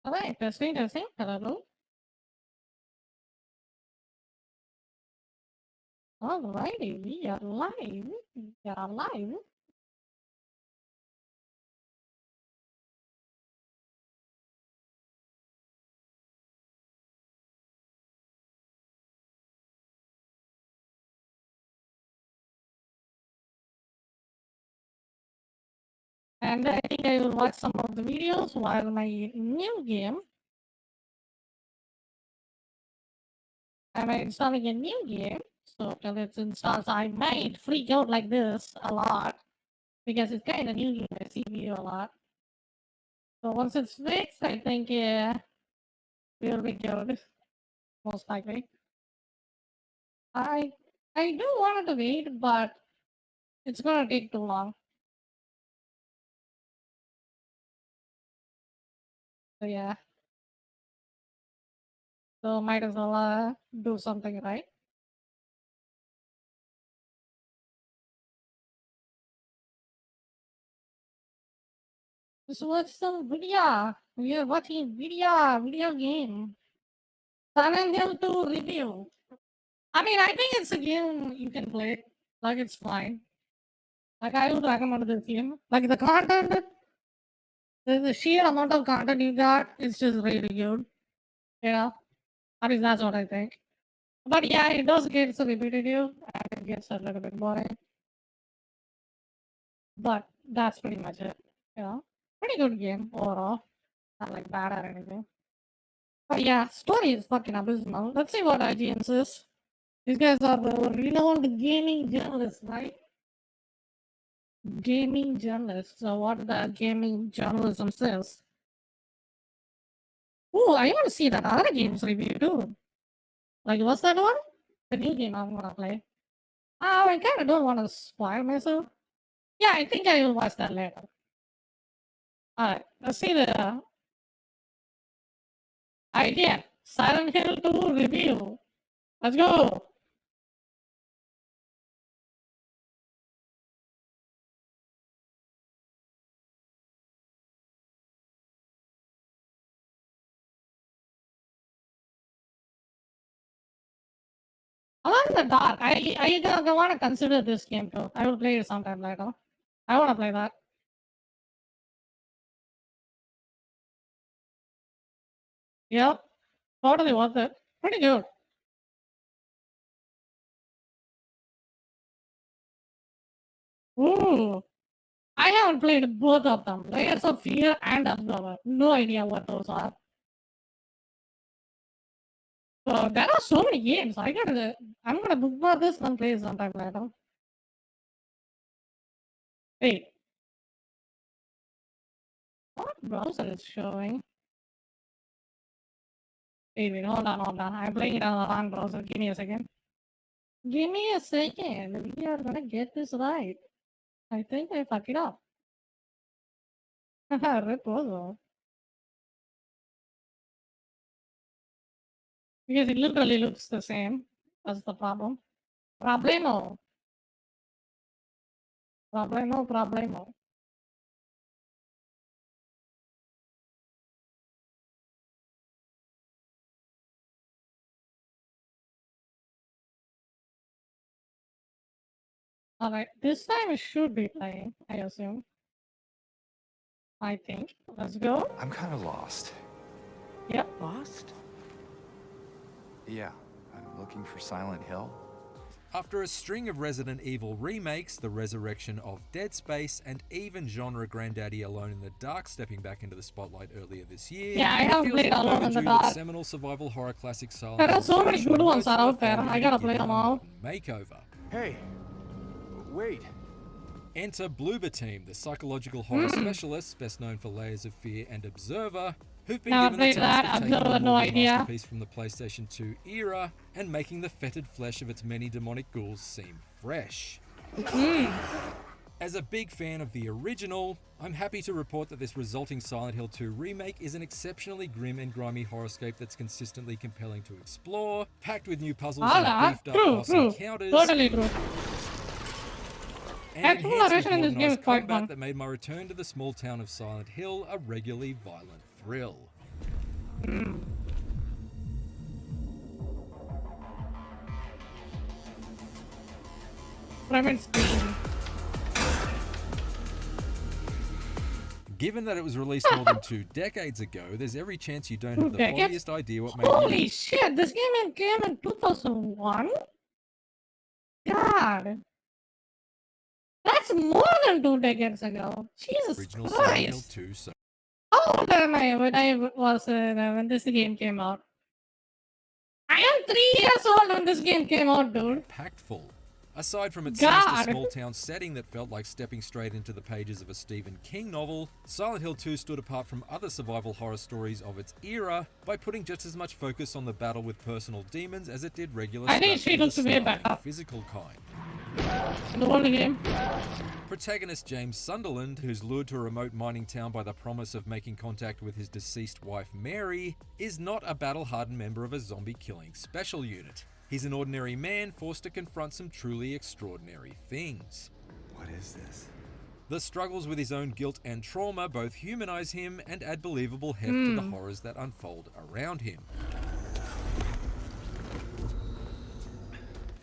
Alright, testing, testing. Hello. Alrighty, we are live. We are live. And I think I will watch some of the videos while my new game. I'm installing a new game. So till it's installed, I might freak out like this a lot because it's kind of new game. I see video a lot. So once it's fixed, I think we'll be good. Most likely. I I do want it to wait, but it's gonna take too long. So yeah. So might as well do something right. Just watch some video. We are watching video game. Silent Hill 2 review. I mean, I think it's a game you can play. Like, it's fine. Like, I would recommend this game. Like, the content, the sheer amount of content you got is just really good. You know? At least that's what I think. But yeah, it does get repetitive and it gets a little bit boring. But that's pretty much it. You know? Pretty good game overall. Not like bad or anything. But yeah, story is fucking abysmal. Let's see what IGN says. These guys are the renowned gaming journalists, right? Gaming journalists. So what the gaming journalism says. Oh, I want to see that other games review too. Like, what's that one? The new game I'm gonna play. Oh, I kinda don't want to spoil myself. Yeah, I think I will watch that later. Alright, let's see the idea. Silent Hill 2 review. Let's go. Along in the dark. I want to consider this game too. I will play it sometime later. I want to play that. Yep, totally worth it. Pretty good. Ooh, I haven't played both of them. Layers of Fear and Observer. No idea what those are. So there are so many games. I'm gonna bookmark this and play sometime later. Wait, what browser is showing? Wait, hold on. I'm playing it on the wrong browser. Give me a second. Give me a second. We are gonna get this right. I think I fucked it up. Red browser. Because it literally looks the same. That's the problem. Problemo. Problemo. Alright, this time it should be playing, I assume. I think. Let's go. I'm kind of lost. Yep. Lost? Yeah, I'm looking for Silent Hill. After a string of Resident Evil remakes, the resurrection of Dead Space, and even genre granddaddy Alone in the Dark stepping back into the spotlight earlier this year, Yeah, I haven't it feels played like Alone in the overdue that Dark. seminal survival horror classic Silent There are Hill so many special good ones notes out there. found I in gotta it play given them a all. modern makeover. Hey, wait. Enter Bloober Team, the psychological horror specialists, best known for Layers of Fear and Observer, who've been Never given the played task that. of taking Observer, the no Morgan idea. masterpiece from the PlayStation 2 era and making the fetid flesh of its many demonic ghouls seem fresh. As a big fan of the original, I'm happy to report that this resulting Silent Hill 2 remake is an exceptionally grim and grimy horrorscape that's consistently compelling to explore, packed with new puzzles and beefed up boss encounters, Totally true. and enhanced with Exploration in this game is modernised quite combat fun. that made my return to the small town of Silent Hill a regularly violent thrill. Pyramid screen. Given that it was released more than 2 decades ago, there's every chance you don't have the decades? foggiest idea what made Holy shit, this game came in 2001? God. That's more than 2 decades ago. the Jesus original Silent Hill Christ. 2 so How old am I when this game came out? I am 3 years old when this game came out, dude. impactful. Aside from its God. sinister small-town setting that felt like stepping straight into the pages of a Stephen King novel, Silent Hill 2 stood apart from other survival horror stories of its era by putting just as much focus on the battle with personal demons as it did regular I think stuff she of the looks way snarling better. physical kind. The whole game. Protagonist James Sunderland, who's lured to a remote mining town by the promise of making contact with his deceased wife Mary, is not a battle-hardened member of a zombie-killing special unit. He's an ordinary man forced to confront some truly extraordinary things. What is this? The struggles with his own guilt and trauma both humanize him and add believable heft to the horrors that unfold around him.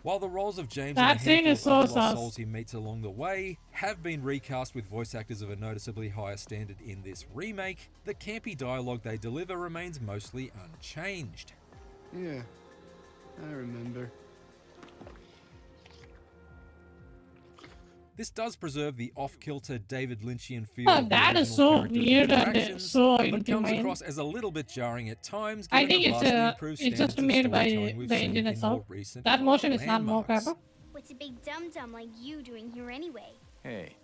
While the roles of James That and a scene handful is so of other lost sus. souls he meets along the way have been recast with voice actors of a noticeably higher standard in this remake, the campy dialogue they deliver remains mostly unchanged. Yeah, I remember. This does preserve the off-kilter David Lynchian feel Oh, of the that is original so character's weird and interactions, so but comes intimate. across as a little bit jarring at times, I given think the it's vastly improved it's just standards of made by storytelling we've the seen engine in itself. more recent That motion is not landmarks. mocap. What's a big dum-dum like you doing here anyway? Hey,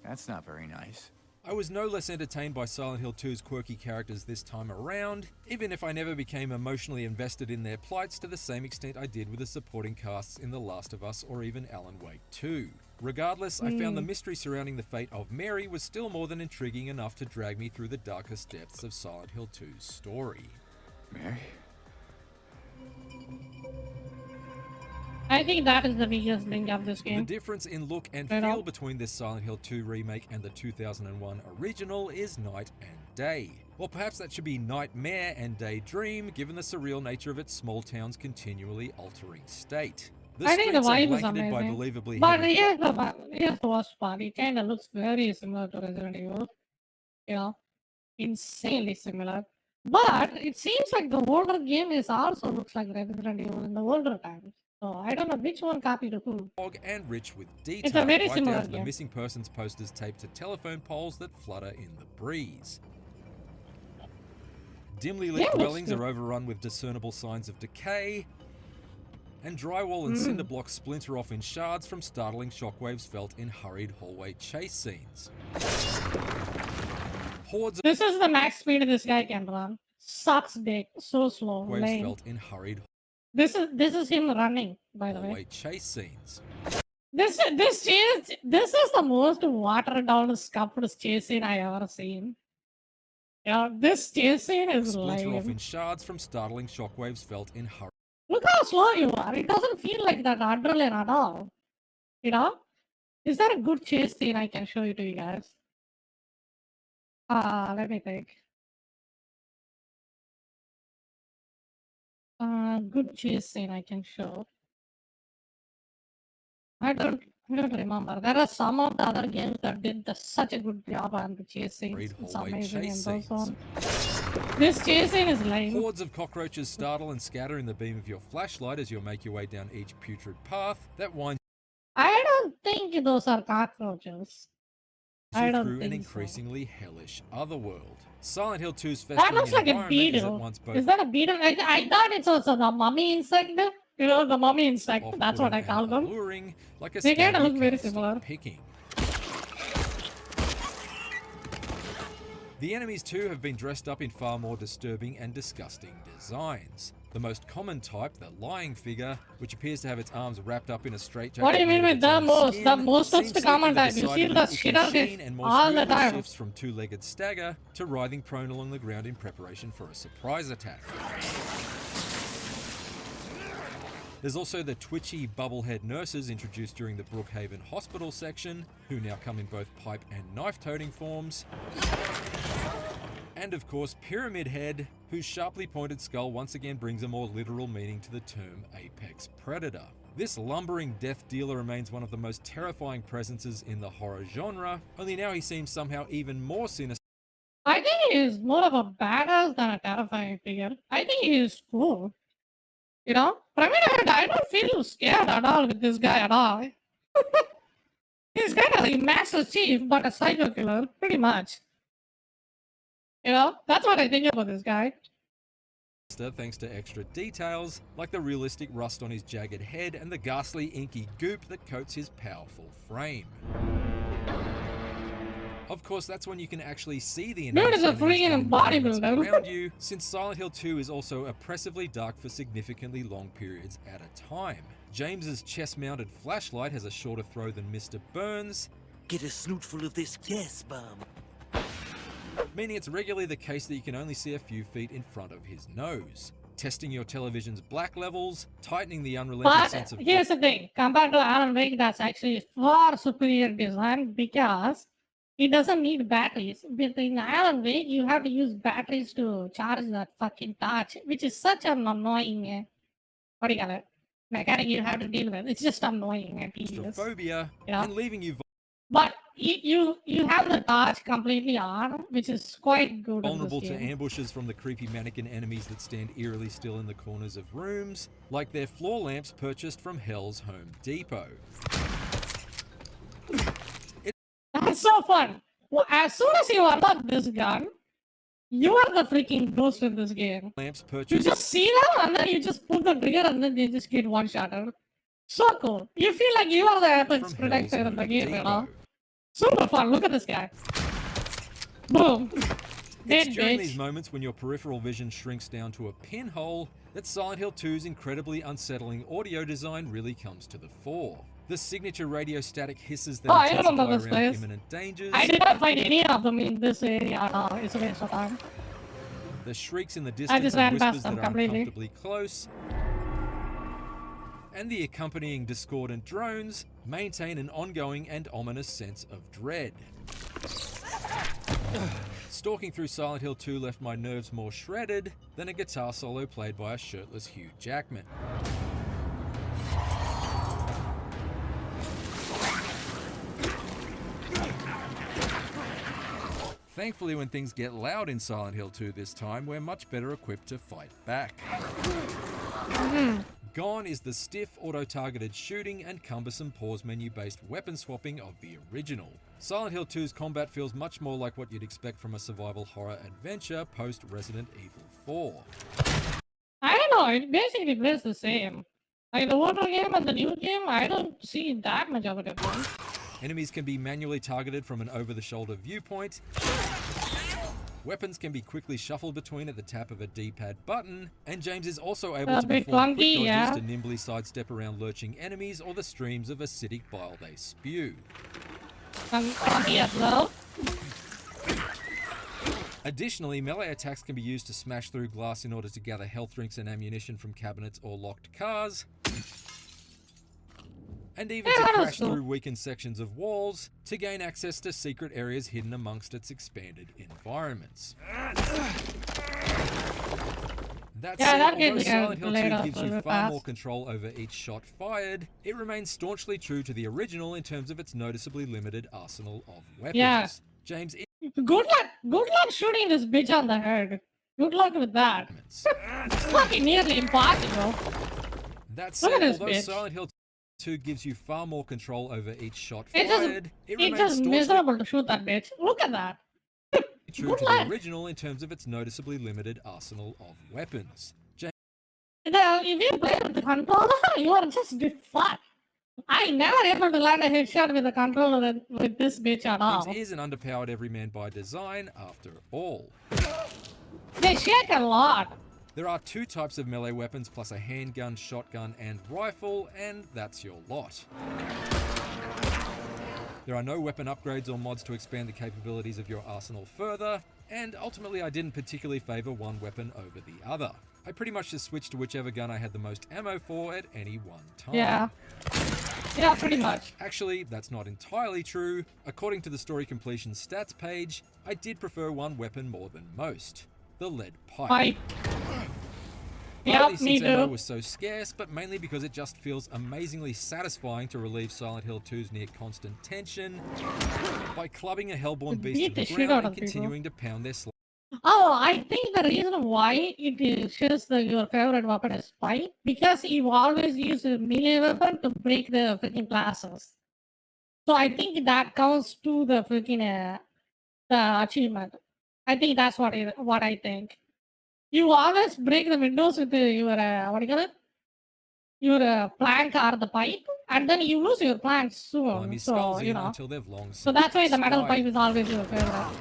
that's not very nice. I was no less entertained by Silent Hill 2's quirky characters this time around, even if I never became emotionally invested in their plights to the same extent I did with the supporting casts in The Last of Us or even Alan Wake 2. Regardless, I found the mystery surrounding the fate of Mary was still more than intriguing enough to drag me through the darkest depths of Silent Hill 2's story. Mary? I think that is the biggest link of this The game. difference in look and Right feel on. between this Silent Hill 2 remake and the 2001 original is night and day. Or perhaps that should be nightmare and daydream, given the surreal nature of its small town's continually altering state. The I think the streets are vibe is blanketed by amazing. believably But heavy here's the worst part. It kind of looks very similar to Resident Evil. You know, insanely similar. But it seems like the older game is also looks like Resident Evil in the older times. So I don't know which one copied who. fog and rich with detail, It's a very right similar down to the game. missing persons posters taped to telephone poles that flutter in the breeze. Dimly lit Yeah, looks dwellings good. are overrun with discernible signs of decay, and drywall and cinder blocks splinter off in shards from startling shockwaves felt in hurried hallway chase scenes. Hordes of This is the max speed this guy can run. Sucks dick. So slow. waves Lame. felt in hurried This is him running, by the way. hallway chase scenes. This is the most watered down scuffed chase scene I ever seen. Yeah, this chase scene is Splinter off in lame. shards from startling shockwaves felt in hurried Look how slow you are. It doesn't feel like that adrenaline at all. You know? Is there a good chase scene I can show you to you guys? Let me think. Good chase scene I can show. I don't remember. There are some of the other games that did such a good job on the chase scenes. Read It's hallway amazing in chase those scenes. ones. This chase scene is lame. Hordes of cockroaches startle and scatter in the beam of your flashlight as you make your way down each putrid path that winds I don't think those are cockroaches. I you don't through an think so. increasingly hellish otherworld. Silent Hill 2's That festering looks like a environment is at beetle. once both Is that a beetle? I thought it's also the mummy insect. You know, the mummy insect. That's what I off-putting call and them. alluring, like a They kinda scab you look very can't stop similar. picking. The enemies too have been dressed up in far more disturbing and disgusting designs. The most common type, the lying figure, which appears to have its arms wrapped up in a straitjacket. What do you mean made with of its the own most? The skin, most seems of the to have common type. You see decidedly the itchy shit out of sheen it and more all the smoothly time. shifts from two-legged stagger to writhing prone along the ground in preparation for a surprise attack. There's also the twitchy bubblehead nurses introduced during the Brookhaven Hospital section, who now come in both pipe and knife-toting forms. And of course, Pyramid Head, whose sharply pointed skull once again brings a more literal meaning to the term apex predator. This lumbering death dealer remains one of the most terrifying presences in the horror genre, only now he seems somehow even more sinister. I think he is more of a badass than a terrifying figure. I think he is cool. You know? But I mean, I don't feel scared at all with this guy at all. He's kind of like Master Chief, but a psycho killer, pretty much. You know? That's what I think about this guy. Thanks to extra details, like the realistic rust on his jagged head and the ghastly inky goop that coats his powerful frame. Of course, that's when you can actually see the Dude is a freaking bodybuilder. around you, since Silent Hill 2 is also oppressively dark for significantly long periods at a time. James's chest-mounted flashlight has a shorter throw than Mr. Burns. Get a snootful of this gas bomb. Meaning it's regularly the case that you can only see a few feet in front of his nose. Testing your television's black levels, tightening the unrelenting sense But of... here's the thing, compared to Alan Wake, that's actually far superior design because it doesn't need batteries. With in Alan Wake, you have to use batteries to charge that fucking torch, which is such an annoying, what do you call it, mechanic you have to deal with. It's just annoying and tedious. phobia, Yeah. and leaving you But you have the torch completely on, which is quite good. vulnerable in this to game. ambushes from the creepy mannequin enemies that stand eerily still in the corners of rooms, like their floor lamps purchased from Hell's Home Depot. That's so fun. Well, as soon as you unlock this gun, you are the freaking ghost in this game. Lamps You purchased just see them and then you just pull the trigger and then they just get one shot out. So cool. You feel like you are the apex from predator Hell's in the Home game, you know? Depot. Super fun. Look at this guy. Boom. Dead It's during these bitch. moments when your peripheral vision shrinks down to a pinhole that Silent Hill 2's incredibly unsettling audio design really comes to the fore. The signature radio static hisses that Oh, I intensify remember this around place. imminent dangers. I did not find any of them in this area at all. It's a waste of time. The shrieks in the I distance just and ran past whispers them that are completely. uncomfortably close, and the accompanying discordant drones maintain an ongoing and ominous sense of dread. Stalking through Silent Hill 2 left my nerves more shredded than a guitar solo played by a shirtless Hugh Jackman. Thankfully, when things get loud in Silent Hill 2 this time, we're much better equipped to fight back. Gone is the stiff, auto-targeted shooting and cumbersome pause menu-based weapon swapping of the original. Silent Hill 2's combat feels much more like what you'd expect from a survival horror adventure post-Resident Evil 4. I don't know. It basically plays the same. Like the older game and the new game, I don't see that much of a difference. Enemies can be manually targeted from an over-the-shoulder viewpoint. Weapons can be quickly shuffled between at the tap of a D-pad button, and James is also able A to bit perform quick clunky, dodges yeah. to nimbly sidestep around lurching enemies or the streams of acidic bile they spew. I'm funky as well. Additionally, melee attacks can be used to smash through glass in order to gather health drinks and ammunition from cabinets or locked cars, and even Yeah, to that was crash cool. through weakened sections of walls to gain access to secret areas hidden amongst its expanded environments. That Yeah, said, that although gets Silent Hill 2 laid out gives really you far fast. more control over each shot fired, it remains staunchly true to the original in terms of its noticeably limited arsenal of weapons. Yeah. James, Good luck shooting this bitch on the head. Good luck with that. it's It's fucking nearly impossible. That Look said, at this although bitch. Silent Hill 2 gives you far more control over each shot It's just, fired, it it's remains just staunchly miserable to shoot that bitch. Look at that. true Good to luck. the original in terms of its noticeably limited arsenal of weapons. James If you play with the controller, you are just flat. I never able to land a headshot with the controller with this bitch at all. is an underpowered everyman by design, after all. They shake a lot. There are two types of melee weapons plus a handgun, shotgun, and rifle, and that's your lot. There are no weapon upgrades or mods to expand the capabilities of your arsenal further, and ultimately I didn't particularly favour one weapon over the other. I pretty much just switched to whichever gun I had the most ammo for at any one time. Yeah. Yeah, pretty much. Actually, that's not entirely true. According to the story completion stats page, I did prefer one weapon more than most. The lead pipe. Pipe. Partly Yep, me since ammo too. was so scarce, but mainly because it just feels amazingly satisfying to relieve Silent Hill 2's near constant tension by clubbing a hellborn beast Beat to the the shit ground out and of people. continuing to pound their Oh, I think the reason why it is just your favorite weapon is pipe because you always use a melee weapon to break the freaking glasses. So I think that counts to the freaking the achievement. I think that's what I think. You always break the windows with your what do you call it? Your plank or the pipe, and then you lose your planks soon. slimy So skulls you in know. until they've long So since that's why the metal expired. pipe is always your favorite.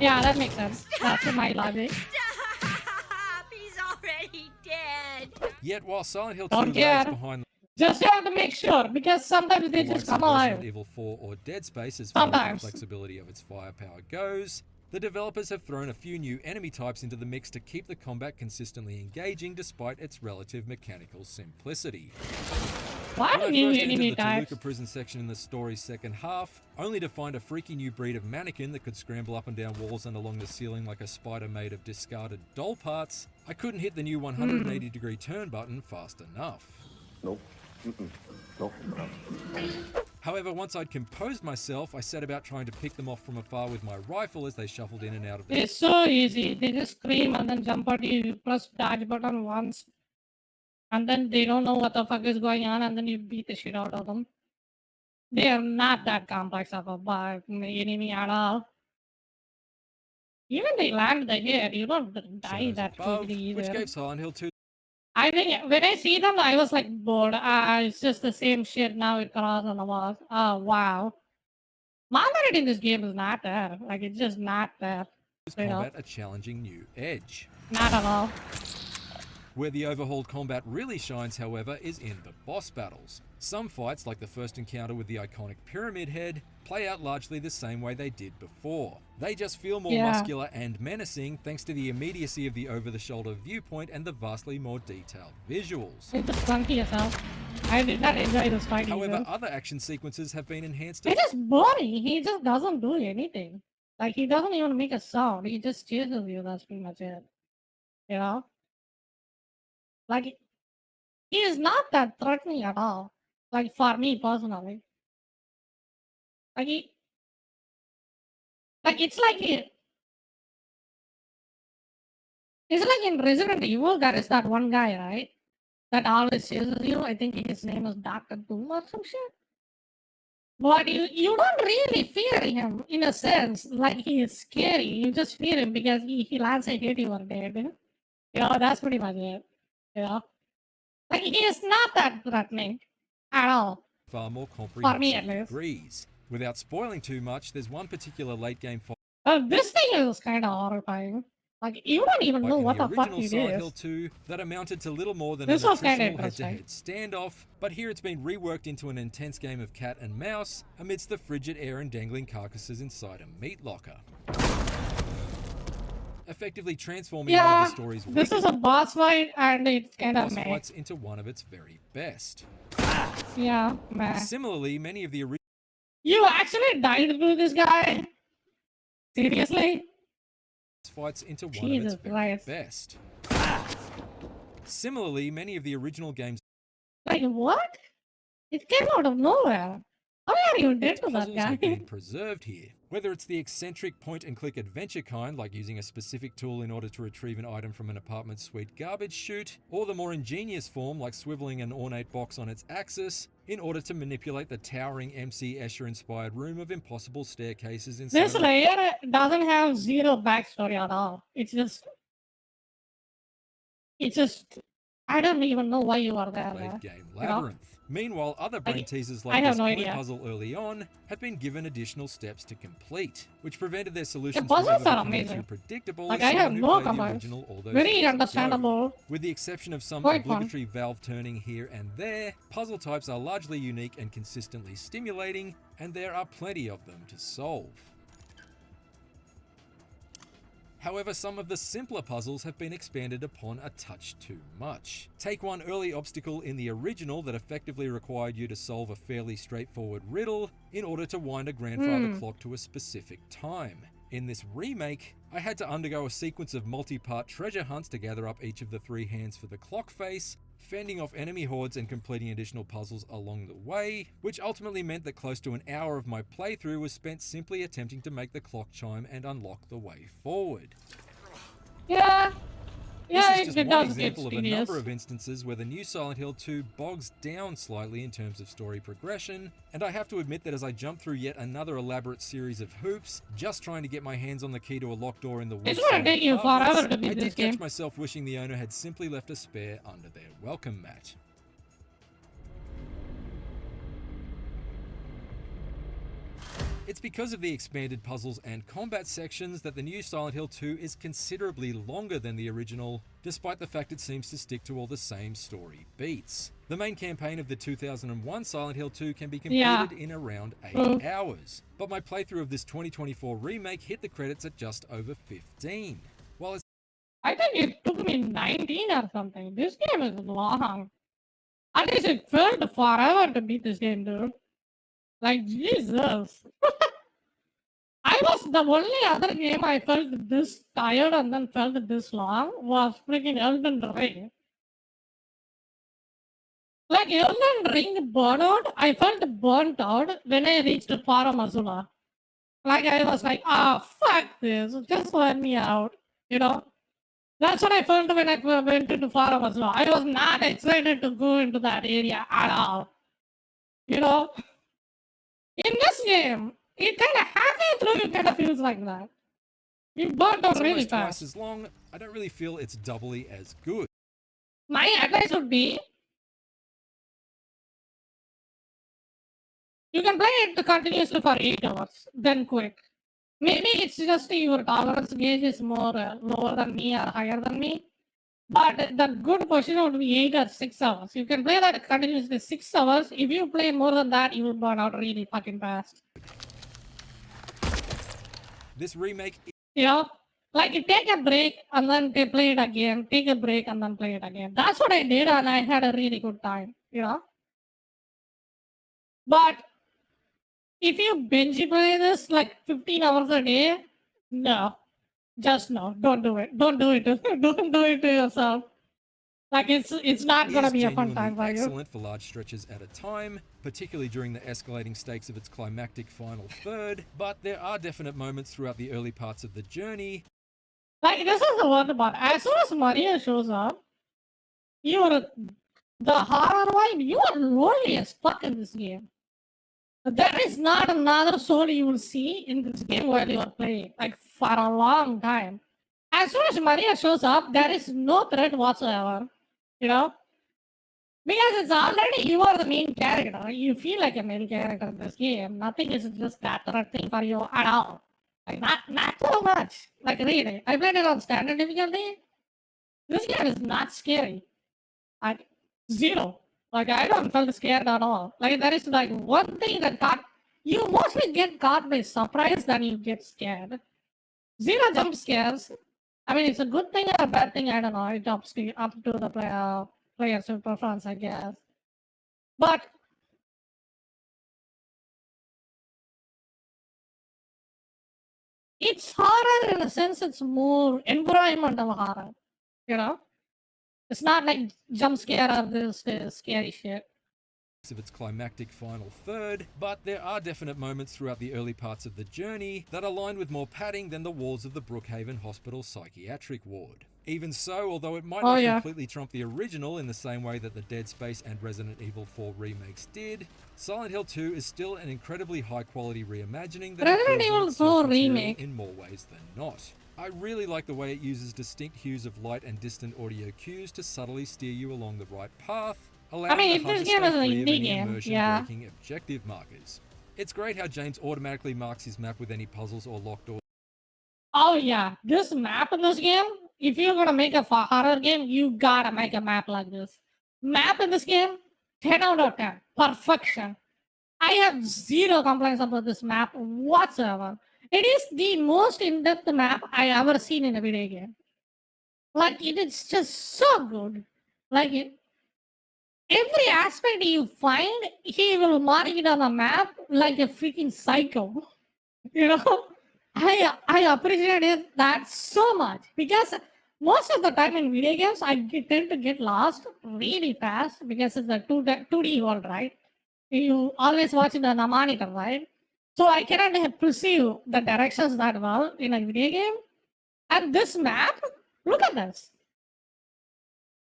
Yeah, that makes sense. That's my logic. Stop! He's already dead. Yet while Silent Hill 2 Don't lags care. behind Just have to make sure because sometimes they the just likes of come Resident alive. Evil 4 or Dead Space as far as the Sometimes. flexibility of its firepower goes, the developers have thrown a few new enemy types into the mix to keep the combat consistently engaging despite its relative mechanical simplicity. Why When I new first enemy entered the types? Toluca prison section in the story's second half, only to find a freaky new breed of mannequin that could scramble up and down walls and along the ceiling like a spider made of discarded doll parts, I couldn't hit the new 180-degree turn button fast enough. Nope. Nope. However, once I'd composed myself, I set about trying to pick them off from afar with my rifle as they shuffled in and out of the It's so easy. They just scream and then jump at you. You press dodge button once, and then they don't know what the fuck is going on, and then you beat the shit out of them. They are not that complex of a enemy at all. Even they land the hit, you don't die shadows that above, quickly which either. gave Silent Hill 2 I think when I see them, I was like bored. It's just the same shit now it cross on the walls. Oh wow. Margaret in this game is not there. Like it's just not there. Straight up. combat a challenging new edge. Not at all. Where the overhauled combat really shines, however, is in the boss battles. Some fights, like the first encounter with the iconic Pyramid Head, play out largely the same way they did before. They just feel more Yeah. muscular and menacing thanks to the immediacy of the over-the-shoulder viewpoint and the vastly more detailed visuals. It's just clunky as hell. I did not enjoy this fight However, either. other action sequences have been enhanced to It's just boring. He just doesn't do anything. Like he doesn't even make a sound. He just chases you. That's pretty much it. You know? Like he is not that threatening at all. Like for me personally. Like he like it's like it's like in Resident Evil there is that one guy, right? That always chases you. I think his name is Dr. Doom or some shit. But you don't really fear him in a sense, like he is scary. You just fear him because he lands a hit you are dead. You know, that's pretty much it. You know? Like he is not that threatening at all. far more me, at comprehensive least. degrees. Without spoiling too much, there's one particular late-game fight This thing is kind of horrifying. Like you don't even know in what the the fuck original it Silent Hill is. 2 that amounted to little more than This an was kinda attritional head-to-head standoff, but here it's been reworked into an intense game of cat and mouse amidst the frigid air and dangling carcasses inside a meat locker. Effectively transforming one of Yeah, the story's this is a boss fight and it's kind of boss meh. fights into one of its very best. Yeah, meh. Similarly, many of the original You actually died through this guy? Seriously? fights into one of Jesus its very Christ. best. Similarly, many of the original game's Like what? It came out of nowhere. How are you dead to that puzzles have guy? been preserved here. Whether it's the eccentric point-and-click adventure kind, like using a specific tool in order to retrieve an item from an apartment suite garbage chute, or the more ingenious form, like swiveling an ornate box on its axis, in order to manipulate the towering MC Escher-inspired room of impossible staircases inside This layer doesn't have zero backstory at all. It's just, I don't even know why you are there. late game You know? labyrinth. Meanwhile, other brain teasers I like have this no clue idea. puzzle early on have been given additional steps to complete, which prevented their The solutions puzzles from ever are becoming amazing. too predictable Like as I have someone who no played the comments. original all those Very years ago. understandable. With the exception of some Quite fun. obligatory valve turning here and there, puzzle types are largely unique and consistently stimulating, and there are plenty of them to solve. However, some of the simpler puzzles have been expanded upon a touch too much. Take one early obstacle in the original that effectively required you to solve a fairly straightforward riddle in order to wind a grandfather clock to a specific time. In this remake, I had to undergo a sequence of multi-part treasure hunts to gather up each of the 3 hands for the clock face, fending off enemy hordes and completing additional puzzles along the way, which ultimately meant that close to an hour of my playthrough was spent simply attempting to make the clock chime and unlock the way forward. Yeah. Yeah, This is just it one does get example of a tedious. number of instances where the new Silent Hill 2 bogs down slightly in terms of story progression, and I have to admit that as I jump through yet another elaborate series of hoops, just trying to get my hands on the key to a locked door in the It's woodside gonna take you apartments, forever to beat I this did catch game. myself wishing the owner had simply left a spare under their welcome mat. It's because of the expanded puzzles and combat sections that the new Silent Hill 2 is considerably longer than the original, despite the fact it seems to stick to all the same story beats. The main campaign of the 2001 Silent Hill 2 can be completed in around 8 hours, but my playthrough of this 2024 remake hit the credits at just over 15. While it's I think it took me 19 or something. This game is long. At least it felt forever to beat this game, dude. Like, Jesus. I was the only other game I felt this tired and then felt this long was freaking Elden Ring. Like Elden Ring Burnout, I felt burnt out when I reached Paramazula. Like I was like, fuck this, just let me out, you know? That's what I felt when I went into Paramazula. I was not excited to go into that area at all. You know? In this game, it kind of halfway through, it kind of feels like that. You burnt out really almost twice fast. as long, I don't really feel it's doubly as good. My advice would be you can play it continuously for 8 hours, then quit. Maybe it's just your tolerance gauge is more lower than me or higher than me. But the good portion would be 8 or 6 hours. You can play that continuously 6 hours. If you play more than that, you will burn out really fucking fast. This remake You know? Like you take a break and then they play it again, take a break and then play it again. That's what I did and I had a really good time, you know? But if you binge play this like 15 hours a day, no. Just no. Don't do it. Don't do it. Don't do it to yourself. Like it's not gonna is be a fun genuinely time for you. excellent for large stretches at a time, particularly during the escalating stakes of its climactic final third, but there are definite moments throughout the early parts of the journey Like this is the one about as soon as Maria shows up, you are the horror vibe, you are lonely as fuck in this game. There is not another soul you will see in this game while you are playing, like for a long time. As soon as Maria shows up, there is no threat whatsoever. You know? Because it's already you are the main character. You feel like a main character in this game. Nothing is just that threat thing for you at all. Like not so much. Like really. I played it on standard difficulty. This game is not scary. Like zero. Like I don't feel scared at all. Like there is like one thing that caught you mostly get caught by surprise than you get scared. Zero jump scares. I mean it's a good thing or a bad thing, I don't know. It up to the player's preference, I guess. But it's horror in a sense it's more environmental horror, you know? It's not like jump scare or this scary shit. of its climactic final third, but there are definite moments throughout the early parts of the journey that are lined with more padding than the walls of the Brookhaven Hospital psychiatric ward. Even so, although it might not completely trump the original in the same way that the Dead Space and Resident Evil 4 remakes did, Silent Hill 2 is still an incredibly high-quality reimagining that Resident improves on Evil its 4 source material remake. in more ways than not. I really like the way it uses distinct hues of light and distant audio cues to subtly steer you along the right path, allowing the this hunter game is stay an free of indie any game, immersion-breaking objective markers. It's great how James automatically marks his map with any puzzles or locked doors. Oh yeah, this map in this game, if you're gonna make a horror game, you gotta make a map like this. Map in this game, 10 out of 10. Perfection. I have zero complaints about this map whatsoever. It is the most in-depth map I ever seen in a video game. Like it is just so good. Like every aspect you find, he will mark it on a map like a freaking psycho. You know, I appreciated that so much because most of the time in video games tend to get lost really fast because it's a 2D world, right? You always watch it on a monitor, right? So I cannot perceive the directions that well in a video game. And this map, look at this.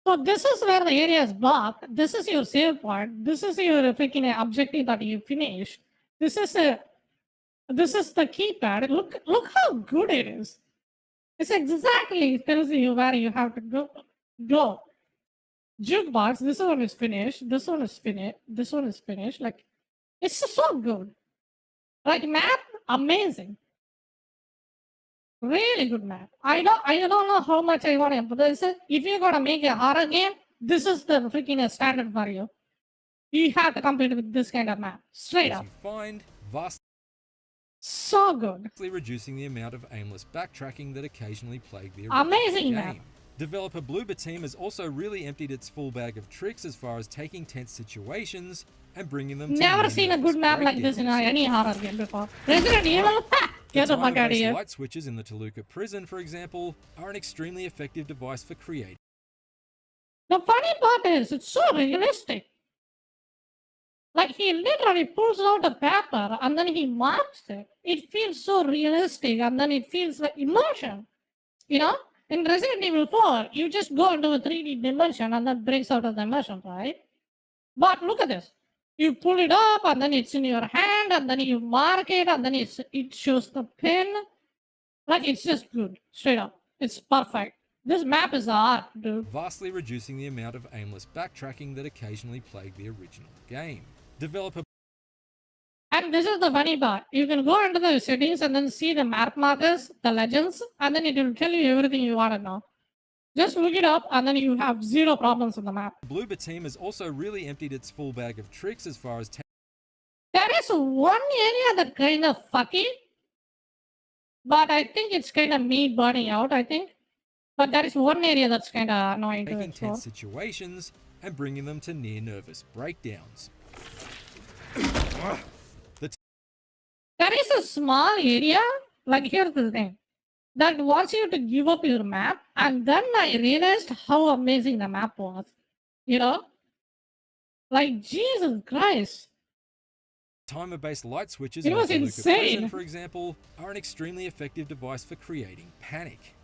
So this is where the area is blocked. This is your save point. This is your freaking objective that you finish. This is the keypad. Look how good it is. It's exactly tells you where you have to go. Go. Jukebox. This one is finished. This one is finished. This one is finished. Like it's so good. Like map, amazing. Really good map. I don't know how much I want to emphasize it. If you're gonna make a horror game, this is the freaking standard for you. You have to compete with this kind of map. Straight As up. you find, vastly So good. reducing the amount of aimless backtracking that occasionally plagued the Amazing original map. game. Developer Bloober Team has also really emptied its full bag of tricks as far as taking tense situations and bringing them to Never seen a good map like this in any horror game before. Resident Evil? Ha! Get the fuck out of Time-based here. light switches in the Toluca prison, for example, are an extremely effective device for creating The funny part is, it's so realistic. Like he literally pulls out a paper and then he marks it. It feels so realistic and then it feels like immersion. You know? In Resident Evil 4, you just go into a 3D dimension and that breaks out of the immersion, right? But look at this. You pull it up and then it's in your hand and then you mark it and then it shows the pin. Like it's just good. Straight up. It's perfect. This map is art, dude. vastly reducing the amount of aimless backtracking that occasionally plagued the original game. Developer And this is the funny part. You can go into the settings and then see the map markers, the legends, and then it will tell you everything you want to know. Just look it up and then you have zero problems with the map. Bloober Team has also really emptied its full bag of tricks as far as There is one area that kind of fucky, but I think it's kind of me burning out, I think. But there is one area that's kind of annoying to taking explore. tense situations and bringing them to near nervous breakdowns. There is a small area, like here's the thing, that wants you to give up your map, and then I realized how amazing the map was. You know? Like, Jesus Christ. Timer-based light switches It in the was Toluca insane. prison, for example, are an extremely effective device for creating panic.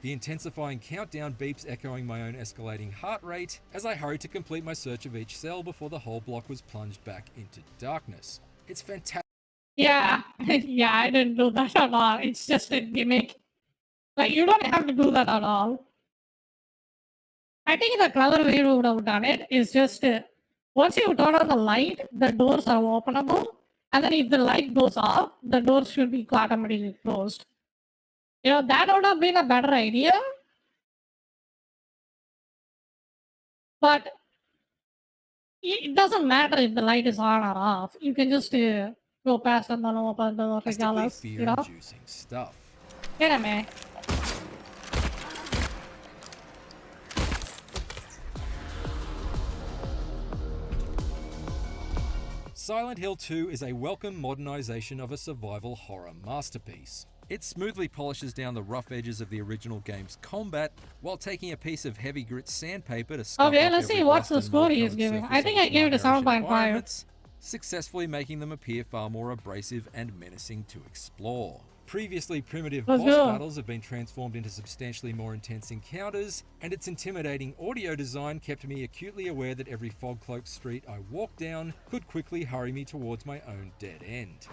The intensifying countdown beeps echoing my own escalating heart rate as I hurried to complete my search of each cell before the whole block was plunged back into darkness. It's fantastic. Yeah, yeah, I didn't do that at all. It's just a gimmick. Like, you don't have to do that at all. I think the clever way you would have done it is just once you turn on the light, the doors are openable, and then if the light goes off, the doors should be automatically closed. You know, that would have been a better idea. But it doesn't matter if the light is on or off. You can just go past and then open the door regardless. You know? Fear-inducing stuff. Get it, man. Silent Hill 2 is a welcome modernization of a survival horror masterpiece. It smoothly polishes down the rough edges of the original game's combat while taking a piece of heavy grit sandpaper to scuff Okay, up let's every see what's rust the and score he is mold-covered giving. surface I think of I gave it a its malnourished 7.5. environments, successfully making them appear far more abrasive and menacing to explore. Previously primitive Let's boss go. battles have been transformed into substantially more intense encounters, and its intimidating audio design kept me acutely aware that every fog-cloaked street I walked down could quickly hurry me towards my own dead end.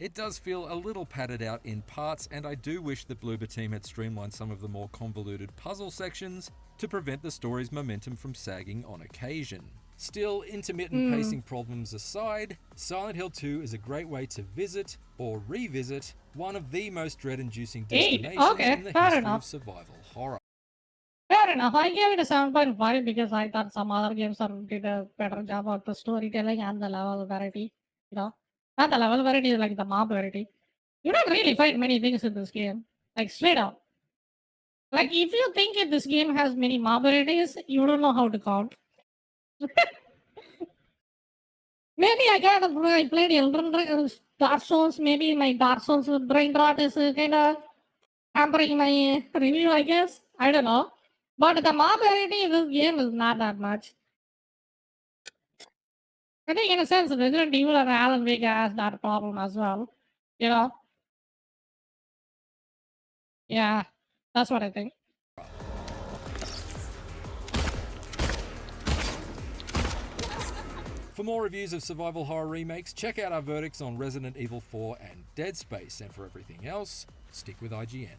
It does feel a little padded out in parts, and I do wish the Bloober team had streamlined some of the more convoluted puzzle sections to prevent the story's momentum from sagging on occasion. Still, intermittent pacing problems aside, Silent Hill 2 is a great way to visit or revisit one of the most dread-inducing destinations Okay, in the fair history enough. of survival horror. Fair enough. I gave it a 7.5 because I thought some other games did a better job of the storytelling and the level variety. You know, not the level variety, like the mob variety. You don't really find many things in this game, like straight up. Like if you think this game has many mob varieties, you don't know how to count. Maybe I played Elden Ring, Dark Souls. Maybe my Dark Souls brain rot is kind of hampering my review, I guess. I don't know. But the mob variety in this game is not that much. I think, in a sense, Resident Evil and Alan Wake has that problem as well. You know? Yeah, that's what I think. For more reviews of survival horror remakes, check out our verdicts on Resident Evil 4 and Dead Space, and for everything else, stick with IGN.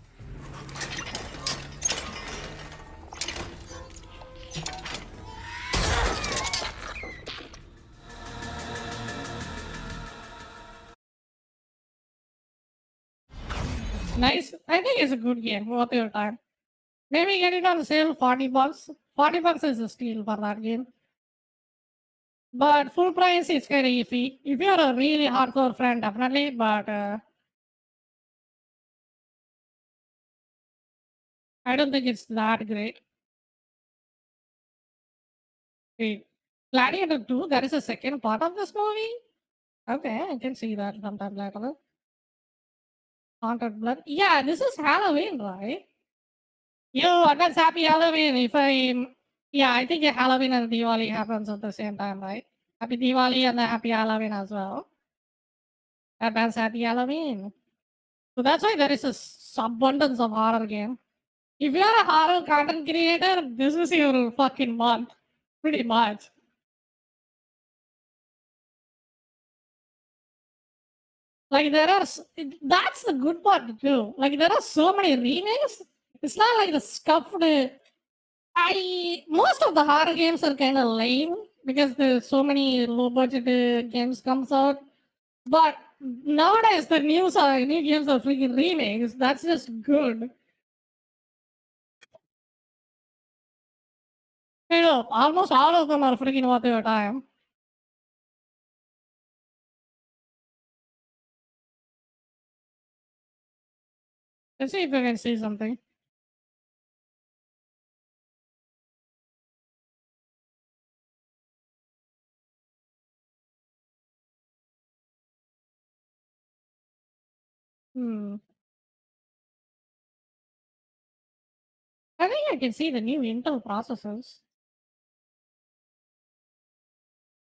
Nice. I think it's a good game, worth your time. Maybe get it on sale, $40. $40 is a steal for that game. But full price is kind of iffy. If you're a really hardcore friend, definitely. But I don't think it's that great. Wait, Gladiator 2, there is a second part of this movie? Okay, I can see that sometime later. Haunted Blood. Yeah, this is Halloween, right? Yo, advance happy Halloween. Yeah, I think Halloween and Diwali happens at the same time, right? Happy Diwali and the happy Halloween as well. Advance happy Halloween. So that's why there is a abundance of horror game. If you're a horror content creator, this is your fucking month. Pretty much. Like that's the good part too. Like there are so many remakes. It's not like the scuffed. Most of the horror games are kind of lame because there's so many low budget games comes out. But nowadays the new games are freaking remakes. That's just good. You know, almost all of them are freaking worth your time. Let's see if we can see something. Hmm. I think I can see the new Intel processors.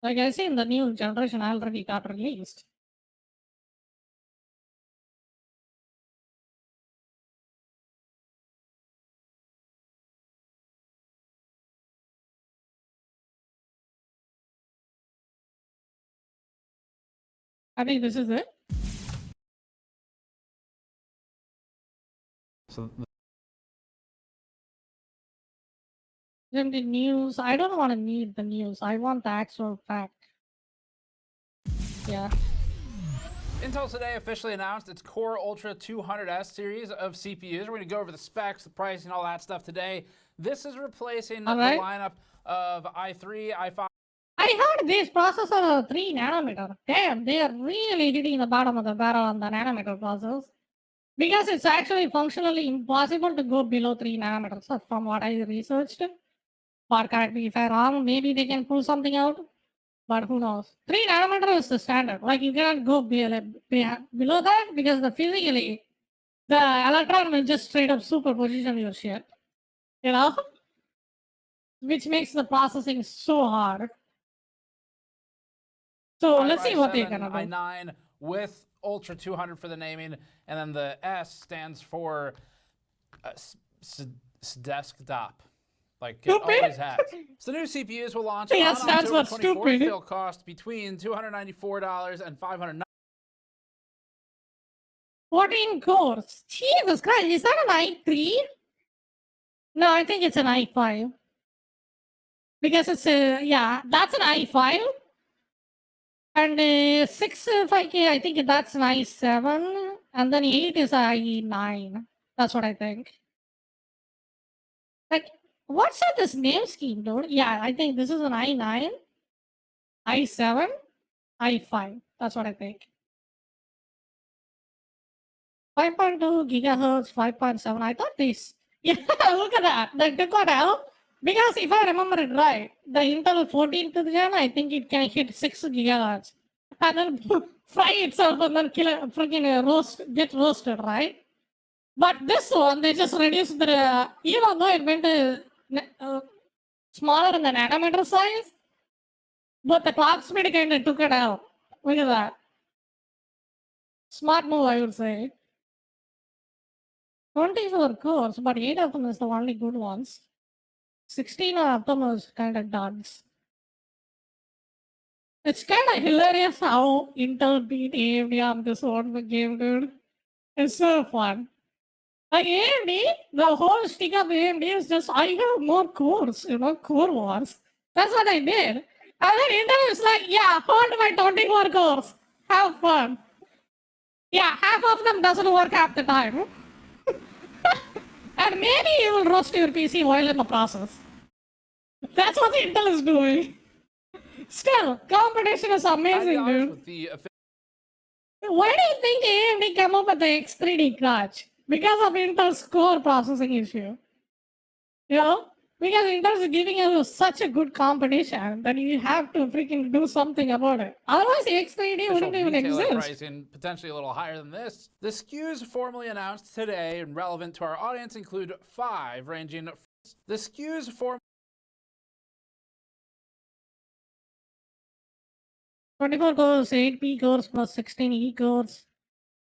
Like I see the new generation already got released. I think this is it. So Then the news. I don't want to need the news. I want the actual fact. Yeah. Intel today officially announced its Core Ultra 200S series of CPUs. We're going to go over the specs, the pricing, all that stuff today. This is replacing the lineup of i3, i5. I heard these processors are 3 nanometer. Damn, they are really hitting the bottom of the barrel on the nanometer process. Because it's actually functionally impossible to go below 3 nanometers, from what I researched. But correct me if I'm wrong, maybe they can pull something out. But who knows? 3 nanometer is the standard. Like you cannot go below that because physically the electron will just straight up superposition your shit. You know? Which makes the processing so hard. So let's see what they're gonna do. i9 with Ultra 200 for the naming, and then the S stands for desktop. Like it always has. So the new CPUs will launch on October 24th. They'll cost between $294 and $509. 14 cores. Jesus Christ, is that an i3? No, I think it's an i5. Because it's yeah, that's an i5. And 6 5K, I think that's an i7. And then 8 is i9. That's what I think. Like, What's up this name scheme, dude? Yeah, I think this is an i9, i7, i5. That's what I think. 5.2 gigahertz, 5.7. I thought this. Yeah, look at that. That took what out. Because if I remember it right, the Intel 14th gen, I think it can hit 6 gigahertz. And then fry itself and then kill it, freaking get roasted, right? But this one, they just reduced the, even though it went smaller in the nanometer size, but the clock speed kind of took it out. Look at that. Smart move, I would say. 24 cores, but 8 of them is the only good ones. 16 of them is kind of duds. It's kind of hilarious how Intel beat AMD on this one game, dude. It's so fun. Like AMD, the whole stick of AMD is just, I have more cores, core wars. That's what I did. And then Intel is like, yeah, hold my 24 cores. Have fun. Yeah, half of them doesn't work half the time. And maybe you will roast your PC while in the process. That's what Intel is doing. Still, competition is amazing, dude. Why do you think AMD came up with the X3D clutch? Because of Intel's core processing issue. Because Intel is giving you such a good competition that you have to freaking do something about it. Otherwise, X3D wouldn't even exist. Pricing potentially a little higher than this. The SKUs formally announced today and relevant to our audience include 5, ranging. The SKUs formally. 24 cores, 8P cores plus 16E cores.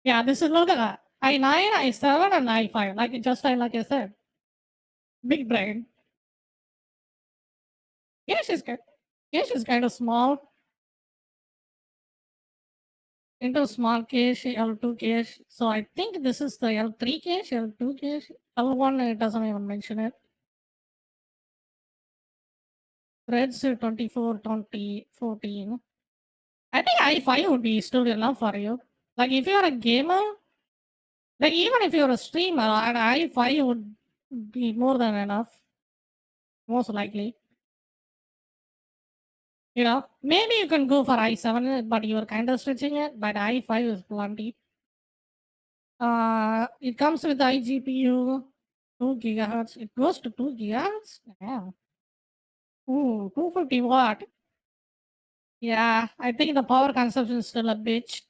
Yeah, this is look at that. i9, i7, and i5. Like I said. Big brain. Cache is good. Cache is kind of small. Into small cache, L2 cache. So I think this is the L3 cache, L2 cache. L1, it doesn't even mention it. Threads 24, 20, 14. I think i5 would be still enough for you. Like if you're a gamer, like even if you're a streamer, an i5 would be more than enough. Most likely. Maybe you can go for i7, but you're kind of stretching it. But i5 is plenty. It comes with iGPU, 2 gigahertz. It goes to 2 gigahertz? Yeah. Ooh, 250 watt. Yeah, I think the power consumption is still a bitch.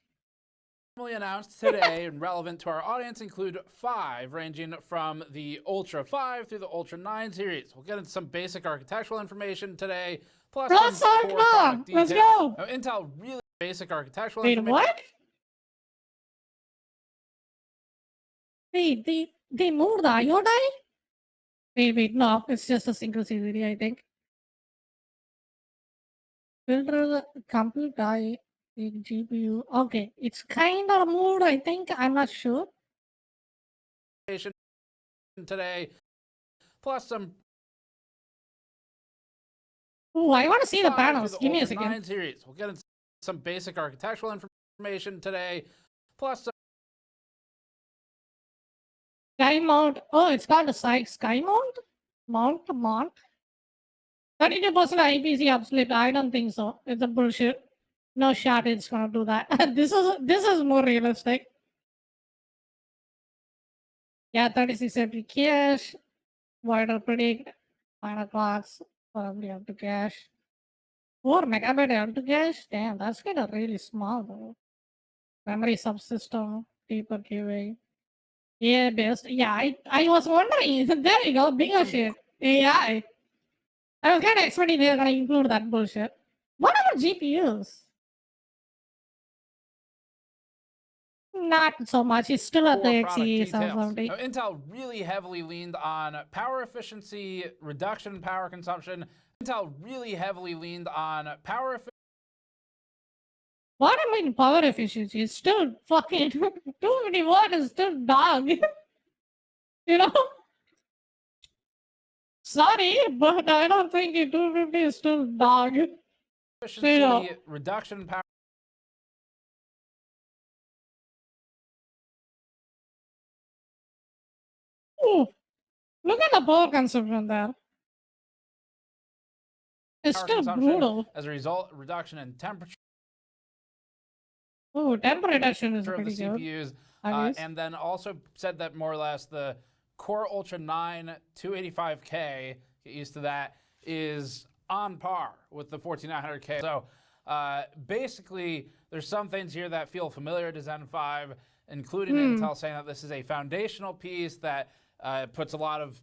Announced today and relevant to our audience include 5, ranging from the Ultra 5 through the Ultra 9 series. We'll get into some basic architectural information today, plus some core product details. Let's go. Now, Intel really basic architectural Wait, information. what? Wait, they moved the IO die? Wait, no, it's just a single CCD, I think. Filter complete die in GPU. Okay, it's kind of moved, I think. I'm not sure. Today, plus some. Ooh, I want to see the panels. Give me a second. 9 series. We'll get into some basic architectural information today, plus some. Sky mount. Oh, it's called a sky mount? Mount? 32% IPC obsolete. I don't think so. It's a bullshit. No shot it's gonna do that. This is more realistic. Yeah, 36 empty cache. Wider predict. Final clocks. Probably have to cache. 4 megabyte M2 cache? Damn, that's kind of really small though. Memory subsystem. Deeper queuing. AI based. Yeah, I was wondering. There you go. Bigger shit. AI. I was kind of expecting they're gonna include that bullshit. What about GPUs? Not so much. It's still at the XE 770. Intel really heavily leaned on power efficiency, reduction in power consumption. Intel really heavily leaned on power efficiency. What I mean power efficiency is still fucking 250 watt is still dog. Sorry, but I don't think 250 is still dog. Efficiency, reduction in power. Ooh, look at the power consumption there. It's power still consumption. brutal. As a result, reduction in temperature Oh, temper reduction is of the pretty good. CPUs. I guess. And then also said that more or less the Core Ultra 9 285K, get used to that, is on par with the 14900K. So basically, there's some things here that feel familiar to Zen 5, including Intel saying that this is a foundational piece that puts a lot of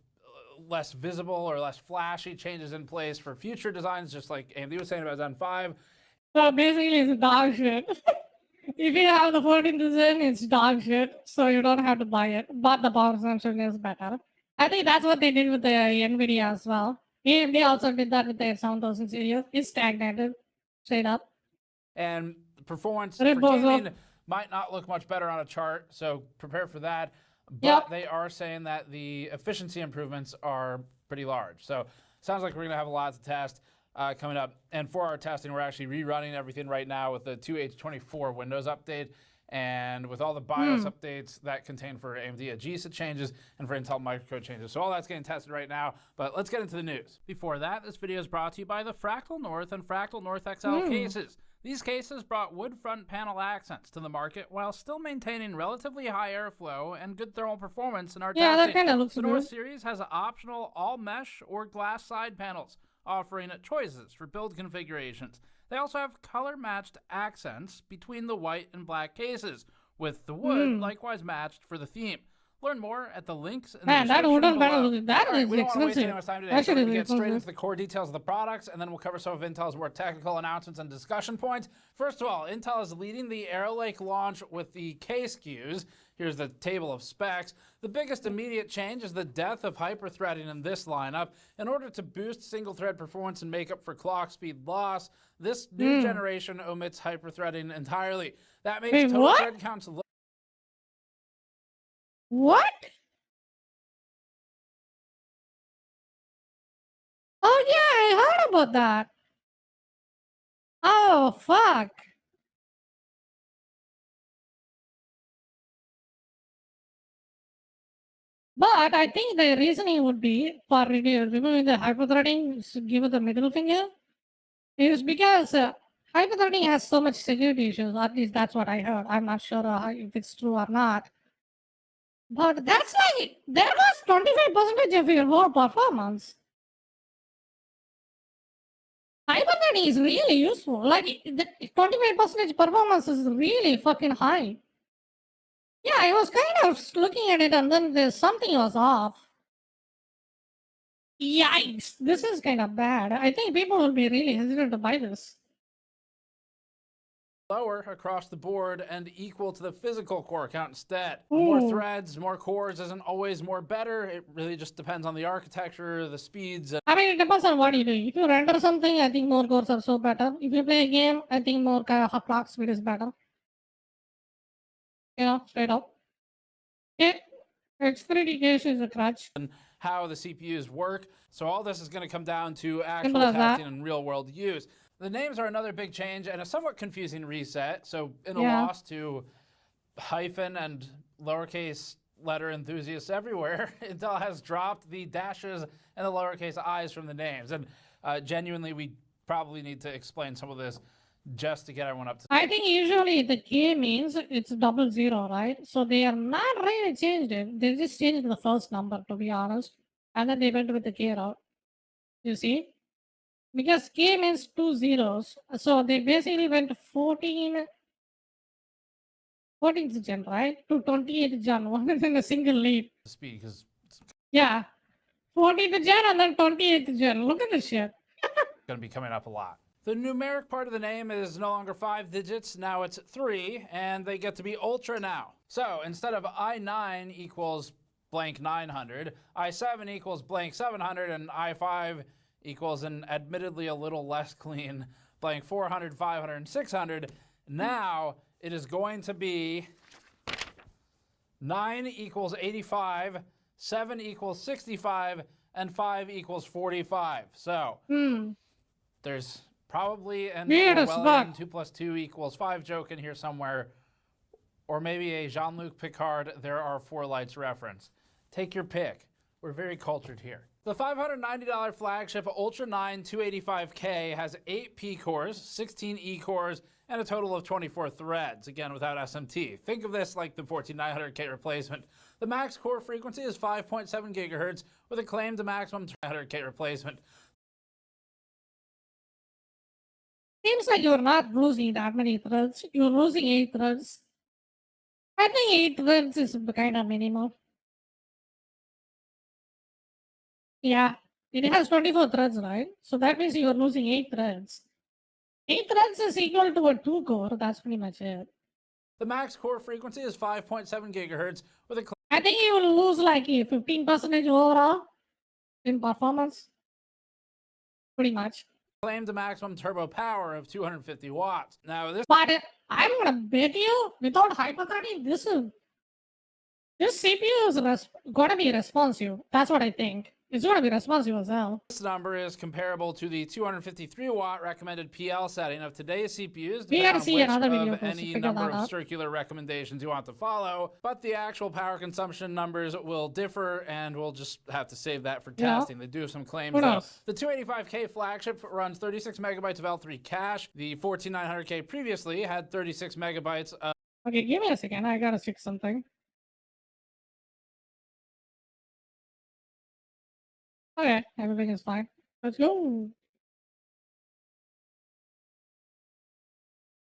less visible or less flashy changes in place for future designs, just like AMD was saying about Zen 5. So basically, it's dog shit. If you have the 14th Zen, it's dog shit, so you don't have to buy it. But the power consumption is better. I think that's what they did with the NVIDIA as well. AMD also did that with their 7000 series. It's stagnated, straight up. And performance But it for blows gaming up. might not look much better on a chart, so prepare for that. But Yep. they are saying that the efficiency improvements are pretty large. So sounds like we're going to have a lot to test coming up. And for our testing, we're actually rerunning everything right now with the 2H24 Windows update and with all the BIOS updates that contain for AMD AGESA changes and for Intel microcode changes. So all that's getting tested right now, but let's get into the news. Before that, this video is brought to you by the Fractal North and Fractal North XL cases. These cases brought wood front panel accents to the market while still maintaining relatively high airflow and good thermal performance in our Yeah, that testing. kind of looks The good. North series has optional all mesh or glass side panels, offering choices for build configurations. They also have color-matched accents between the white and black cases, with the wood likewise matched for the theme. Learn more at the links in the Man, that description wooden below. panel, that All right, is we don't want to waste expensive. any more time today, That so shit we're is going to get straight expensive. into the core details of the products, and then we'll cover some of Intel's more technical announcements and discussion points. First of all, Intel is leading the Arrow Lake launch with the K SKUs. Here's the table of specs. The biggest immediate change is the death of hyperthreading in this lineup. In order to boost single-thread performance and make up for clock speed loss, this new generation omits hyperthreading entirely. That makes Wait, total what? thread counts low. What? Oh yeah, I heard about that. Oh fuck. But I think the reasoning would be for removing the hyperthreading, to give it the middle finger, is because hyperthreading has so much security issues. At least that's what I heard. I'm not sure if it's true or not. But that's like, there was 25% of your whole performance. Hyperthreading is really useful. Like, the 25% performance is really fucking high. Yeah, I was kind of looking at it and then there's something was off. Yikes, this is kind of bad. I think people will be really hesitant to buy this. Lower across the board and equal to the physical core count instead. More Ooh. threads, more cores isn't always more better. It really just depends on the architecture, the speeds. I mean, it depends on what you do. If you render something, I think more cores are so better. If you play a game, I think more clock speed is better. You know, straight up. X3D case is a crutch. And how the CPUs work. So all this is going to come down to actual Simple as that. testing and real world use. The names are another big change and a somewhat confusing reset. So in a Yeah. loss to hyphen and lowercase letter enthusiasts everywhere, Intel has dropped the dashes and the lowercase i's from the names. And genuinely, we probably need to explain some of this just to get everyone up to. I think usually the K means it's 00, right? So they are not really changed it. They just changed the first number, to be honest. And then they went with the K route. You see? Because K means 2 zeros. So they basically went 14th gen, right? To 28th gen, one in a single leap. Speed, because it's Yeah. 14th gen and then 28th gen. Look at this shit. going to be coming up a lot. The numeric part of the name is no longer 5 digits, now it's 3, and they get to be ultra now. So instead of i9 equals blank 900, i7 equals blank 700, and i5 equals an admittedly a little less clean blank 400, 500, and 600. Now it is going to be 9 equals 85, 7 equals 65, and 5 equals 45. So there's probably an Weird as Orwellian fuck. 2 plus 2 equals 5 joke in here somewhere, or maybe a Jean-Luc Picard there are 4 lights reference. Take your pick. We're very cultured here. The $590 flagship Ultra 9 285K has 8 P cores, 16 E cores, and a total of 24 threads, again without SMT. Think of this like the 14900K replacement. The max core frequency is 5.7 gigahertz with a claimed maximum 300K replacement. Seems like you're not losing that many threads. You're losing 8 threads. I think 8 threads is kind of minimal. Yeah, it has 24 threads, right? So that means you're losing 8 threads. 8 threads is equal to a 2 core. That's pretty much it. The max core frequency is 5.7 gigahertz with a I think you will lose like 15% overall in performance. Pretty much. claimed maximum turbo power of 250 watts. Now this But I'm gonna bet you, without hyperthreading, this CPU is gonna be responsive. That's what I think. It's gonna be responsive as hell. number is comparable to the 253 watt recommended PL setting of today's CPUs, We gotta depending see on another which video of first to any figure number that of out. circular recommendations you want to follow, but the actual power consumption numbers will differ, and we'll just have to save that for Yeah. testing. They do have some claims Who though. knows? The 285K flagship runs 36 megabytes of L3 cache. The 14900K previously had 36 megabytes of Okay, give me a second. I gotta fix something. Okay, everything is fine. Let's go.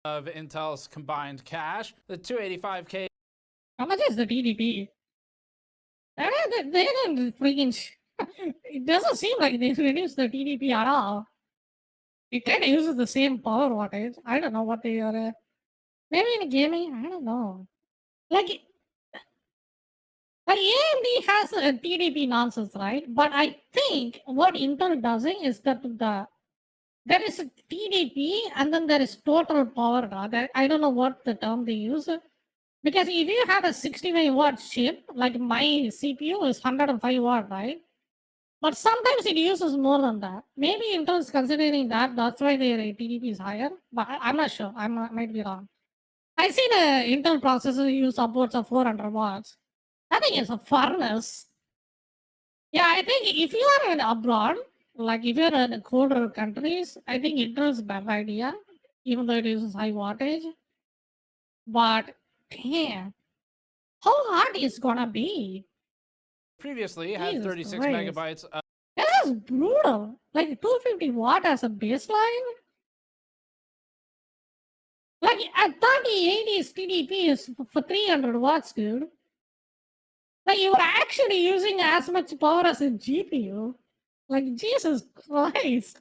Intel's combined cache. The 285K How much is the TDP? They didn't freaking. It doesn't seem like they reduced the TDP at all. It kind of uses the same power wattage. I don't know what they are. Maybe in gaming, I don't know. Like AMD has a TDP nonsense, right? But I think what Intel does is that there is a TDP and then there is total power draw. I don't know what the term they use. Because if you have a 65 watt chip, like my CPU is 105 watt, right? But sometimes it uses more than that. Maybe Intel is considering that. That's why their TDP is higher. But I'm not sure. I might be wrong. I see the Intel processor use upwards of 400 watts. I think it's a furnace. Yeah, I think if you are in abroad, like if you're in colder countries, I think Intel is a better idea, even though it uses high wattage. But damn, how hard is gonna be? previously had Jesus 36 Christ. megabytes of That is brutal. Like 250 watt as a baseline. Like at 3080's TDP is for 300 watts, dude. Like you're actually using as much power as a GPU. Like Jesus Christ.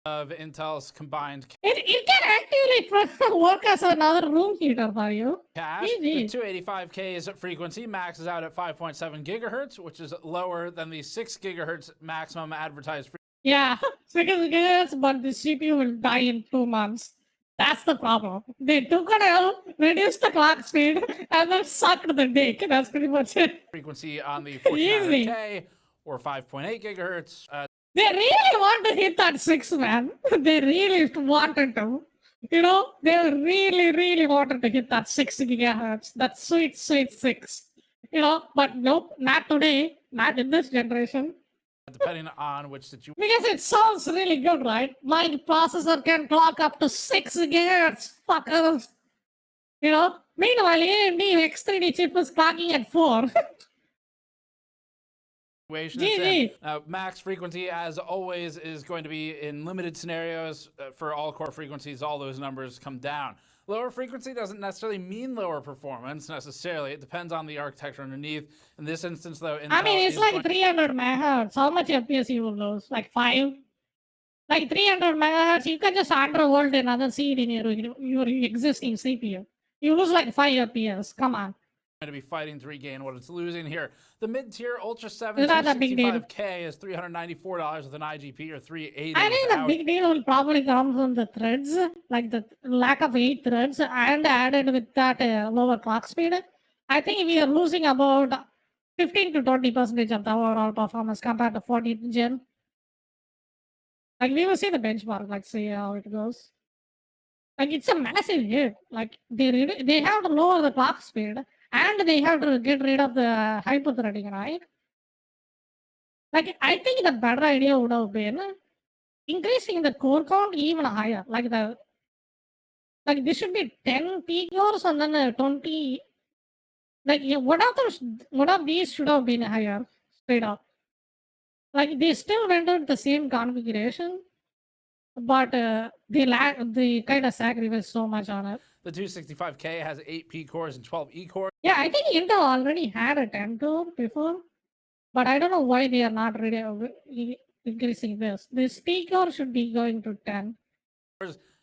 Intel's combined It can actually work as another room heater for you. cache. GG. The 285K's frequency maxes out at 5.7 gigahertz, which is lower than the 6 gigahertz maximum advertised frequency. Yeah, 6 gigahertz, but the CPU will die in 2 months. That's the problem. They took it out, reduced the clock speed, and then sucked the dick. That's pretty much it. Frequency on the Easy. 14900K or 5.8 gigahertz. They really want to hit that 6, man. They really wanted to. You know, they really, really wanted to hit that 6 gigahertz. That sweet, sweet 6. You know, but nope, not today. Not in this generation. Depending on which situation. Because it sounds really good, right? My processor can clock up to 6 gigahertz, fuckers. You know? Meanwhile, AMD X3D chip is clocking at 4. It's GG. in. Max frequency, as always, is going to be in limited scenarios for all core frequencies. All those numbers come down. Lower frequency doesn't necessarily mean lower performance necessarily. It depends on the architecture underneath. In this instance, though, I mean, Intel it's is like going- 300 megahertz. How much FPS you will lose? Like 5? Like 300 megahertz, you can just undervolt another seed in your existing CPU. You lose like 5 FPS. Come on. going to be fighting to regain what it's losing here. The mid-tier Ultra 7 Is that a big deal? 265K is $394 with an IGP or 380. I think the without. big deal will probably come from the threads, like the lack of 8 threads, and added with that lower clock speed. I think we are losing about 15 to 20% of the overall performance compared to 14th gen. Like we will see the benchmark, like see how it goes. Like it's a massive hit. Like they have to lower the clock speed and they have to get rid of the hyperthreading, right? Like, I think the better idea would have been increasing the core count even higher. Like this should be 10 P cores and then 20. Like one of these should have been higher straight up. Like they still rendered the same configuration, but they kind of sacrificed so much on it. The 265K has 8 P cores and 12 E cores. Yeah, I think Intel already had a 10 core before, but I don't know why they are not really increasing this. This P core should be going to 10.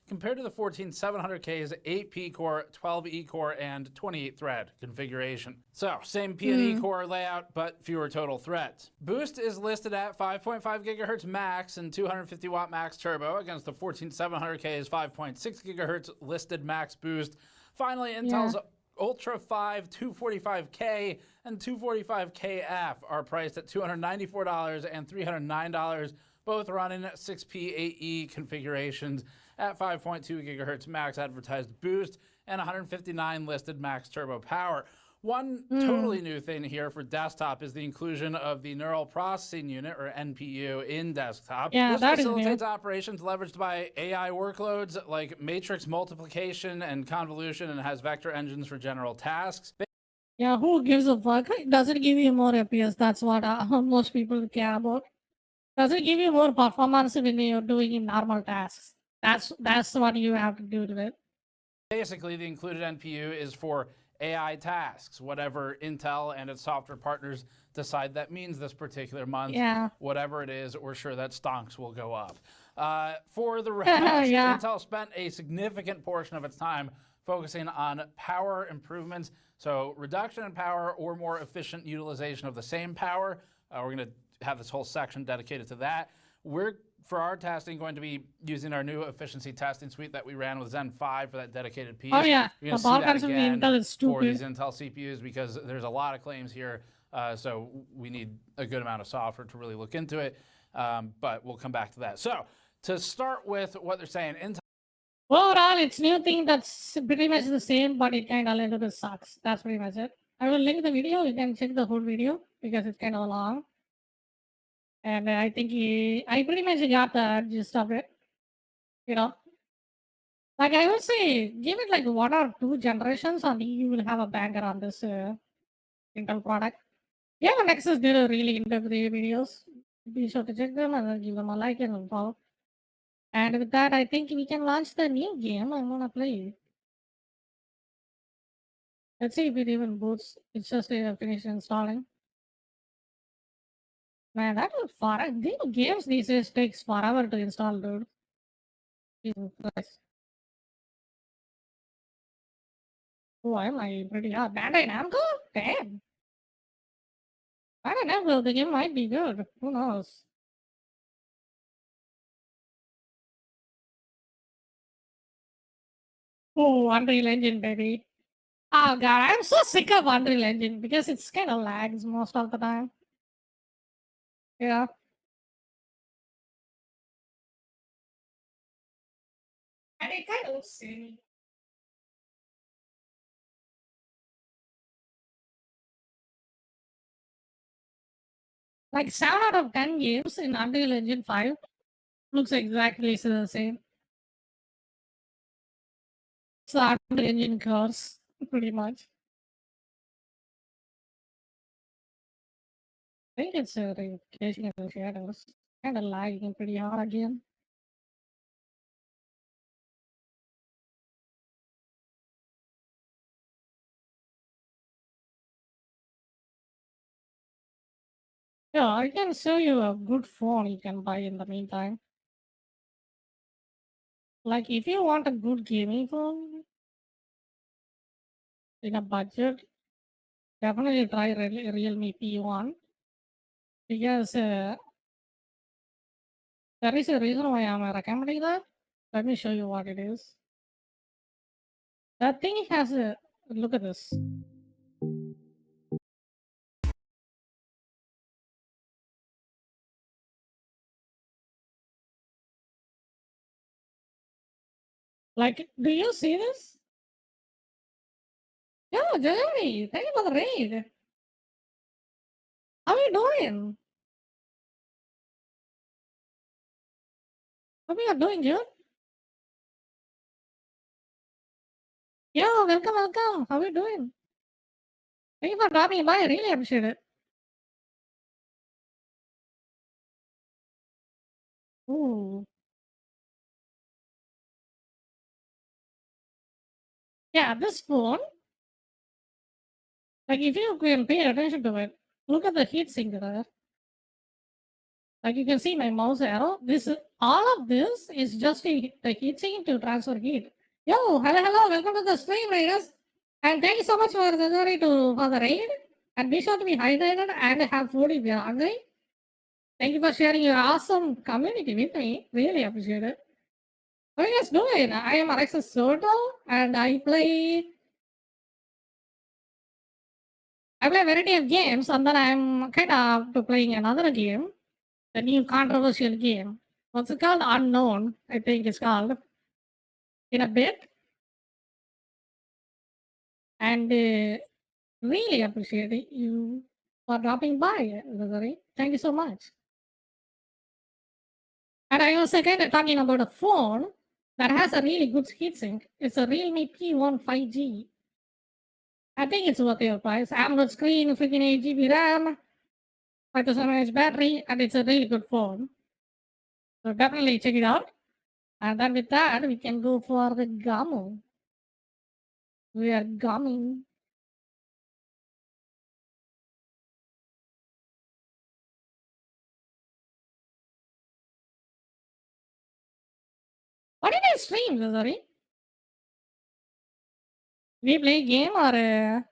Compared to the 14700K's 8 P core, 12 E core, and 28 thread configuration. So, same P and E core layout, but fewer total threads. Boost is listed at 5.5 gigahertz max and 250 watt max turbo against the 14700K's 5.6 gigahertz listed max boost. Finally, Intel's Ultra 5 245K and 245KF are priced at $294 and $309, both running 6P8E configurations at 5.2 gigahertz max advertised boost and 159 listed max turbo power. One totally new thing here for desktop is the inclusion of the neural processing unit, or NPU, in desktop. Yeah, this that is facilitates new. operations leveraged by AI workloads like matrix multiplication and convolution, and has vector engines for general tasks. Yeah, who gives a fuck? Does it give you more FPS? That's what most people care about. Does it give you more performance when you're doing normal tasks? That's what you have to do to it. Basically, the included NPU is for AI tasks, whatever Intel and its software partners decide that means this particular month. Yeah. Whatever it is, we're sure that stonks will go up. For the rest, Intel spent a significant portion of its time focusing on power improvements. So reduction in power or more efficient utilization of the same power. We're going to have this whole section dedicated to that. We're, for our testing, going to be using our new efficiency testing suite that we ran with Zen 5 for that dedicated piece. Oh yeah, You're the going to ball see that consuming again Intel is for these stupid. Intel CPUs because there's a lot of claims here. So we need a good amount of software to really look into it. But we'll come back to that. So to start with what they're saying, Intel. Overall, it's new thing that's pretty much the same, but it kind of a little bit sucks. That's pretty much it. I will link the video. You can check the whole video because it's kind of long. And I think I pretty much got the gist of it. You know, like I would say, give it like 1 or 2 generations, and you will have a banger on this Intel product. Yeah, Nexus did a really in-depth videos. Be sure to check them and then give them a like and a follow. And with that, I think we can launch the new game I'm gonna play. Let's see if it even boots. It's just finished installing. Man, that was far. These games these days takes forever to install, dude. Jesus Christ. Oh, am I pretty hard? Bandai Namco? Damn. Bandai Namco, the game might be good. Who knows? Oh, Unreal Engine, baby. Oh god, I'm so sick of Unreal Engine because it's kind of lags most of the time. Yeah. And it kind of looks silly. Like 7 out of 10 games in Unreal Engine 5 looks exactly the same. It's the Unreal Engine curse, pretty much. I think it's replication of the shadows. Kind of lagging pretty hard again. Yeah, I can show you a good phone you can buy in the meantime. Like, if you want a good gaming phone in a budget, definitely try Realme P1 because there is a reason why I'm recommending that. Let me show you what it is. That thing has a look at this. Like, do you see this? Yo, Jeremy, thank you for the raid. How are you doing? How are you doing, dude? Yo, welcome, welcome. How are you doing? Thank you for dropping by. I really appreciate it. Ooh. Yeah, this phone, like if you can pay attention to it, look at the heat sink there. Like you can see my mouse arrow. This is all of this is just the heat sink to transfer heat. Yo, hello, welcome to the stream, Raiders. And thank you so much for the raid. And be sure to be hydrated and have food if you're hungry. Thank you for sharing your awesome community with me. Really appreciate it. How are you guys doing? I am Alexis Soto and I play a variety of games, and then I'm kind of playing another game, the new controversial game. What's it called? Unknown, I think it's called. In a bit. And really appreciate you for dropping by, Rosarie. Thank you so much. And I was kind of talking about a phone that has a really good heatsink. It's a Realme P1 5G. I think it's worth your price. AMOLED screen, freaking 8 GB RAM, 5000 mAh battery, and it's a really good phone. So definitely check it out. And then with that, we can go for the Gamo. We are gumming. What did I stream, Rosarie? We play game or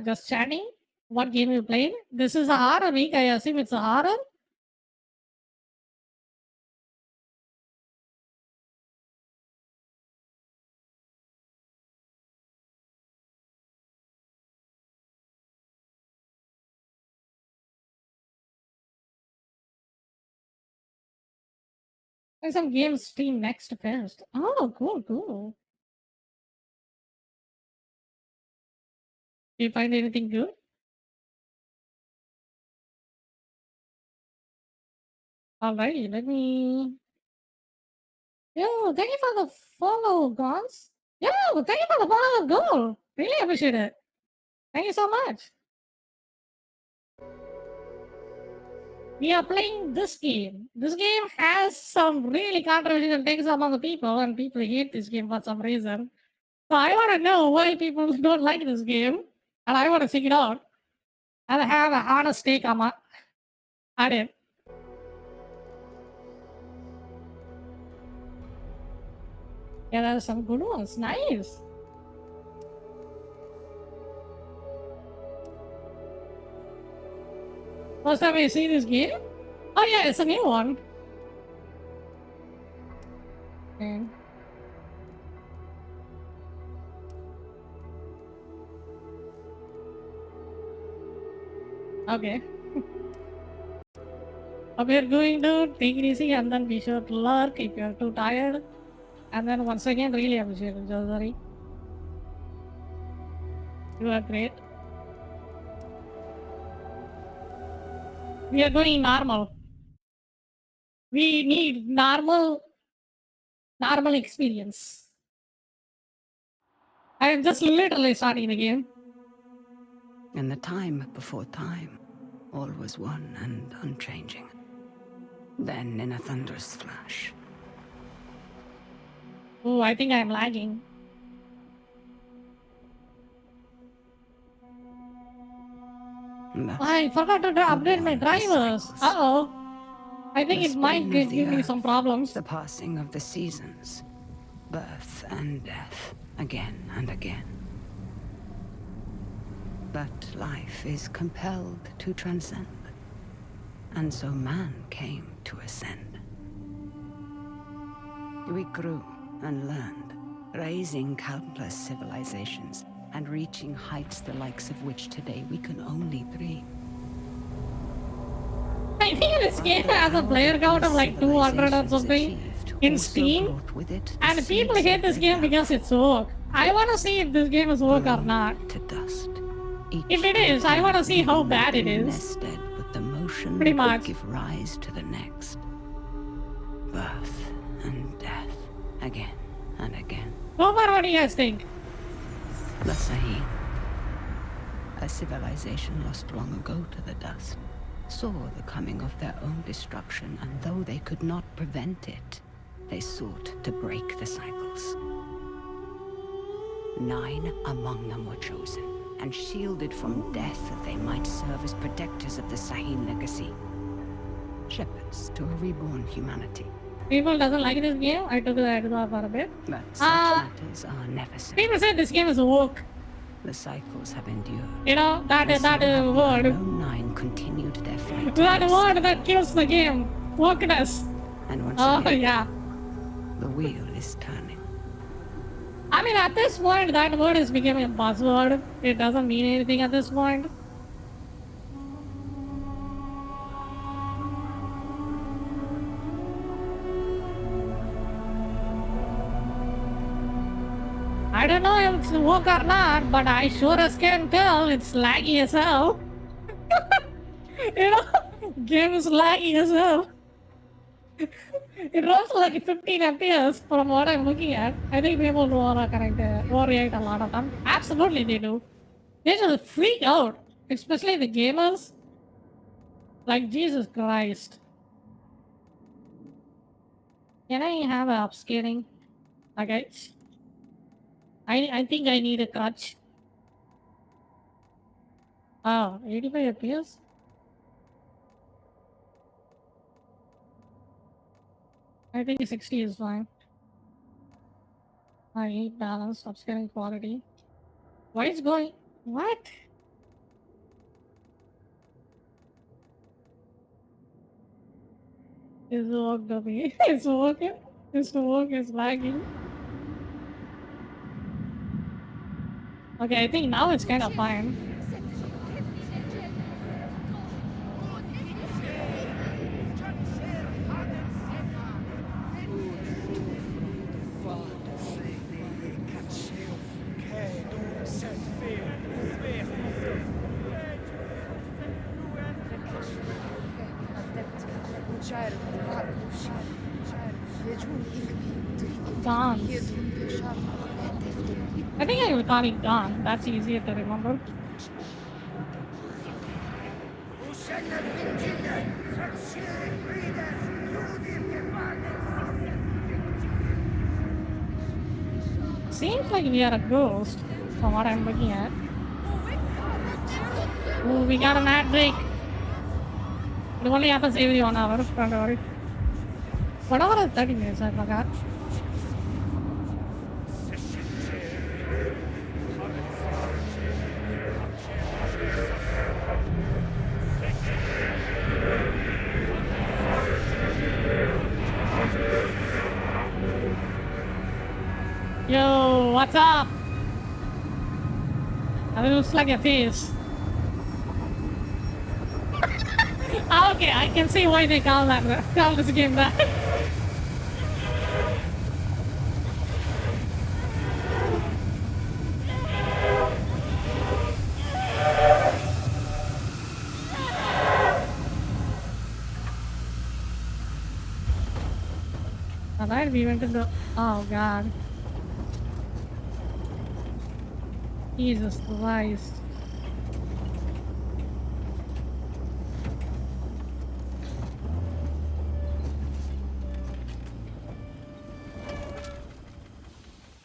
just chatting? What game you played? This is a horror week. I assume it's a horror. There's some games stream next first. Oh, cool, cool. Do you find anything good? Alrighty, let me. Yo, thank you for the follow, Gons. Yo, thank you for the follow, goal. Really appreciate it. Thank you so much. We are playing this game. This game has some really controversial things among the people, and people hate this game for some reason. So I want to know why people don't like this game, and I want to check it out and have an honest take on it. Yeah, there are some good ones. Nice. First time I see this game? Oh yeah, it's a new one. Okay. We're going to take it easy and then be sure to lurk if you're too tired. And then once again, really appreciate it, Josari. You are great. We are doing normal. We need normal experience. I am just literally starting the game. In the time before time, all was one and unchanging. Then, in a thunderous flash. Oh, I think I'm lagging. I forgot to update my drivers. Uh-oh. I think it might give me some problems. The passing of the seasons. Birth and death. Again and again. But life is compelled to transcend. And so man came to ascend. We grew and learned, raising countless civilizations and reaching heights the likes of which today we can only dream. I think this game has a player count of like 200 or something in Steam, and people hate this game because it's work. I want to see if this game is work or not. To dust. If it is, I want to see how bad it is. Nested with the motion Pretty that would much. give rise to the next. Birth and death, again and again. So far, what do you guys think? The Sahih, a civilization lost long ago to the dust, saw the coming of their own destruction, and though they could not prevent it, they sought to break the cycles. 9 among them were chosen, and shielded from death that they might serve as protectors of the Sahih legacy. Shepherds to a reborn humanity. People doesn't like this game. I took that off for a bit. But such matters are never settled. People say this game is woke. The cycles have endured. You know, that And so have the word. unknown 9 continued their flight. That word that kills the game. Wokeness. And once Oh, again, yeah. the wheel is turning. I mean, at this point, that word is becoming a buzzword. It doesn't mean anything at this point. I don't know if it's woke or not, but I sure as can tell it's laggy as hell. You know, game is laggy as hell. It runs like 15 FPS from what I'm looking at. I think people do overreact a lot of them. Absolutely they do. They just freak out, especially the gamers. Like, Jesus Christ. Can I have a upscaling? Okay. I think I need a touch. Oh, 85 FPS? I think 60 is fine. I need balance, upscaling quality. Why is going... What? It's work, W. It's working. It's work is lagging. Okay, I think now it's kind of fine. Gone. I think I got it gone. That's easier to remember. Seems like we are a ghost from what I'm looking at. Oh, we got an ad break. It only happens every 1 hour, don't worry. 1 hour and 30 minutes, I forgot. Yo, what's up? It looks like a face. Okay, I can see why they call this game that. Alright, we went to the... Oh god. Jesus Christ.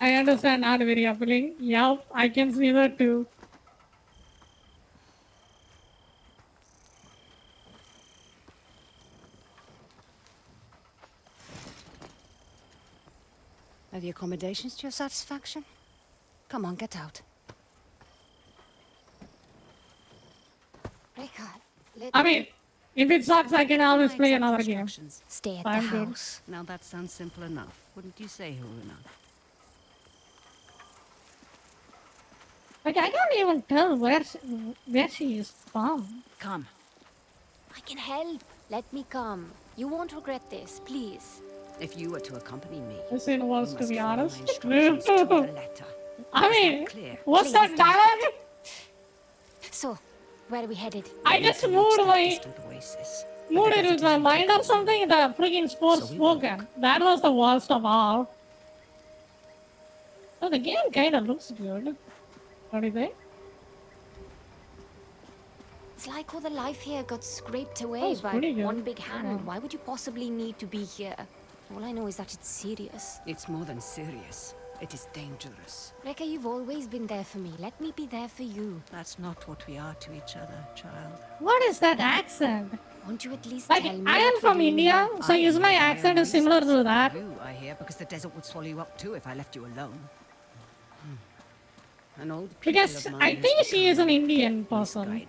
I understand, not very appealing. Yup, I can see that too. Are the accommodations to your satisfaction? Come on, get out. I mean, if it sucks, I can always play another game. Stay at the I'm good. house. Now that sounds simple enough, wouldn't you say, Haruna? Like, I can't even tell where she is from. Come. I can help. Let me come. You won't regret this, please. If you were to accompany me, This in was, you to must be follow my honest. instructions to the letter. I Is mean, that clear? what's Please that don't. dialogue? So, Where are we headed? I just moved it with my mind or something. The freaking sports spoken. That was the worst of all. So the game kind of looks good. What do you think? It's like all the life here got scraped away by one big hand. Why would you possibly need to be here? All I know is that it's serious. It's more than serious. It is dangerous. Rekka, you've always been there for me. Let me be there for you. That's not what we are to each other, child. What is that accent? Won't you at least like, tell me? I am from India, so is my accent is similar to that. I hear, because the desert would swallow you up too if I left you alone. An old because I think she is an Indian person.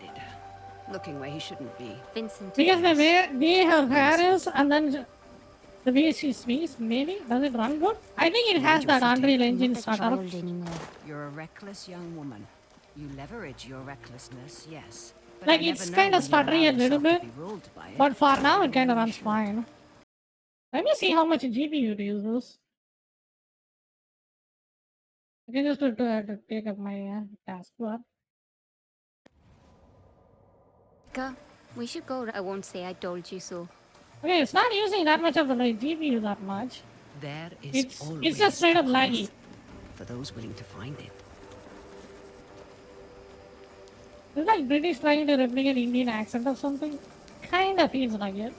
Looking where he shouldn't be. Vincent. Because the way her hair is, and then the way she speaks, maybe does it run good? I think it has that Unreal Engine stutter. You're a reckless young woman. You leverage your recklessness, yes. But like it's kind of stuttery a little bit, but for now it kind of runs fine. Let me see how much GPU it uses. I can just to take up my taskbar. We should go. I won't say I told you so. Okay, it's not using that much of the GPU that much. There is it's just straight up laggy. For those willing to find it. It's like British trying to replicate Indian accent or something. Kinda feels like it.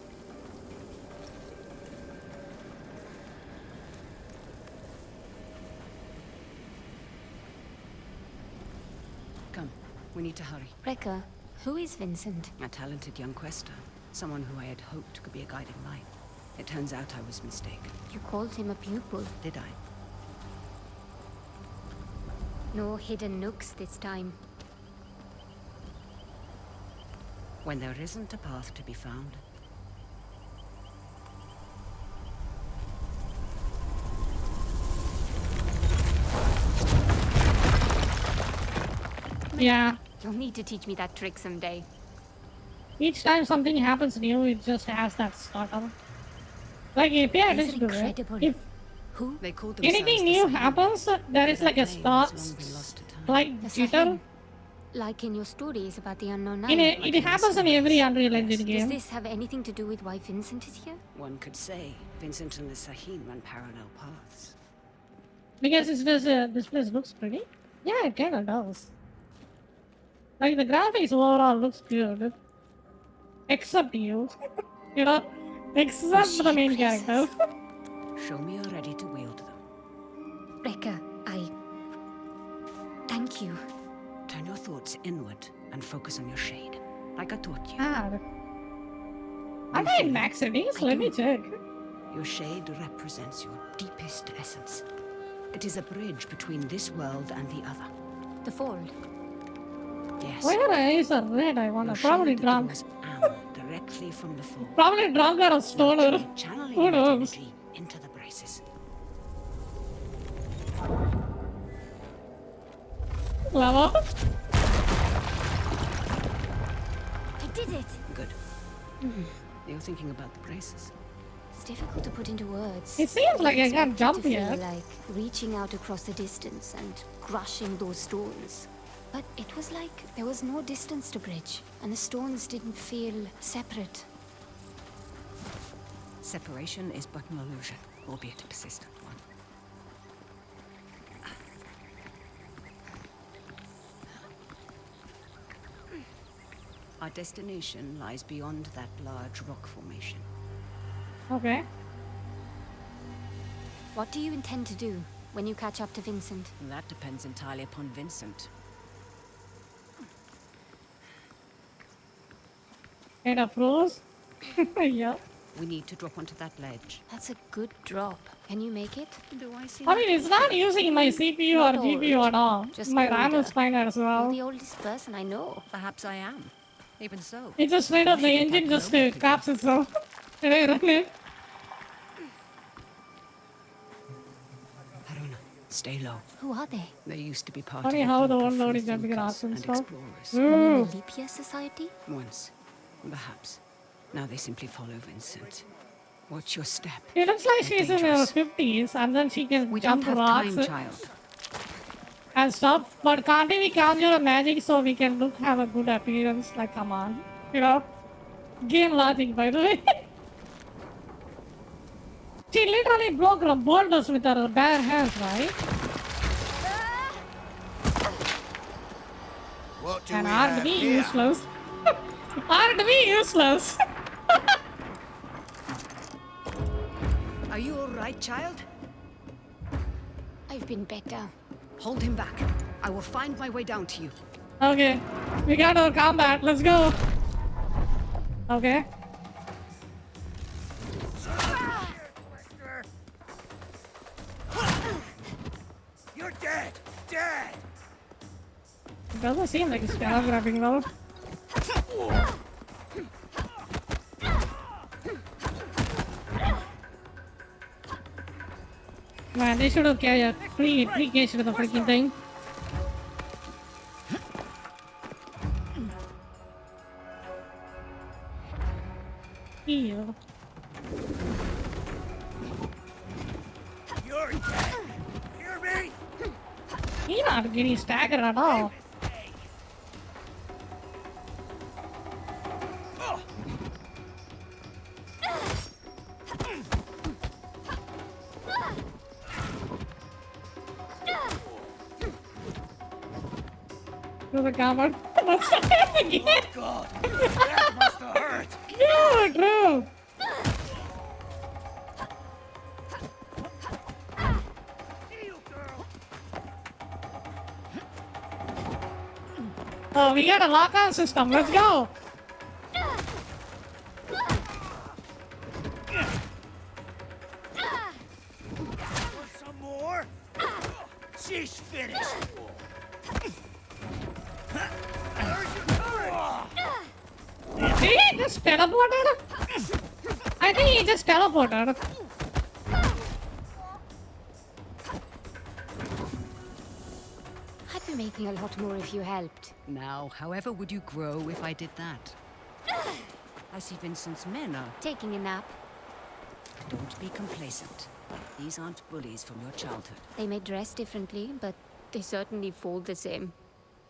Come, we need to hurry. Rekka, who is Vincent? A talented young quester. Someone who I had hoped could be a guiding light. It turns out I was mistaken. You called him a pupil. Did I? No hidden nooks this time. When there isn't a path to be found. Yeah. You'll need to teach me that trick someday. Each time something happens new, it just has that stutter. Like if you attention to it, if anything new happens, there is like a start, like jitter. Like in your stories about the unknown knight. It happens in every Unreal Engine game. Does this have anything to do with why Vincent is here? One could say Vincent and the Sahin run parallel paths. Because it's just, this place looks pretty. Yeah, it kind of does. Like the graphics overall looks good. Except you. You know? Except the main character. Show me you're ready to wield them. Rekka, thank you. Turn your thoughts inward and focus on your shade, like I taught you. Am I in max settings? Let me check. Your shade represents your deepest essence. It is a bridge between this world and the other. The fold? Yes. Where eyes are red, I wonder. Probably drunk. Directly from the fold. Probably drunk or a stoner. Who knows? Into the braces. Lava? I did it! Good. You're thinking about the braces. It's difficult to put into words. It seems like I can't jump yet. Like reaching out across the distance and crushing those stones. But it was like there was no distance to bridge, and the stones didn't feel separate. Separation is but an illusion, albeit a persistent one. Our destination lies beyond that large rock formation. Okay. What do you intend to do when you catch up to Vincent? That depends entirely upon Vincent. Kind of froze. Yeah. We need to drop onto that ledge. That's a good drop. Can you make it? Do I see? I mean, it's not using my CPU or GPU at all. Just my RAM is fine as well. You're the oldest person I know. Perhaps I am. Even so. It's just straight up the engine just craps itself. Did I run it? Haruna, stay low. Who are they? They used to be part Funny of how a the group one of loading free jumping thinkers and and stuff. explorers. The Leap Year Society? Once. Perhaps. Now they simply follow Vincent. Watch your step. It looks like she's in her 50s and then she can We jump don't have rocks. time, child. and stuff, but can't we conjure a magic so we can have a good appearance? Like, come on, you know, game logic, by the way. She literally broke her boulders with her bare hands, right? What do And we aren't have we here? useless? Aren't we useless? Are you all right, child? I've been better. Hold him back. I will find my way down to you. Okay, we got our combat. Let's go. Okay. You're dead! Dead! It doesn't seem like it's grabbing though. Man, they should have carried a pre-case to the freaking thing. Ew. You're dead! Hear me? He's not getting staggered at all. To the camera. What's that again? Oh God! That must have hurt! Yeah, true. You girl! Oh, we got a lock-on system. Let's go. Want some more? She's finished! Where's your turret? Did he just teleported? I think he just teleported. I'd be making a lot more if you helped. Now, however would you grow if I did that? I see Vincent's men are... Taking a nap. Don't be complacent. These aren't bullies from your childhood. They may dress differently, but they certainly fall the same.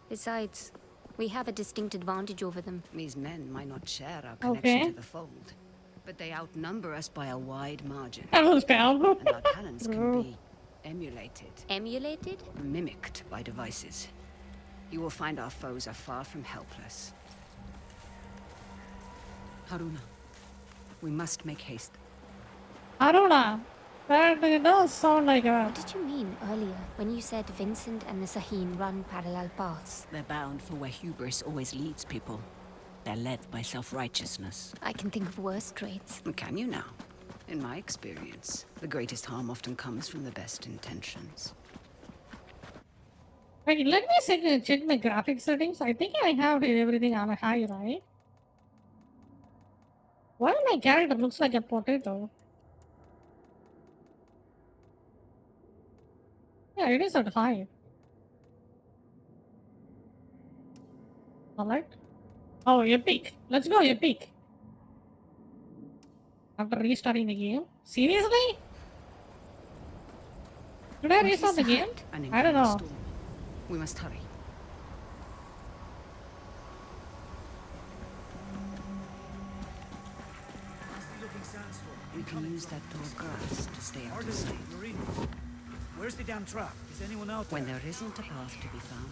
Besides, we have a distinct advantage over them. These men might not share our connection Okay. to the fold, but they outnumber us by a wide margin. That was terrible. And our talents can be emulated, Emulated? mimicked by devices. You will find our foes are far from helpless. Haruna, we must make haste. Haruna. That it does sound like a... What did you mean earlier when you said Vincent and the Saheen run parallel paths? They're bound for where hubris always leads people. They're led by self-righteousness. I can think of worse traits. Can you now? In my experience, the greatest harm often comes from the best intentions. Wait, let me check my graphic settings. I think I have everything on a high, right? Why my character looks like a potato? Yeah, it is at high. Alright. Oh, epic. Let's go epic. After restarting the game. Seriously? Should I restart the game? I don't know. We must hurry. We can use that tall grass to stay out of sight. Where's the damn trap? Is anyone out there? When there isn't a path to be found.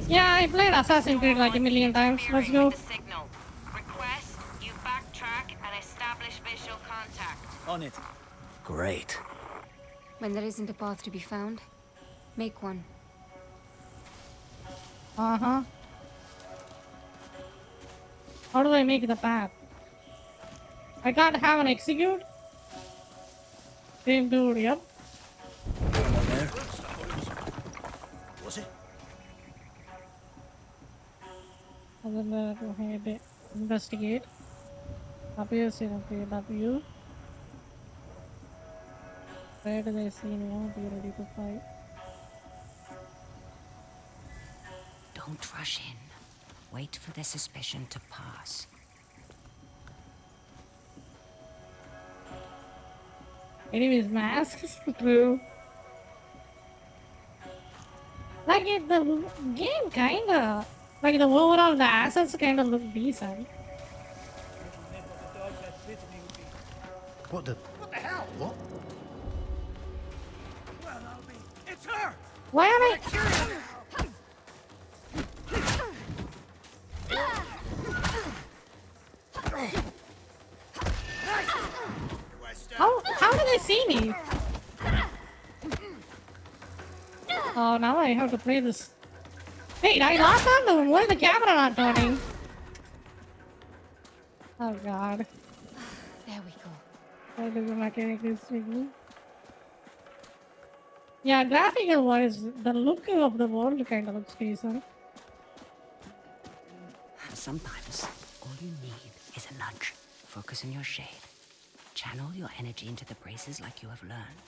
Yeah, I played Assassin's Creed like a million times. Let's go. Request you backtrack and establish visual contact. On it. Great. When there isn't a path to be found, make one. Uh-huh. How do I make the path? I can't have an execute? Same dude, yep. There. Was it? And then go ahead, investigate. Appears in a PW. Where do they see anyone? Be ready to fight. Don't rush in. Wait for their suspicion to pass. Enemies masks? True. Like the game kinda, like the overall the assets kinda look decent. What the hell? What? Well, I'll be. It's her! Why am I? How do they see me? Oh, now I have to play this. Wait, I lost on them. Why is the camera not turning? Oh god. There we go. Why does the mechanic is speaking? Yeah, graphical wise, the look of the world kind of looks decent. Sometimes all you need is a nudge. Focus on your shade. Channel your energy into the braces like you have learned.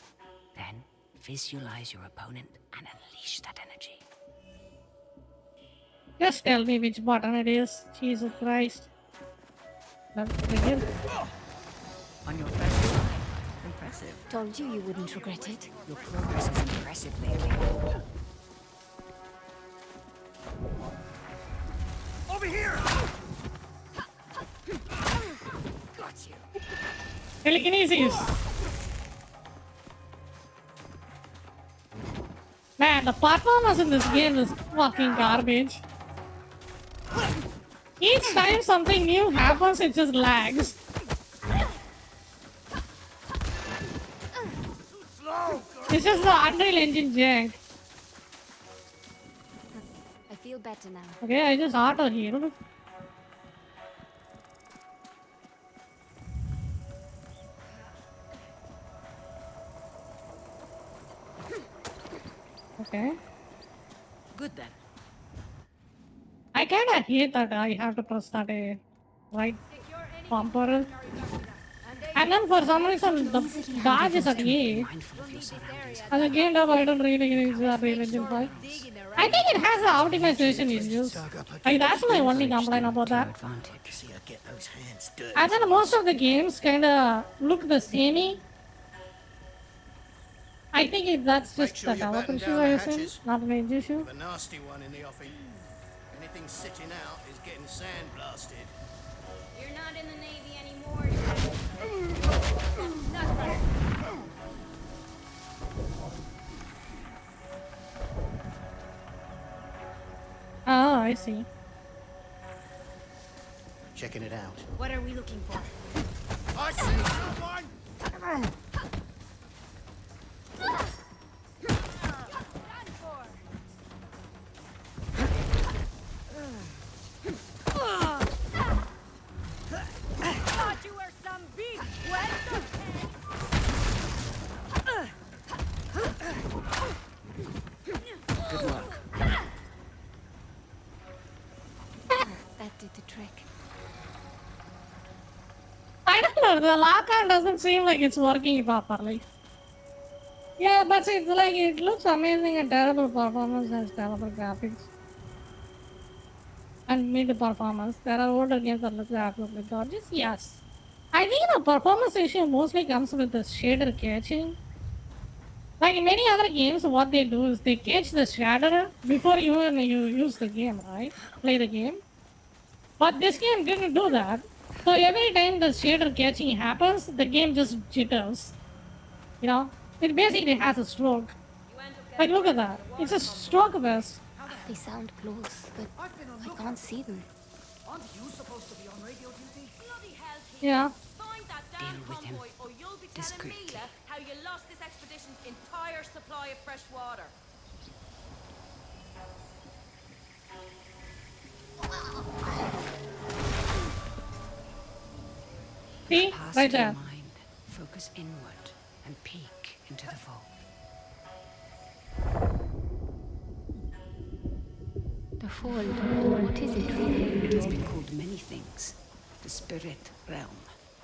Then visualize your opponent and unleash that energy. Just tell me which button it is. Jesus Christ. Let's begin. On your first try. Impressive. Told you wouldn't regret it. Your progress is impressive lately. Over here! Got you. Telekinesis. Man, the performance in this game is fucking garbage. Each time something new happens, it just lags. This is the Unreal Engine jank. I feel better now. Okay, I just auto healed. Okay. Good then. I kinda hate that I have to press that right bumper. And then for some reason the dodge is at A. As a game dev, I don't really use that Unreal Engine 5. I think it has the optimization issues. Like that's my only complaint about that. And then most of the games kinda look the samey. I think that's just the developer issue, I assume, not an age issue. A nasty one in the offing. Anything sitting out is getting sandblasted. You're not in the Navy anymore, Jack. Oh, I see. Checking it out. What are we looking for? I see someone! Thought you were some big western. Good luck. That did the trick. I don't know, the lock-on doesn't seem like it's working properly. Yeah, but it's like, it looks amazing and terrible performance has terrible graphics. And mid performance. There are older games that look absolutely gorgeous, yes. I think the performance issue mostly comes with the shader catching. Like in many other games, what they do is they catch the shader before you use the game, right? Play the game. But this game didn't do that. So every time the shader catching happens, the game just jitters. You know? It basically has a stroke. Like look at that. It's a stroke vest. They sound close, but I can't see them. Aren't you supposed to be on radio duty? Bloody hell, kid. Yeah. Find that damn Deal with him convoy or you'll be telling discreetly. Mila how you lost this expedition's entire supply of fresh water. See? Past Right your there. mind, focus inward and peek into the vault. The Fold. What is it really? It has been called many things. The spirit realm,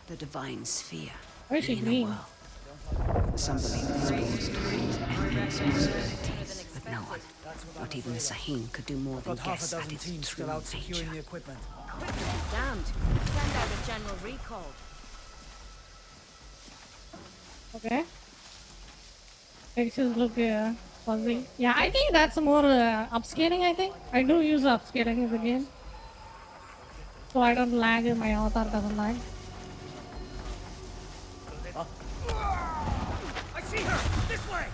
the divine sphere, Why is she the inner green? world. Some believe it explores time's endless possibilities, but no one, not even the Sahine, could do more than Got half guess a at dozen its teams true still out securing the nature. equipment. Damned. Send out a general recall. Okay. Pictures look Fuzzy. Yeah, I think that's more upscaling, I think. I do use upscaling in the game. So I don't lag and my avatar doesn't lag. I see her! This way!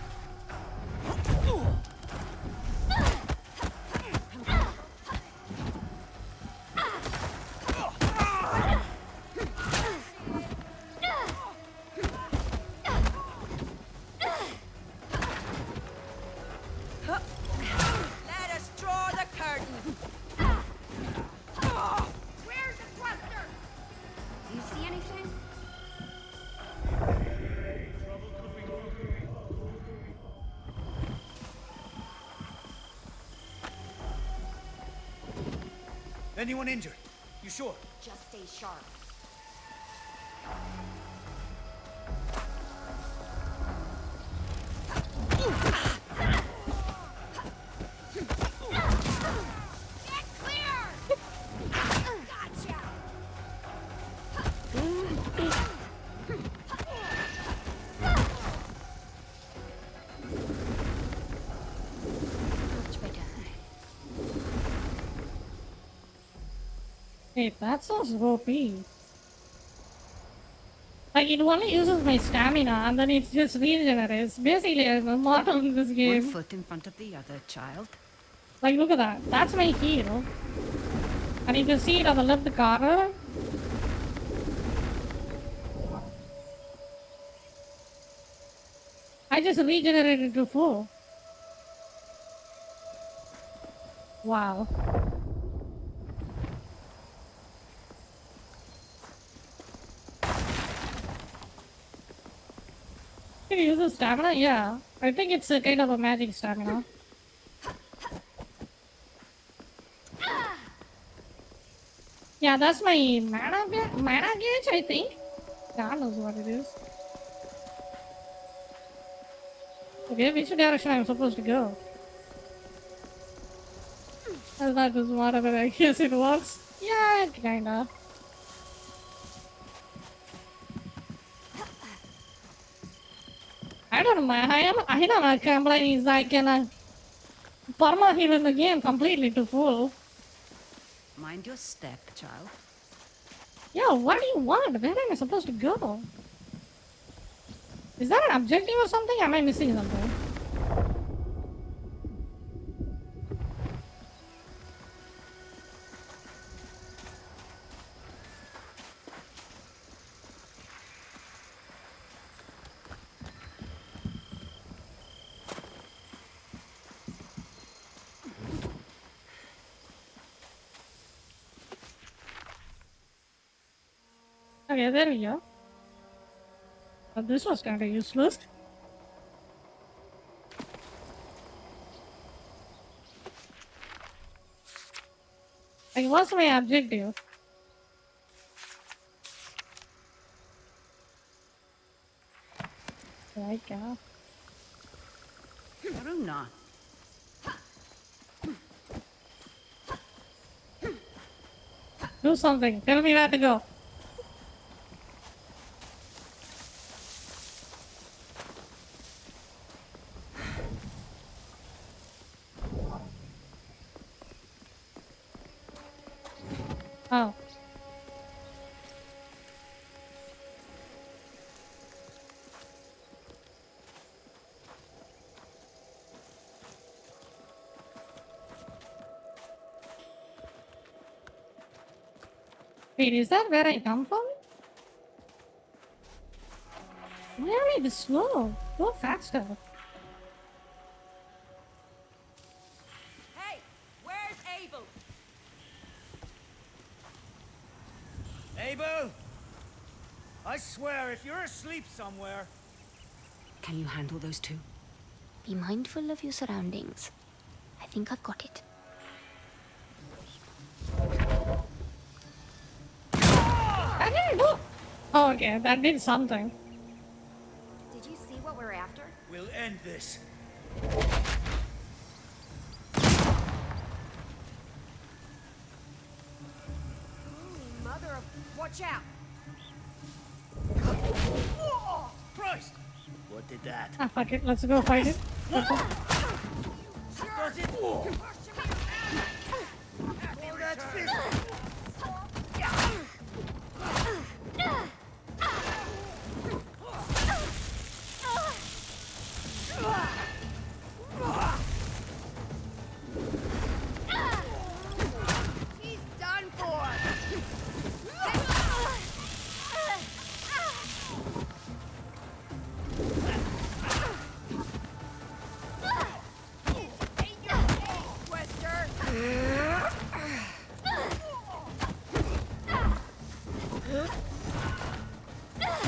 Let us draw the curtain. Where's the thruster? Do you see anything? Anyone injured? You sure? Just stay sharp. Get clear! Gotcha! Much better. Hey, that sounds OP. Like, it only uses my stamina and then it just regenerates. Basically, I'm immortal in this One game. foot in front of the other, child. Like, look at that. That's my heal. And you can see it on the left corner. I just regenerated to full. Wow. Can you use the stamina? Yeah. I think it's a kind of a magic stamina. Yeah, that's my mana gauge, I think. God knows what it is. Okay, which direction I'm supposed to go? I thought it was water, but I guess it was. Yeah, kinda. I don't know, I don't know, complain is I can perma heal in the game completely to full. Mind your step, child. Yeah, what do you want? Where am I supposed to go? Is that an objective or something? Am I missing something? Okay, there we go. But this was kind of useless. Like, what's my objective? Right, yeah. Karuna. Do something. Tell me where to go. Oh. Wait, is that where I come from? Why are we this slow? Go faster. Hey, where's Abel? Abel! I swear, if you're asleep somewhere... Can you handle those two? Be mindful of your surroundings. I think I've got it. I didn't do. Oh, okay, that did something. Did you see what we're after? We'll end this. Mother of... Watch out! Christ! What did that? Ah, fuck it, let's go fight it.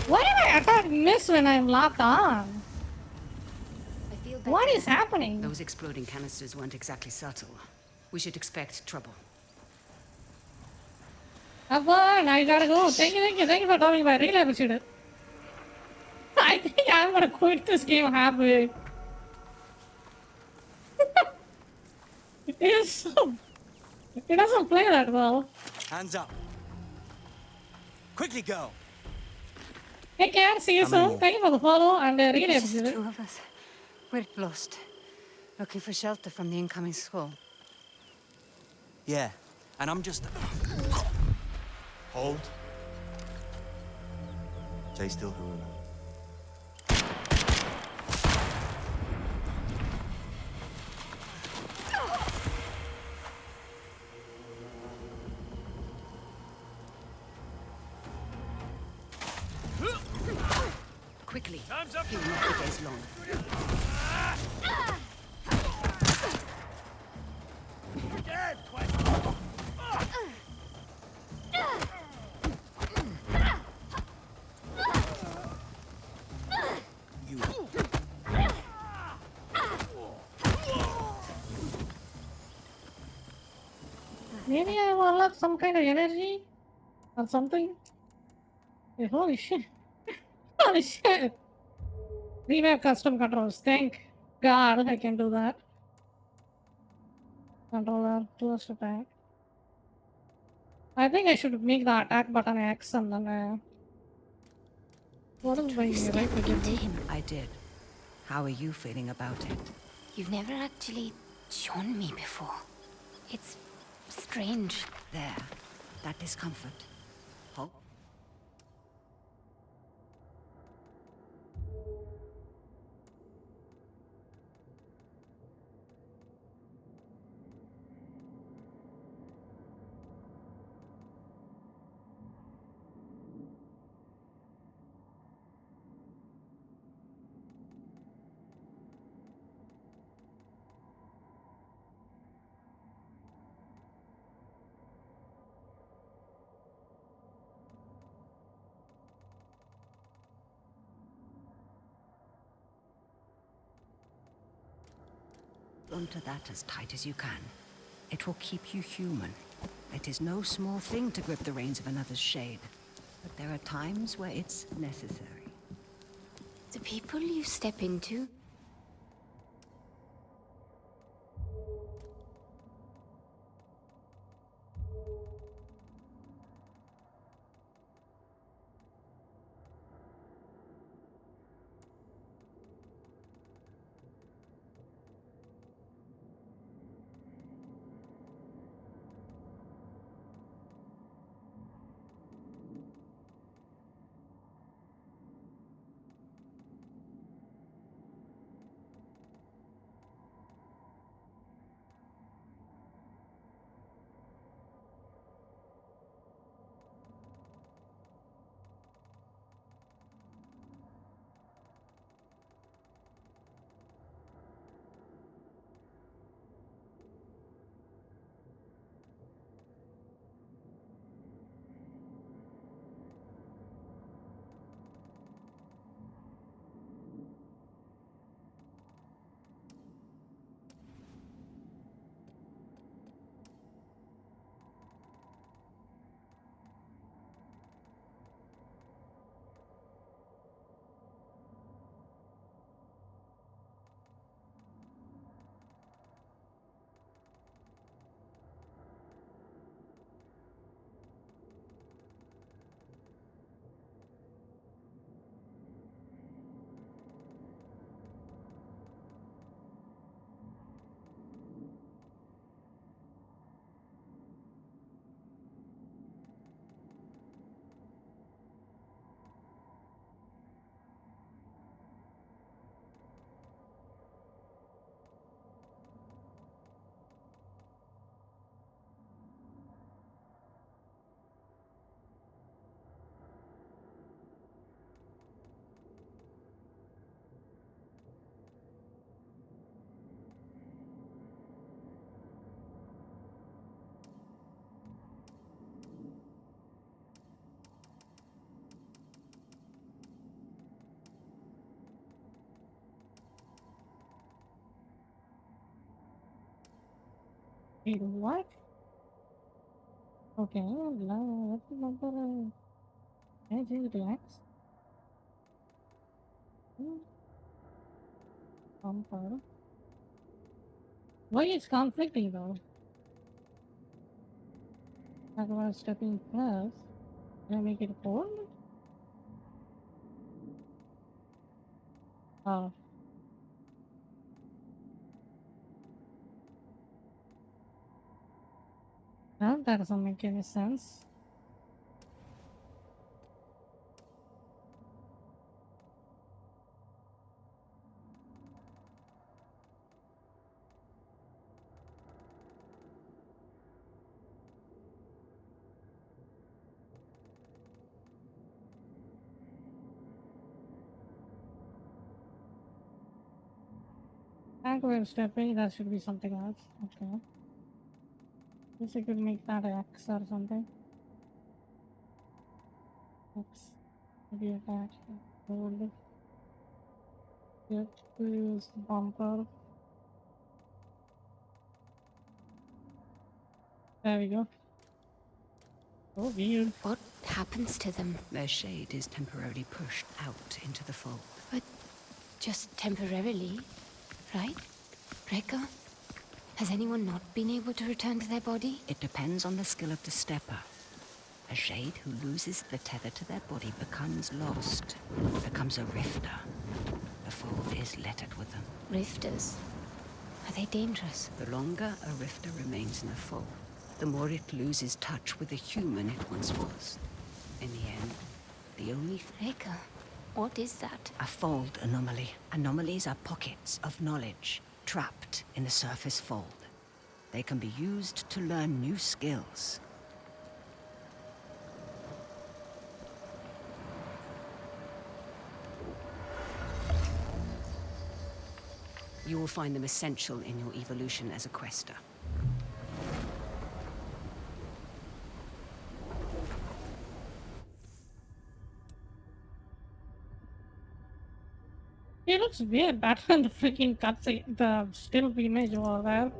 Why did my attack miss when I'm locked on? I feel better. What is happening? Those exploding canisters weren't exactly subtle. We should expect trouble. Have fun. I gotta go. Thank you for talking about. Really appreciate it. I think I'm gonna quit this game halfway. It doesn't play that well. Hands up. Quickly go. Take care. See you soon. Thank you for the follow and really It's just appreciate the it. two of us. We're lost. Looking for shelter from the incoming squall. Yeah, and I'm just... Hold. Stay still. Quickly. Time's up. He will not be days long. Dead! You. Maybe I will unlock some kind of energy or something. Hey, holy shit. Holy shit. Remap custom controls. Thank God I can do that. Controller, close attack. I think I should make the attack button X and then what is my Step right into trigger? him. I did. How are you feeling about it? You've never actually shown me before. It's strange. There. That discomfort. Hope? Onto that as tight as you can. It will keep you human. It is no small thing to grip the reins of another's shade. But there are times where it's necessary. The people you step into, Wait, what? Okay, let's remember. Can I change the X? Bumper. Why is conflicting though? I want to step in first. Can I make it 4? Oh. Well, that doesn't make any sense. Backward stepping, that should be something else. Okay. Guess I could make that X or something. X. Maybe attack. Hold. Get to use bumper. There we go. Oh, weird. What happens to them? Their shade is temporarily pushed out into the fold. But just temporarily, right? Rekka? Has anyone not been able to return to their body? It depends on the skill of the stepper. A shade who loses the tether to their body becomes lost, becomes a rifter. The fold is littered with them. Rifters? Are they dangerous? The longer a rifter remains in the fold, the more it loses touch with the human it once was. In the end, the only Rekka, what is that? A fold anomaly. Anomalies are pockets of knowledge, trapped in the surface fold. They can be used to learn new skills. You will find them essential in your evolution as a quester. It looks weird better than the freaking cutscene, the still image over there.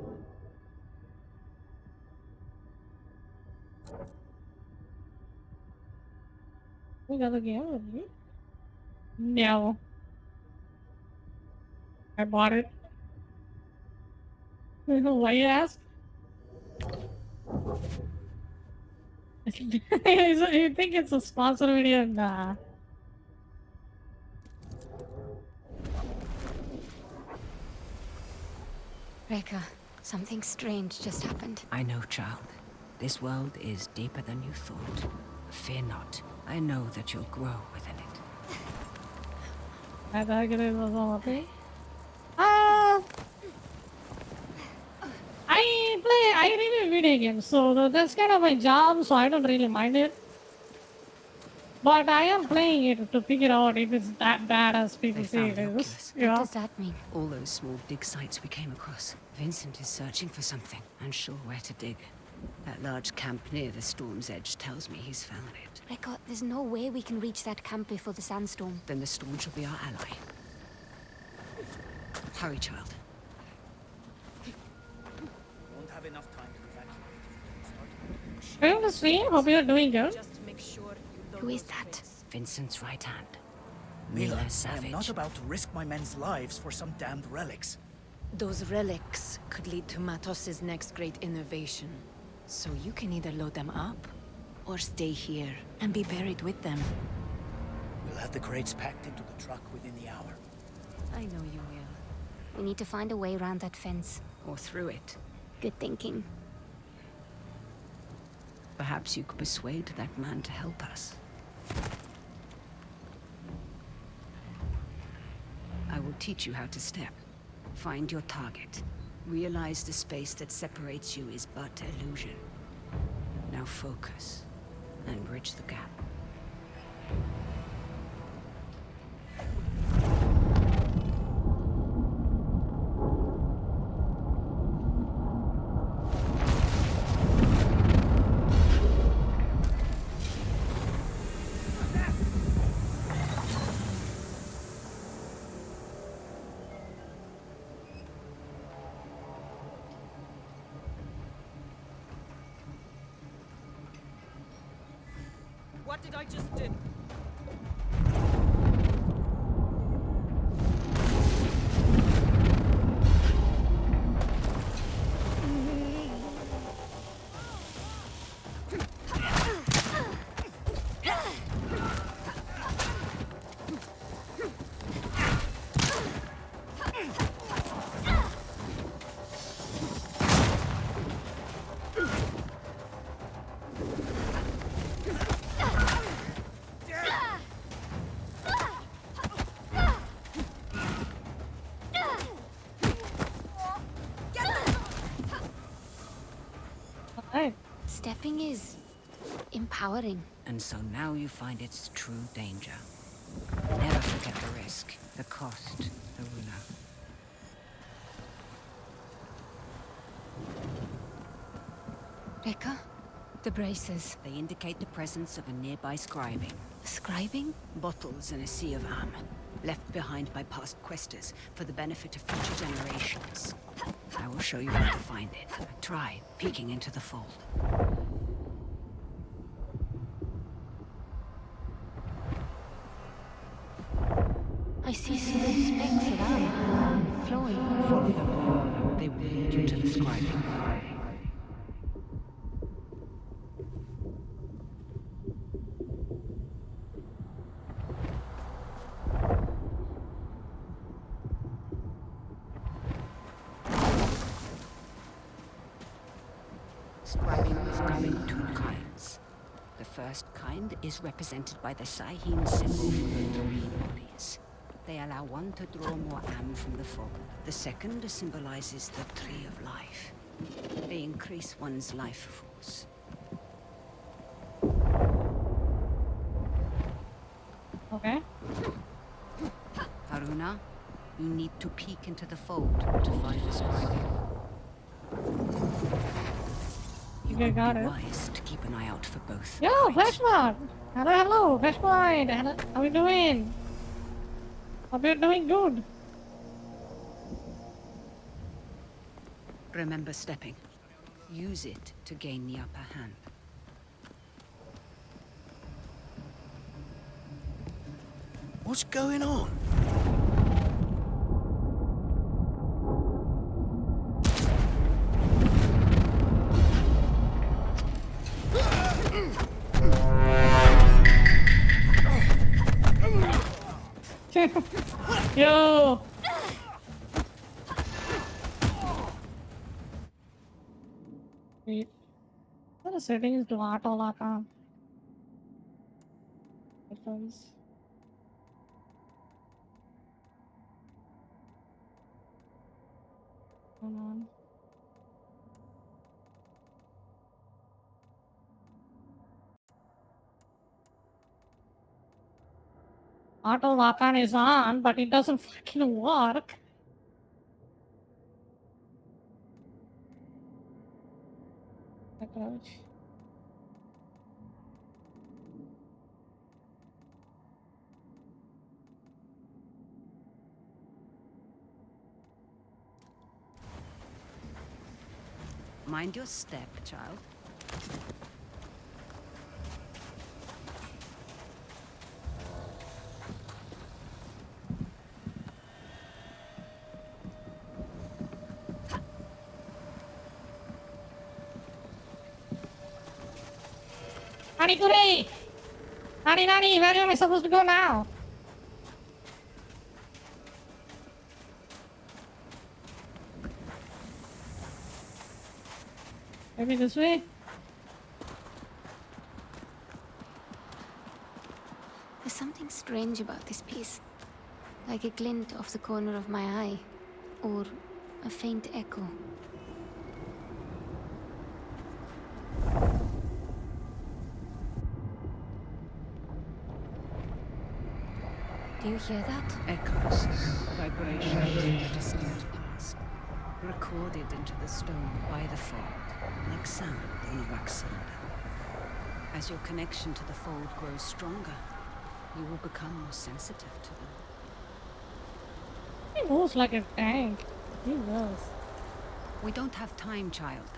We got the game with me? No. I bought it. Why you ask? You think it's a sponsor video? Nah. Rekka, something strange just happened. I know, child. This world is deeper than you thought. Fear not. I know that you'll grow within it. I thought it was all okay. I review video games, so that's kind of my job, so I don't really mind it. But I am playing it to figure out if it's that bad as people say it is. What does that mean? All those small dig sites we came across. Vincent is searching for something, unsure where to dig. That large camp near the storm's edge tells me he's found it. Rekka, there's no way we can reach that camp before the sandstorm. Then the storm shall be our ally. Hurry, child. Won't have enough time to evacuate. Are you on the stream? Hope you're doing good. Just make sure you Who is that? Vincent's right hand. Mila, I Savage. am not about to risk my men's lives for some damned relics. Those relics could lead to Matos's next great innovation. So you can either load them up, or stay here and be buried with them. We'll have the crates packed into the truck within the hour. I know you will. We need to find a way around that fence. Or through it. Good thinking. Perhaps you could persuade that man to help us. I will teach you how to step. Find your target. Realize the space that separates you is but illusion. Now focus, and bridge the gap. What did I just do? Stepping is empowering. And so now you find its true danger. Never forget the risk, the cost, the ruler. Rekka? The braces. They indicate the presence of a nearby scribing. Scribing? Bottles in a sea of am, left behind by past questers for the benefit of future generations. I will show you where to find it. Try peeking into the fold. I see small specks of am flowing. Follow them. They will lead you to the scribing. Scribing is come in two kinds. The first kind is represented by the Sahim symbol for the three bodies. They allow one to draw more am from the fold. The second symbolizes the tree of life. They increase one's life force. Okay. Haruna, you need to peek into the fold to find the scribing. You would be wise to keep an eye out for both. Yo, Flashmod! Hello, Flashmod! How we doing? Hope you're doing good. Remember stepping. Use it to gain the upper hand. What's going on? Yo! Wait. What are the settings to auto lock on? Headphones. Hold on. Auto lock on is on, but it doesn't fucking work. Approach. Mind your step, child. Nani, Nani, where am I supposed to go now? Maybe this way? There's something strange about this piece. Like a glint off the corner of my eye. Or a faint echo. Do you hear that? Echoes, vibrations in the distant past, recorded into the stone by the fold, like sound on a wax cylinder. As your connection to the fold grows stronger, you will become more sensitive to them. He moves like a tank. He does. We don't have time, child.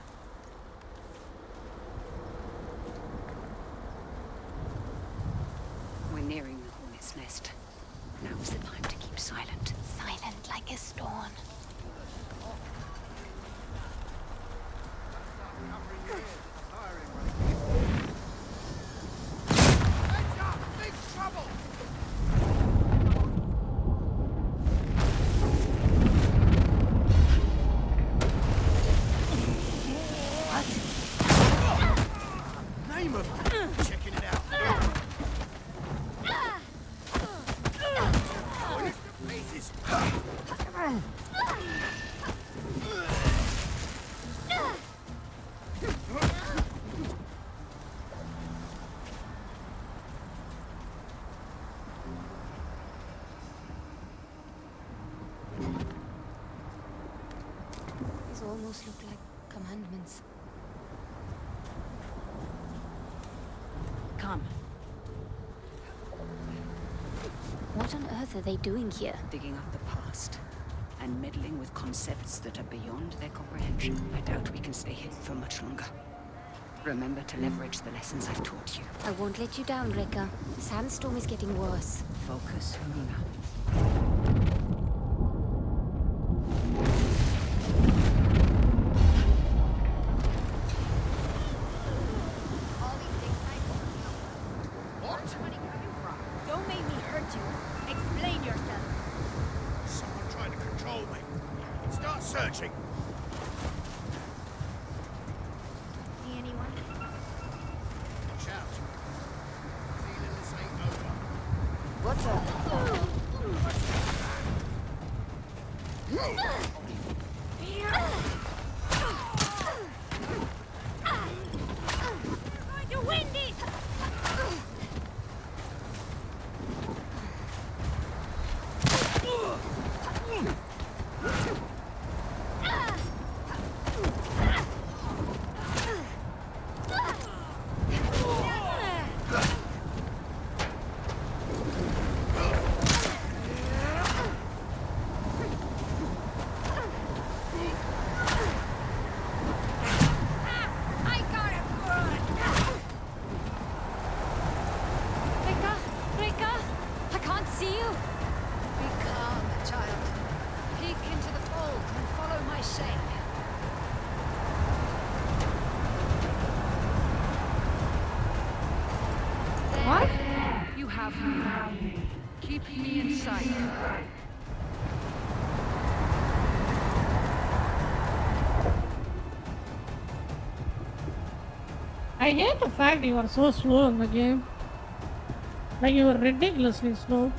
almost look like commandments. Come. What on earth are they doing here? Digging up the past and meddling with concepts that are beyond their comprehension. I doubt we can stay hidden for much longer. Remember to leverage the lessons I've taught you. I won't let you down, Rekka. The sandstorm is getting worse. Focus, Haruna. Don't make me hurt you. Explain yourself. Someone trying to control me. Start searching. See anyone? Watch out. Feeling this ain't over. What's up? Going to win this! Rekka! I can't see you! Be calm, child. Peek into the fold and follow my shade. What? You have me. Keep me in sight. I hate the fact you are so slow in the game. Like you were ridiculously slow.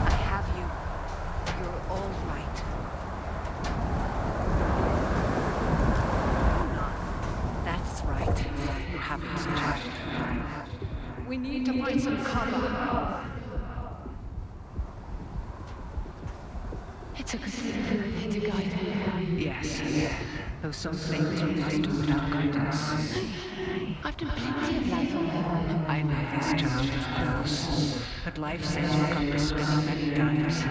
I have you. You're all right. That's right. You haven't. We need to find some cover. It's a good thing to guide me. Yes. Though some things we must do without guidance. I've done plenty of life on my own. I know this, child, of course. But life sends your compass spinning many times.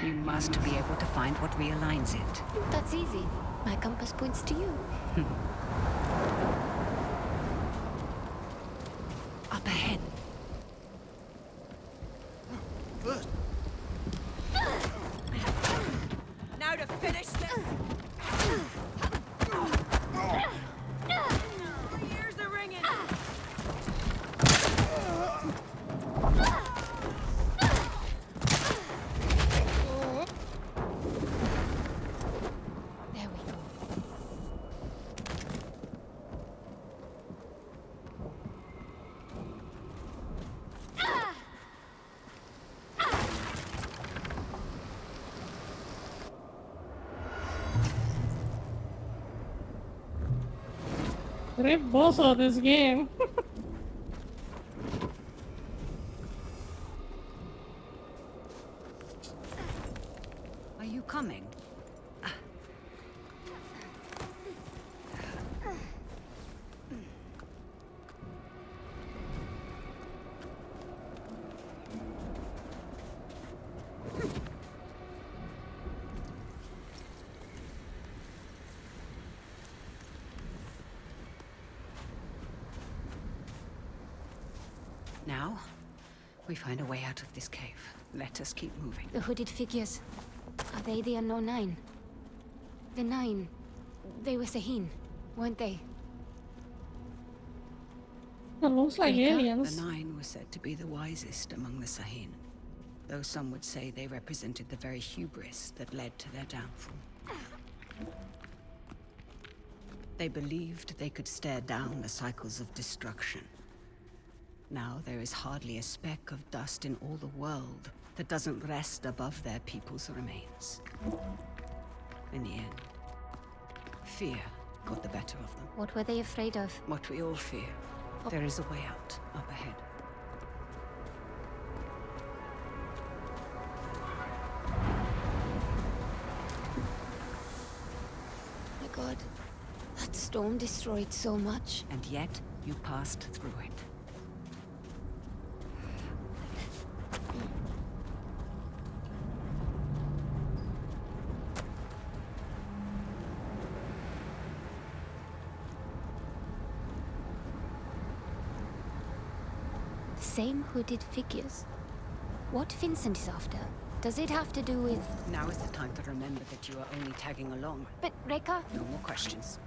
You must be able to find what realigns it. That's easy. My compass points to you. Up ahead. First, Now to finish this! Ears are ringing! There we go. Great boss of this game. Are you coming? Now, we find a way out of this cave. Let us keep moving. The hooded figures. Are they the Unknown Nine? The 9. They were Sahin, weren't they? It looks like The aliens. 9 were said to be the wisest among the Sahin, though some would say they represented the very hubris that led to their downfall. They believed they could stare down the cycles of destruction. Now there is hardly a speck of dust in all the world that doesn't rest above their people's remains. In the end, fear got the better of them. What were they afraid of? What we all fear. There is a way out, up ahead. My god. That storm destroyed so much. And yet, you passed through it. Same hooded figures. What Vincent is after? Does it have to do with... Now is the time to remember that you are only tagging along. But, Rekka... No more questions.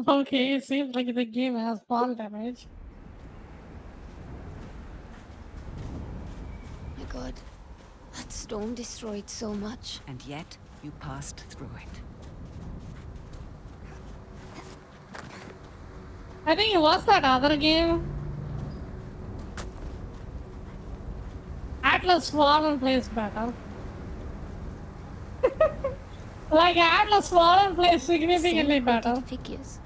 Okay, it seems like the game has fall damage. My god. That storm destroyed so much. And yet, you passed through it. I think it was that other game. Atlas Fallen plays better. Like Atlas Fallen plays significantly Same better. hooded figures.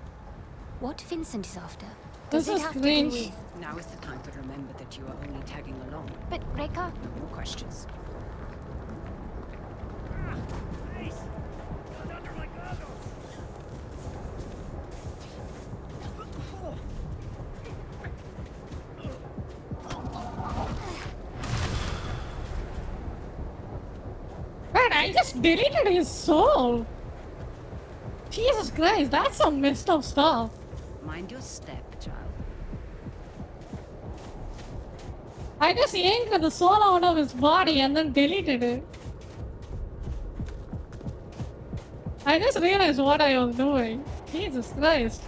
What Vincent is after? This Does it is have to do cringe. with... Now is the time to remember that you are only tagging along. But, Rekka... No more questions. Man, I just deleted his soul. Jesus Christ, that's some messed up stuff. Mind your step, child. I just yanked the soul out of his body and then deleted it. I just realized what I was doing. Jesus Christ.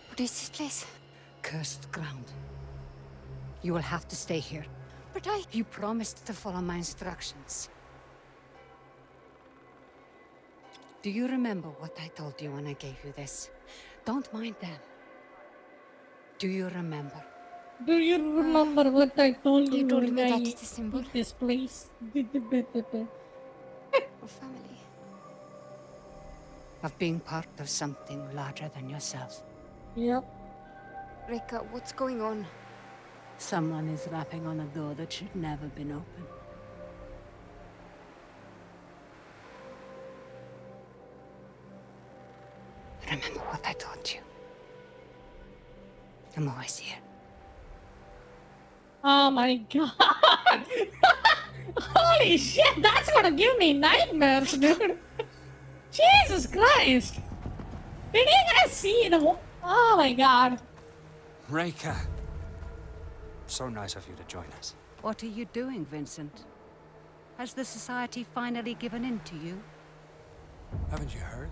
What is this place? Cursed ground. You will have to stay here. But I... You promised to follow my instructions. Do you remember what I told you when I gave you this? Don't mind them. Do you remember? Do you remember what I told you You told when me I that is the symbol hit this place? of family. Of being part of something larger than yourself. Yep. Rekka, what's going on? Someone is rapping on a door that should never been opened. Remember what I I'm always here. Oh my god! Holy shit, that's gonna give me nightmares, dude! Jesus Christ! Did you guys see the... Oh my god. Reika! So nice of you to join us. What are you doing, Vincent? Has the Society finally given in to you? Haven't you heard?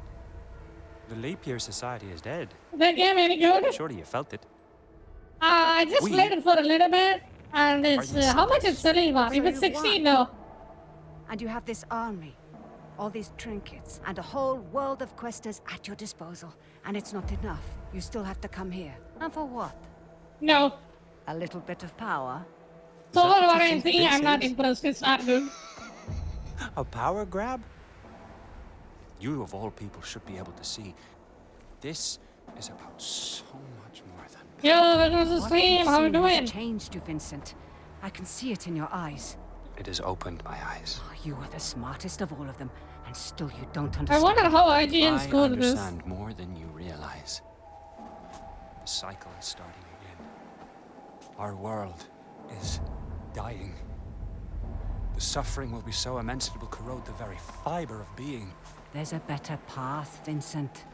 The Leap Year Society is dead. That game any good? Surely you felt it. I just played it for a little bit, and it's... how much it's selling for? If it's 16 though. And you have this army, all these trinkets, and a whole world of questers at your disposal. And it's not enough. You still have to come here. And for what? No. A little bit of power? So what I'm saying, I'm not impressed. It's not good. A power grab? You of all people should be able to see. This is about so much more than... Yo, there goes the stream. How you doing? Has changed you, Vincent. I can see it in your eyes. It has opened my eyes. Oh, you are the smartest of all of them, and still you don't understand. I wonder how IGN scored this. I understand more than you realize. The cycle is starting again. Our world is dying. The suffering will be so immense it will corrode the very fiber of being. There's a better path, Vincent.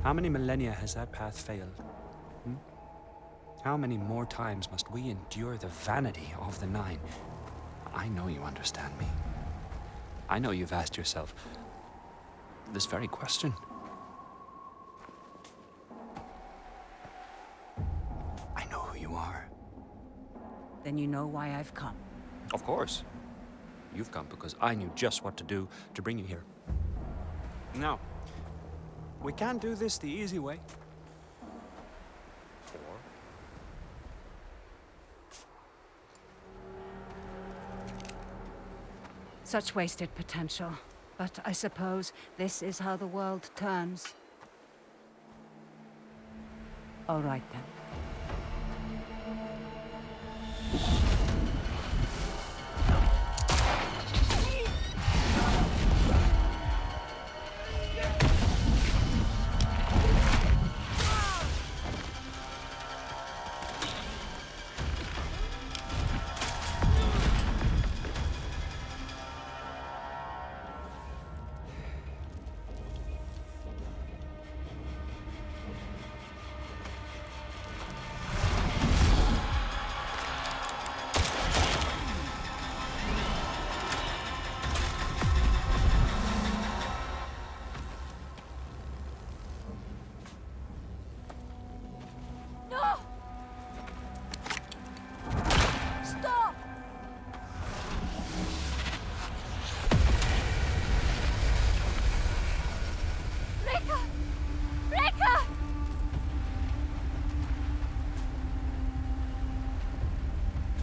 How many millennia has that path failed? How many more times must we endure the vanity of the Nine? I know you understand me. I know you've asked yourself this very question. I know who you are. Then you know why I've come. Of course. You've come because I knew just what to do to bring you here. Now, we can't do this the easy way. Such wasted potential. But I suppose this is how the world turns. All right then.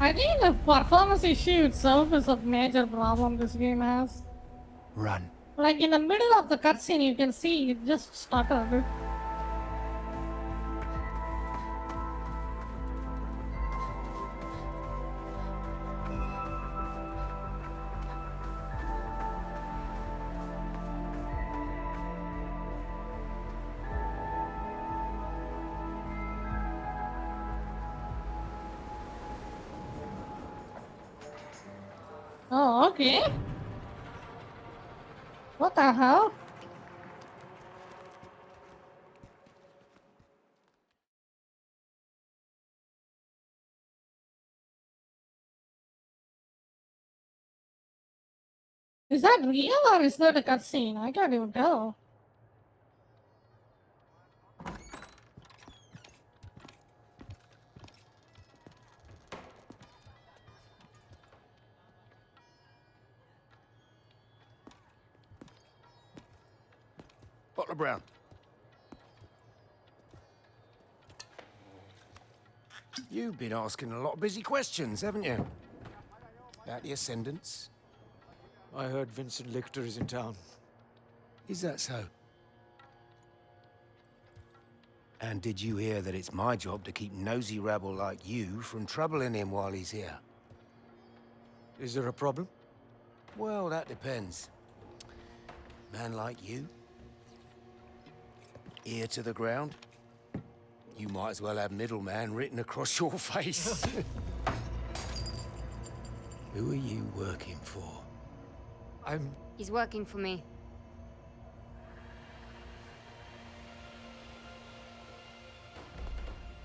I think the performance issue itself is a major problem this game has. Run. Like in the middle of the cutscene, you can see it just stuttered. Oh, okay. What the hell? Is that real or is that a cutscene? I can't even tell. Butler Brown. You've been asking a lot of busy questions, haven't you? About the Ascendants? I heard Vincent Lichter is in town. Is that so? And did you hear that it's my job to keep nosy rabble like you from troubling him while he's here? Is there a problem? Well, that depends. Man like you? Ear to the ground? You might as well have middleman written across your face. Who are you working for? He's working for me.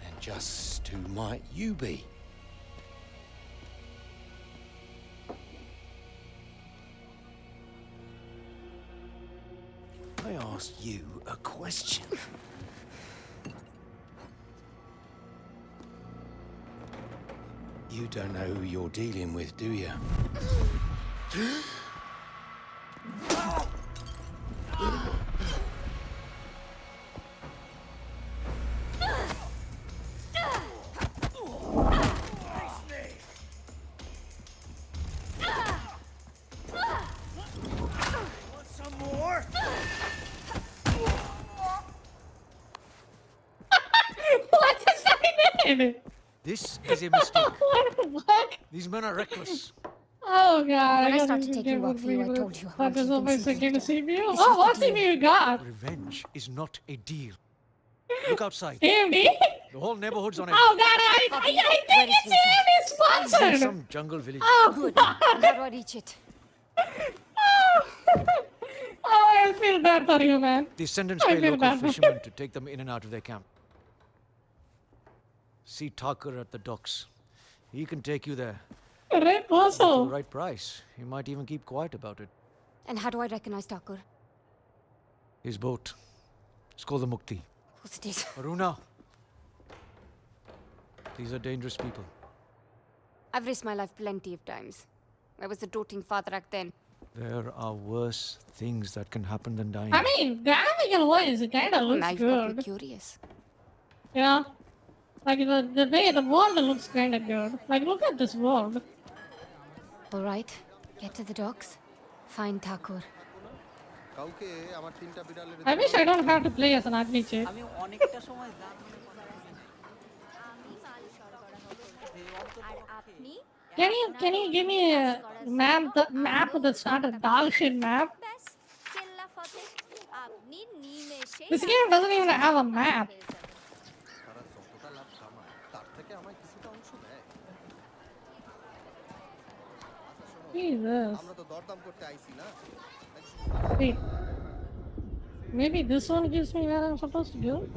And just who might you be? I asked you a question. You don't know who you're dealing with, do you? What is happening? This is a mistake. What the fuck? These men are reckless. Oh god, When I gotta started get taking work for you, I rid of told you it. how That much is you've always been second seeking. CPU. This Oh, is what the deal. CPU you got? Revenge is not a deal. Look outside. AMD? The whole neighborhood's on edge. Oh god, I think it's AMD It's in sponsored! some jungle village. Oh Good. god! How do I reach it? Oh, I feel bad for you, man. Descendants I pay feel local bad. fishermen to take them in and out of their camp. See Tucker at the docks. He can take you there. Right, For also. the right price. He might even keep quiet about it. And how do I recognize Thakur? His boat. It's called the Mukti. Of course it is. Aruna. These are dangerous people. I've risked my life plenty of times. I was a doting father back then. There are worse things that can happen than dying. I mean, the African voice kind of looks Now you've got me good. curious. Yeah. Like the way the world looks kind of good. Like, look at this world. All right, get to the docks. Find Thakur. I wish I don't have to play as an ugly chick. Can you give me a map that's not a dog shit map? This game doesn't even have a map. Jesus. Wait. Maybe this one gives me where I'm supposed to go?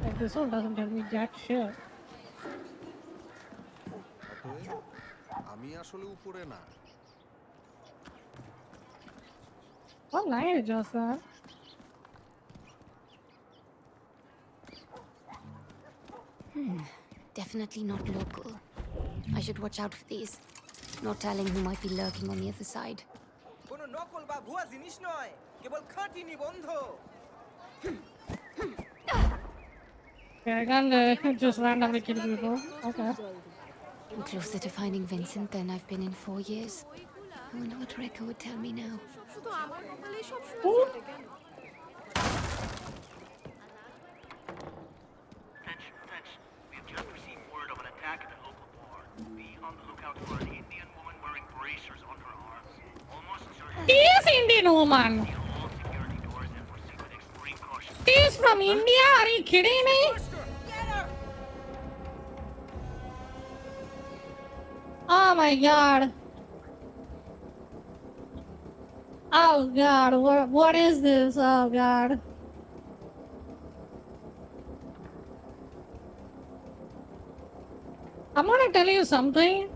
Like this one doesn't tell me jack shit. What language was that? Definitely not local. I should watch out for these. No telling who might be lurking on the other side. Okay, I can't just randomly kill people. Okay. I'm closer to finding Vincent than I've been in 4 years. I wonder what Rekka would tell me now. Ooh. He is Indian woman. He is from India. Are you kidding me? Oh my god. Oh god, what is this? Oh god. I'm gonna tell you something.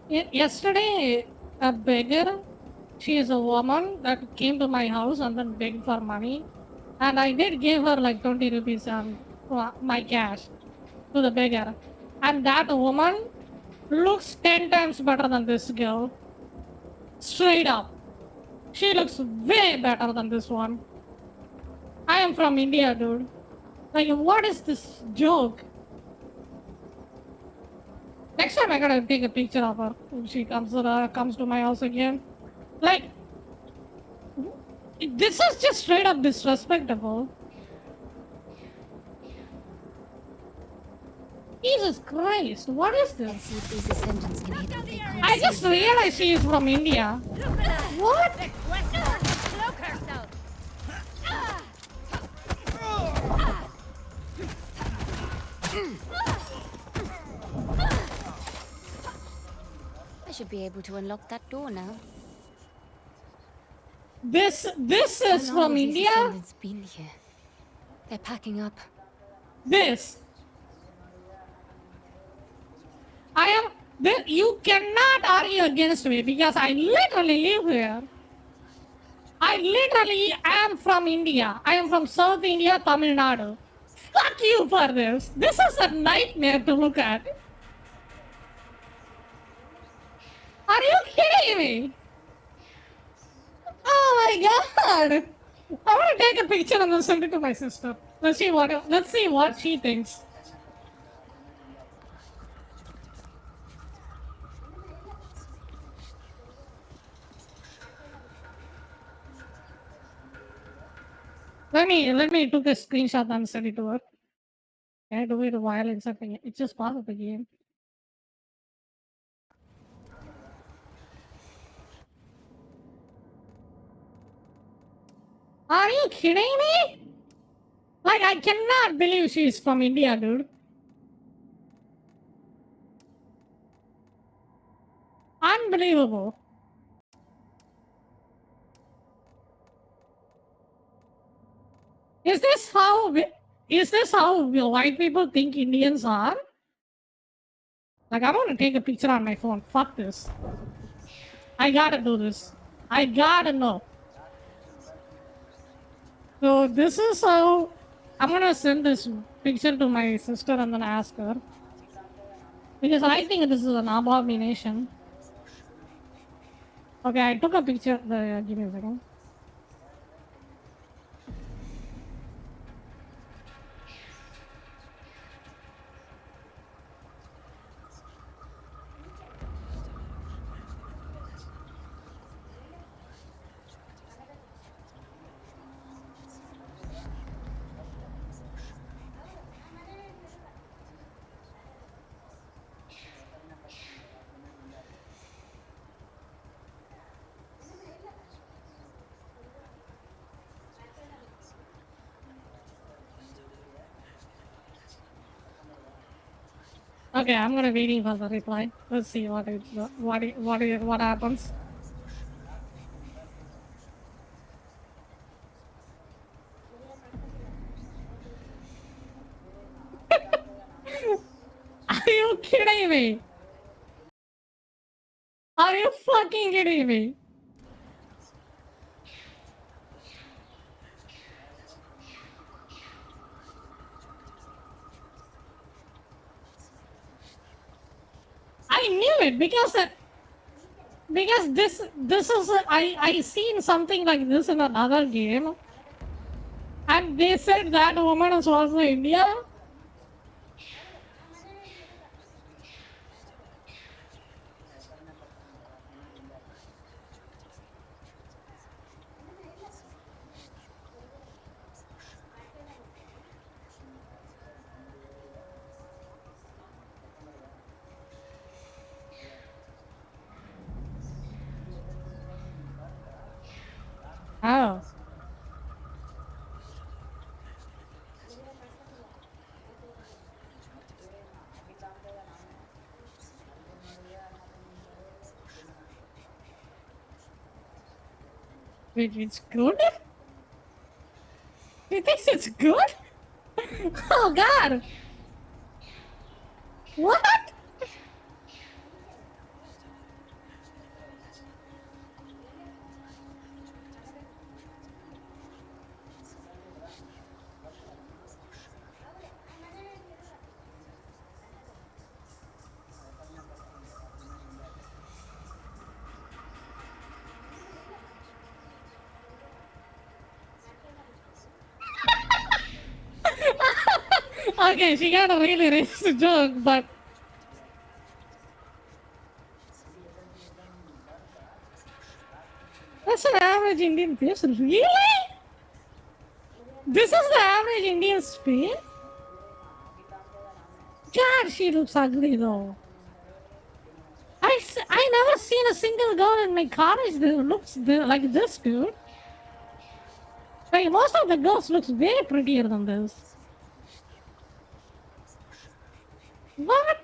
Yesterday, a beggar, she is a woman that came to my house and then begged for money. And I did give her like 20 rupees on my cash to the beggar. And that woman looks 10 times better than this girl. Straight up. She looks way better than this one. I am from India, dude. Like, what is this joke? Next time I gotta take a picture of her if she comes to my house again. Like, this is just straight up disrespectful. Jesus Christ, what is this? Let's see if these ascendants can hit what they can't I just see. realized she is from India. What? I should be able to unlock that door now. This is from India? How long have these descendants been here? They're packing up. This. You cannot argue against me because I literally live here. I literally am from India. I am from South India, Tamil Nadu. Fuck you for this. This is a nightmare to look at. Are you kidding me? Oh my god! I want to take a picture and then send it to my sister. Let's see what she thinks. Let me took a screenshot and send it to her. Can I do it while inserting it? It's just part of the game. Are you kidding me? Like, I cannot believe she's from India, dude. Unbelievable. Is this how white people think Indians are? Like, I want to take a picture on my phone. Fuck this. I gotta do this. I gotta know. So this is how I'm gonna send this picture to my sister and then ask her. Because I think this is an abomination. Okay, I took a picture. Give me a second. Okay, I'm gonna waiting for the reply. Let's see what happens. Are you kidding me? Are you fucking kidding me? I knew it because this is I seen something like this in another game, and they said that woman is also India. Oh. Wait, it's good? He thinks it's good? Oh god! What? Okay, she got a really racist joke, but that's an average Indian face. Really? This is the average Indian face? God, she looks ugly though. I never seen a single girl in my college that looks like this, dude. Like most of the girls looks way prettier than this. What?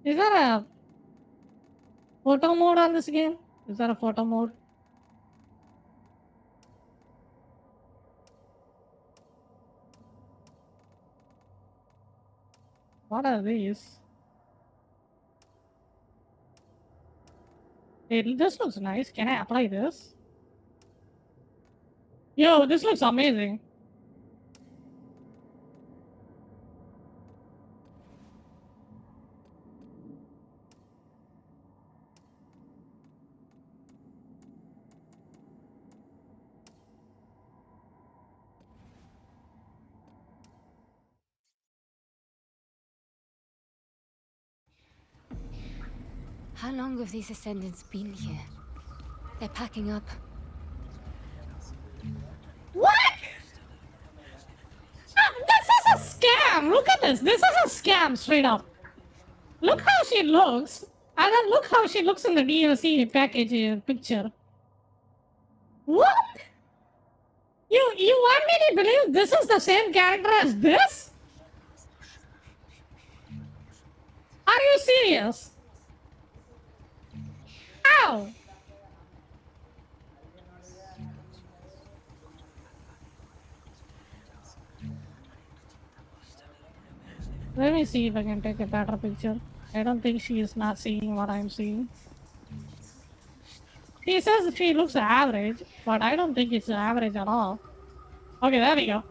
Is there a photo mode on this game? Is there a photo mode? What are these? Hey, this looks nice. Can I apply this? Yo, this looks amazing. How long have these ascendants been here? They're packing up. What? This is a scam! Look at this! This is a scam, straight up. Look how she looks. And then look how she looks in the DLC package picture. What? You want me to believe this is the same character as this? Are you serious? Ow! Let me see if I can take a better picture. I don't think she is not seeing what I'm seeing. She says she looks average, but I don't think it's average at all. Okay, there we go.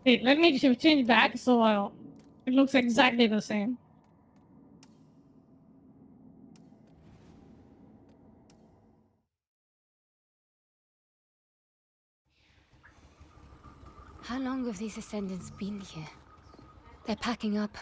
Wait, let me change back so it looks exactly the same. How long have these ascendants been here? They're packing up.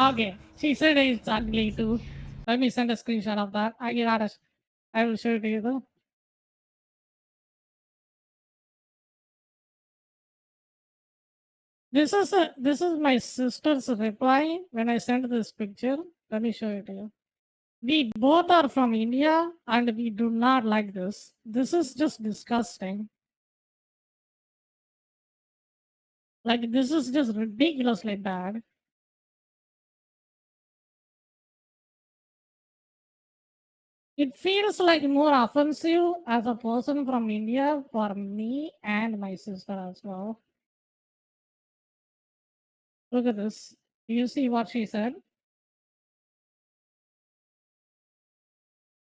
Okay, she said it's ugly too. Let me send a screenshot of that. I will show it to you though. This is my sister's reply when I sent this picture. Let me show it to you. We both are from India and we do not like this. This is just disgusting. Like, this is just ridiculously bad. It feels like more offensive as a person from India for me and my sister as well. Look at this. Do you see what she said?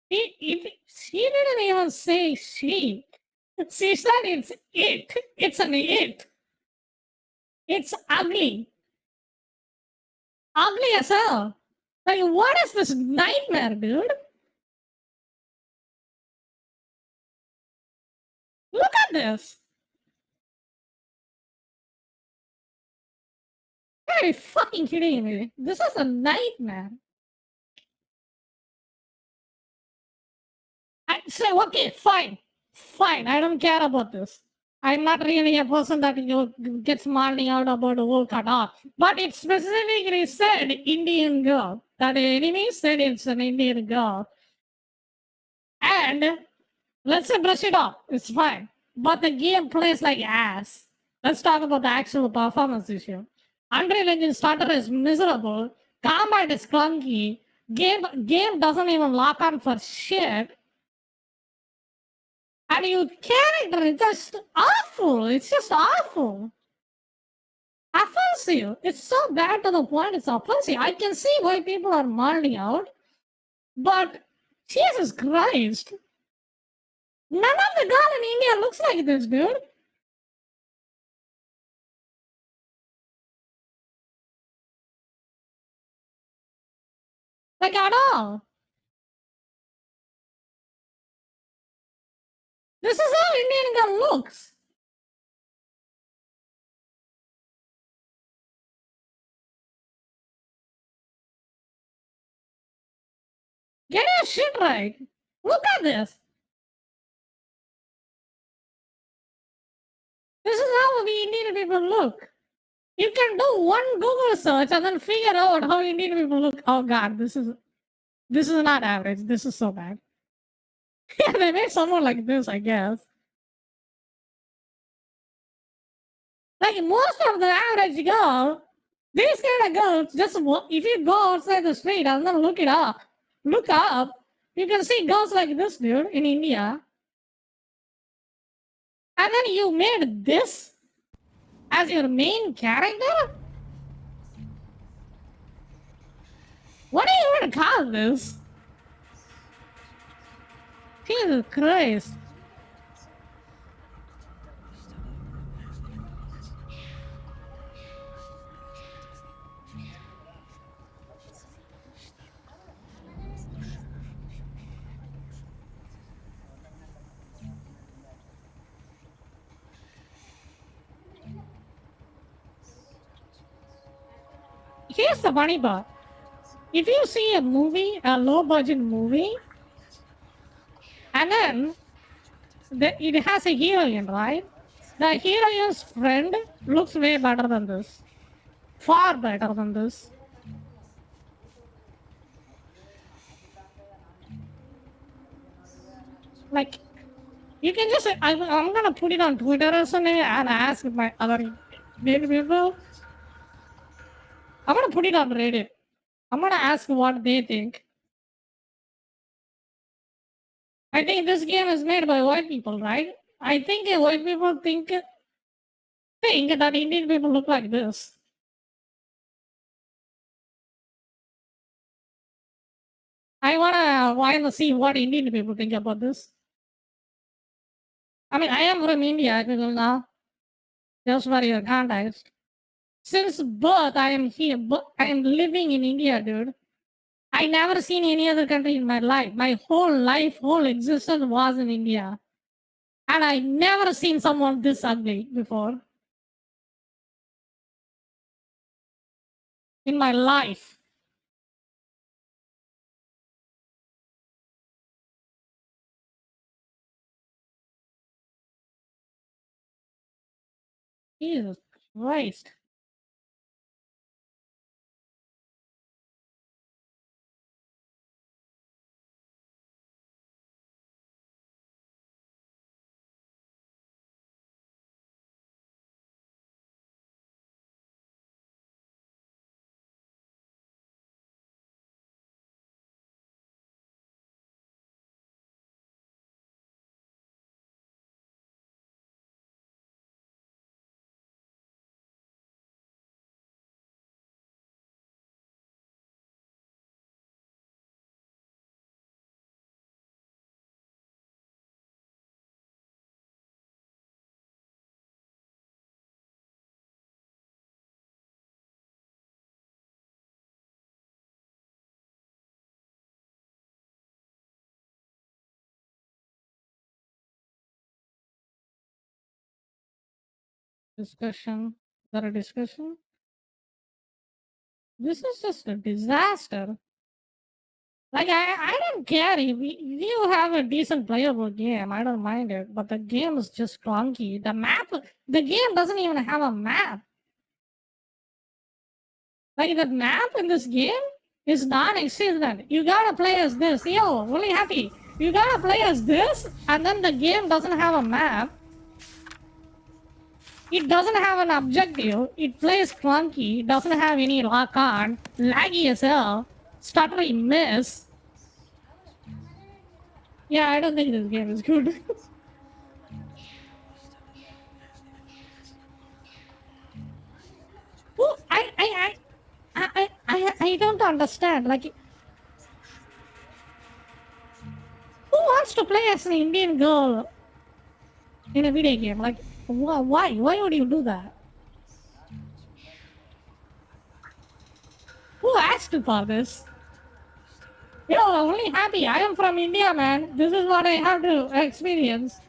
She didn't even say she. She said it's it. It's an it. It's ugly. ugly as hell. Like, what is this nightmare, dude? Look at this. Are you fucking kidding me? This is a nightmare. I say, okay, fine. Fine, I don't care about this. I'm not really a person that gets marking out about the world cut off. But it specifically said Indian girl. That the enemy said it's an Indian girl. And let's say brush it off. It's fine. But the game plays like ass. Let's talk about the actual performance issue. Unreal Engine starter is miserable. Combat is clunky. Game doesn't even lock on for shit. And your character is just awful. It's just awful. Offensive. It's so bad to the point it's offensive. I can see why people are marking out. But Jesus Christ. None of the girl in India looks like this, dude. Like at all. This is how Indian girl looks. Get your shit right. Look at this. This is how the Indian people look. You can do one Google search and then figure out how Indian people look. Oh god, this is not average. This is so bad. Yeah, they made someone like this, I guess. Like most of the average girl, these kind of girls just if you go outside the street and then look up, you can see girls like this, dude, in India. And then you made this as your main character? What do you even call this? Jesus Christ. Here's the funny part. If you see a movie, a low budget movie, and then it has a heroine, right? The heroine's friend looks way better than this. Far better than this. Like, you can just, I'm gonna put it on Twitter or something and ask my other people. I'm gonna put it on Reddit. I'm gonna ask what they think. I think this game is made by white people, right? I think white people think that Indian people look like this. I wanna see what Indian people think about this. I mean, I am from India, people now. Just for your context. Since birth, I am here. I am living in India, dude. I never seen any other country in my life. My whole life, whole existence was in India. And I never seen someone this ugly before. In my life. Jesus Christ. Discussion. Is there a discussion? This is just a disaster. Like, I don't care if you have a decent playable game, I don't mind it, but the game is just clunky. The game doesn't even have a map. Like, the map in this game is non-existent. You gotta play as this. Yo, really happy. You gotta play as this, and then the game doesn't have a map. It doesn't have an objective. It plays clunky. It doesn't have any lock on. Laggy as hell. Stuttery miss. Yeah, I don't think this game is good. Ooh, I don't understand. Like, who wants to play as an Indian girl in a video game? Like, why? Why would you do that? Who asked for this? Yo, I'm really happy. I am from India, man. This is what I have to experience.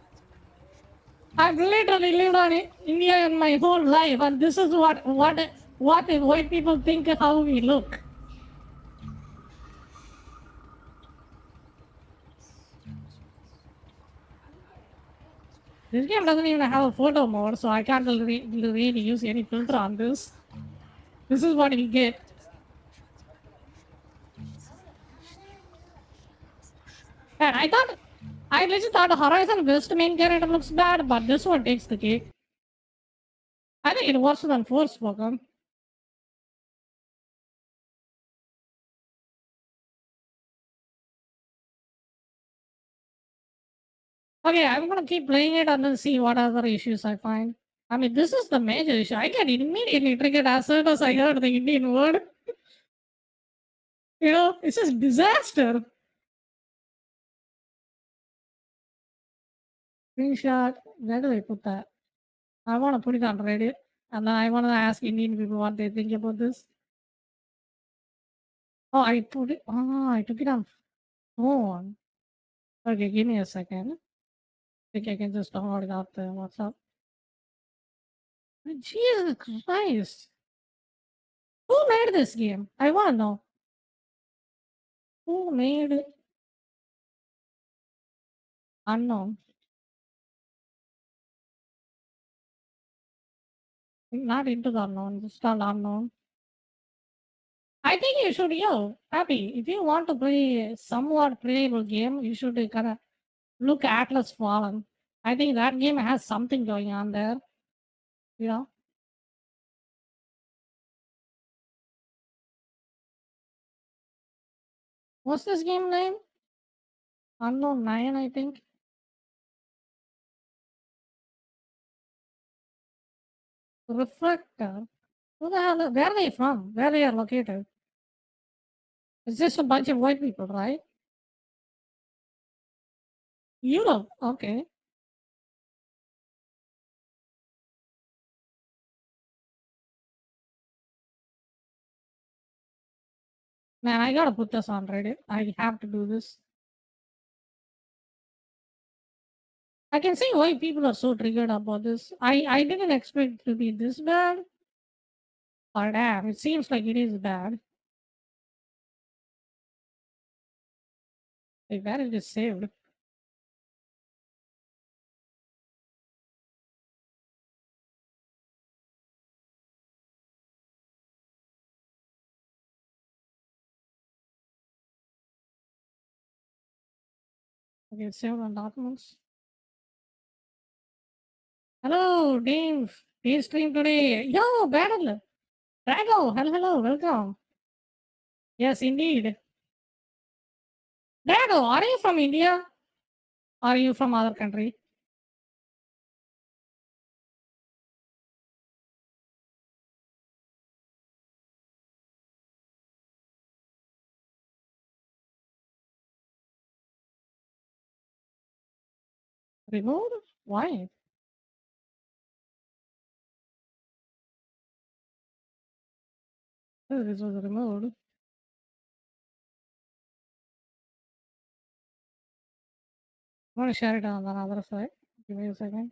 I've literally lived on India in my whole life, and this is what the white people think of how we look. This game doesn't even have a photo mode, so I can't really use any filter on this. This is what we get. And I legit thought Horizon West main character looks bad, but this one takes the cake. I think it worse than Forspoken. Okay, I'm gonna keep playing it and then see what other issues I find. I mean, this is the major issue. I get immediately triggered as soon as I heard the Indian word. You know, it's just disaster. Screenshot. Where do I put that? I want to put it on Reddit, and then I want to ask Indian people what they think about this. Oh, I put it. Oh, I took it on phone. Okay, give me a second. I think I can just download it out there. What's up? Jesus Christ! Who made this game? I want to know. Who made it? Unknown. Not into the unknown. Just called unknown. I think you should, yo, Happy. If you want to play a somewhat playable game, you should kind of look at Atlas Fallen. I think that game has something going on there. You know? What's this game name? Unknown 9, I think. Reflector. Who the hell? Where are they from? Where they are located? It's just a bunch of white people, right? Europe. Okay. Man, I gotta put this on Reddit. I have to do this. I can see why people are so triggered about this. I didn't expect it to be this bad. Or damn, it seems like it is bad. Like, where it is saved. Okay, saved on documents. Hello, Dave. Dave stream today. Yo, Battle. Drago, hello, welcome. Yes, indeed. Drago, are you from India? Or are you from other country? Removed? Why? Oh, this was removed. I'm gonna share it on the other side. Give me a second.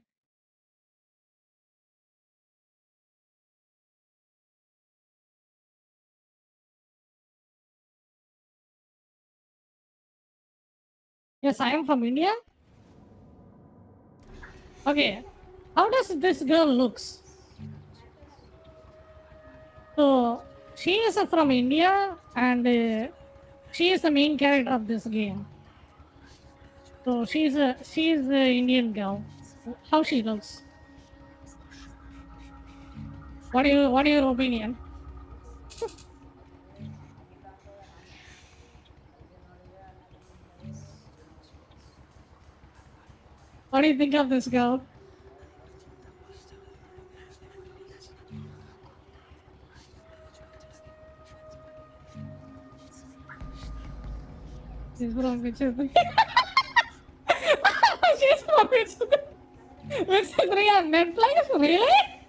Yes, I am from India. Okay, how does this girl looks? So she is from India, and she is the main character of this game. So she's a Indian girl. How she looks? What are your opinion? What do you think of this girl? She's from Witcher 3. She's from Witcher 3 on Netflix? Really?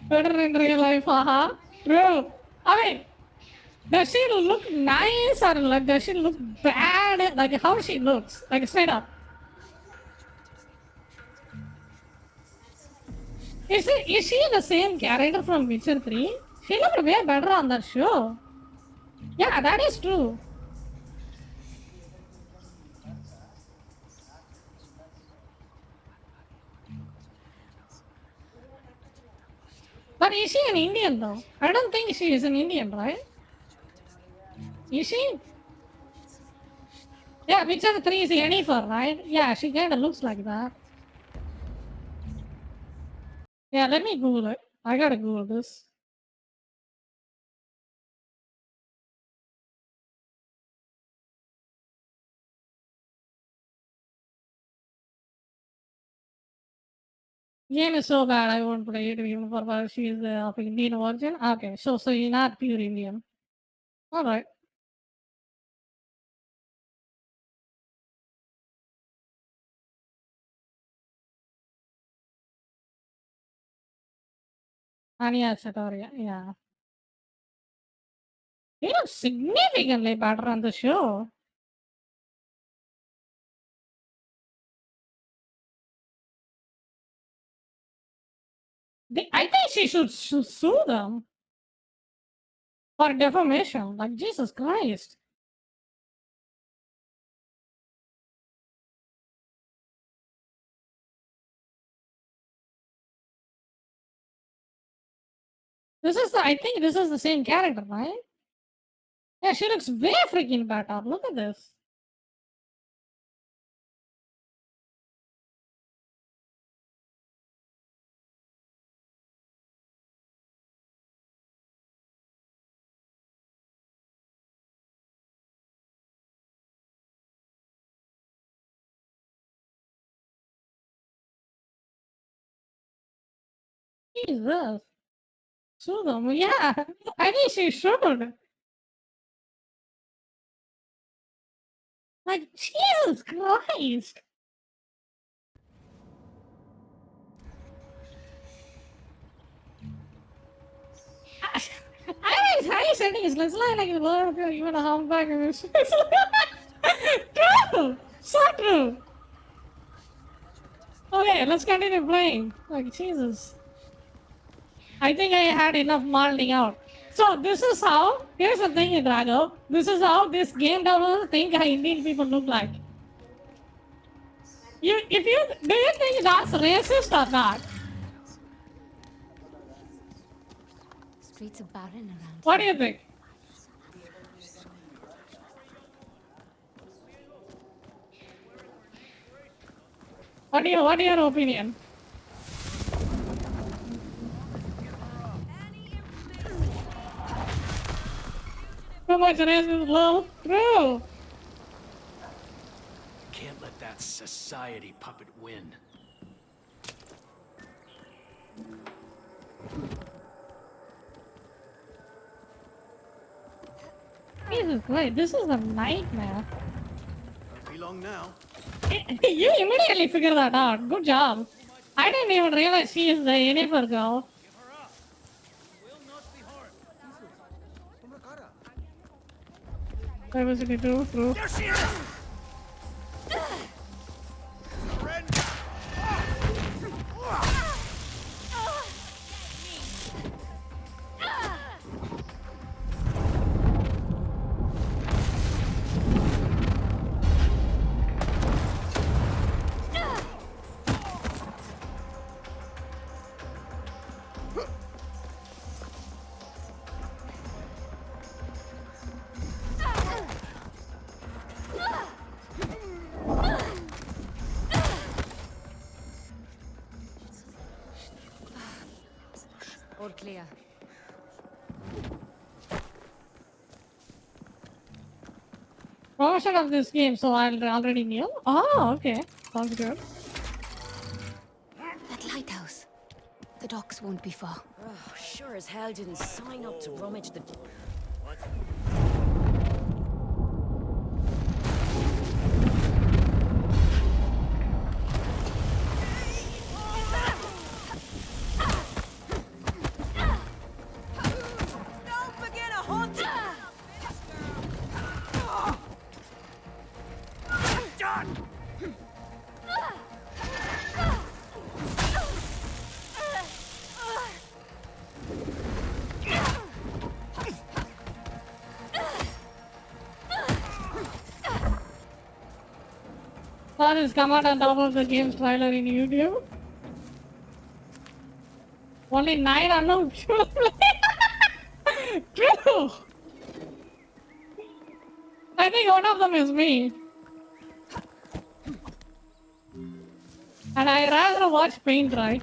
Better in real life, haha. Bro, I mean, does she look nice or like does she look bad? Like how she looks? Like straight up. Is she the same character from Witcher 3? She looked way better on that show. Yeah, that is true. But is she an Indian though? I don't think she is an Indian, right? Is she? Yeah, Witcher 3 is Yennefer, right? Yeah, she kinda looks like that. Yeah, let me Google it. I gotta Google this. Game is so bad, I won't play it even for she is of Indian origin. Okay, so you're not pure Indian. Alright. Anya Satoria, yeah. He looks significantly better on the show. I think she should sue them for defamation. Like, Jesus Christ. I think this is the same character, right? Yeah, she looks way freaking better. Look at this. Jesus. Sue them. Yeah, I think she should. Like, Jesus Christ. I mean, high settings. Let's like even a humpback in this. True. So true. Okay, let's continue playing. Like, Jesus. I think I had enough modeling out. So this is how, here's the thing, Drago. This is how this game developers think how Indian people look like. Do you think that's racist or not? Streets are barren around. What do you think? What are your opinion? Too much racist love? True. Can't let that society puppet win. Jesus Christ, this is a nightmare. Won't be long now. You immediately figured that out. Good job. I didn't even realize she is the Yennefer girl. Diversity too, true. There she is! clear. Promotion of this game, so I already knew. Oh, okay. Sounds good. That lighthouse. The docks won't be far. Oh, sure as hell didn't sign up to rummage the... What? Don't begin a hunt! Done! That is come out on top of the game's trailer in YouTube. Only 9 unknown people play. True. I think one of them is me. And I rather watch paint dry.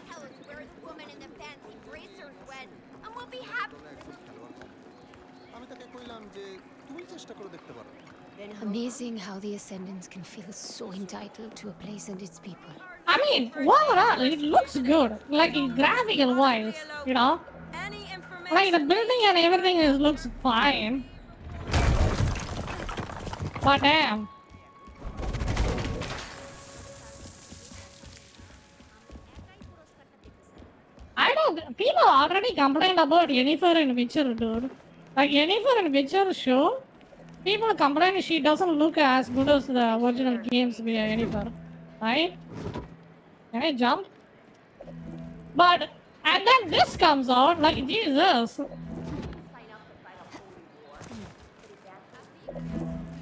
Tell us where the woman in the fancy bracers went, and we'll be happy. Amazing how the Ascendants can feel so entitled to a place and its people. I mean, overall, it looks good. Like, graphical wise, you know? Like, the building and everything looks fine. But damn. I don't... People already complained about Yennefer in Witcher, dude. Like, Yennefer in Witcher show, people complain she doesn't look as good as the original games with Yennefer. Right? Can I jump? But... And then this comes out, like, Jesus.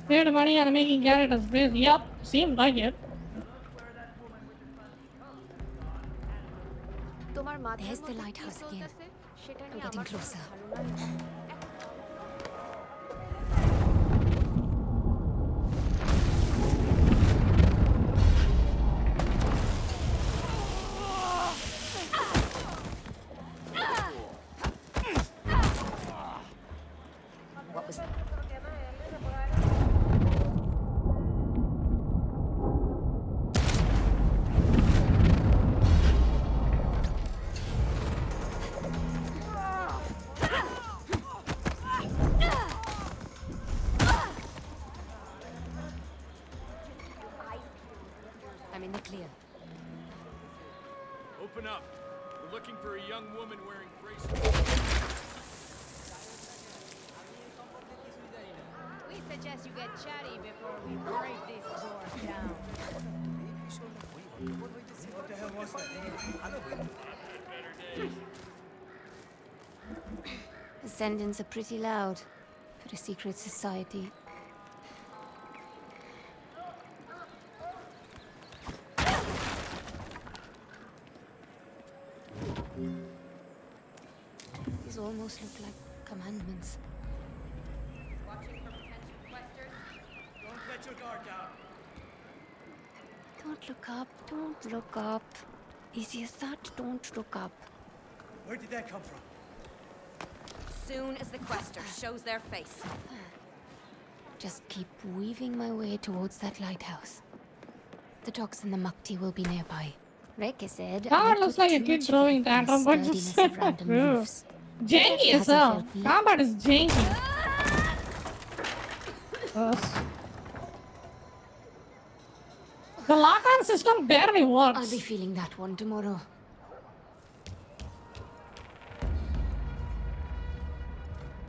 Paid money on making characters based. Yup, seems like it. There's the lighthouse again. I'm getting closer. What was... I'm in the clear. Open up. We're looking for a young woman wearing bracelets. We suggest you get chatty before we break this door down. What the hell was that anyway? Ascendants are pretty loud for a secret society. These almost look like commandments. Watching for potential questers. Don't let your guard down. Don't look up, don't look up. Easy as that, don't look up. Where did that come from? Soon as the quester shows their face. Just keep weaving my way towards that lighthouse. The docks and the Mukti will be nearby. Reke said, That looks like a kid throwing tantrum punches. Janky as hell. Combat is janky. The lock-on system barely works. I'll be feeling that one tomorrow.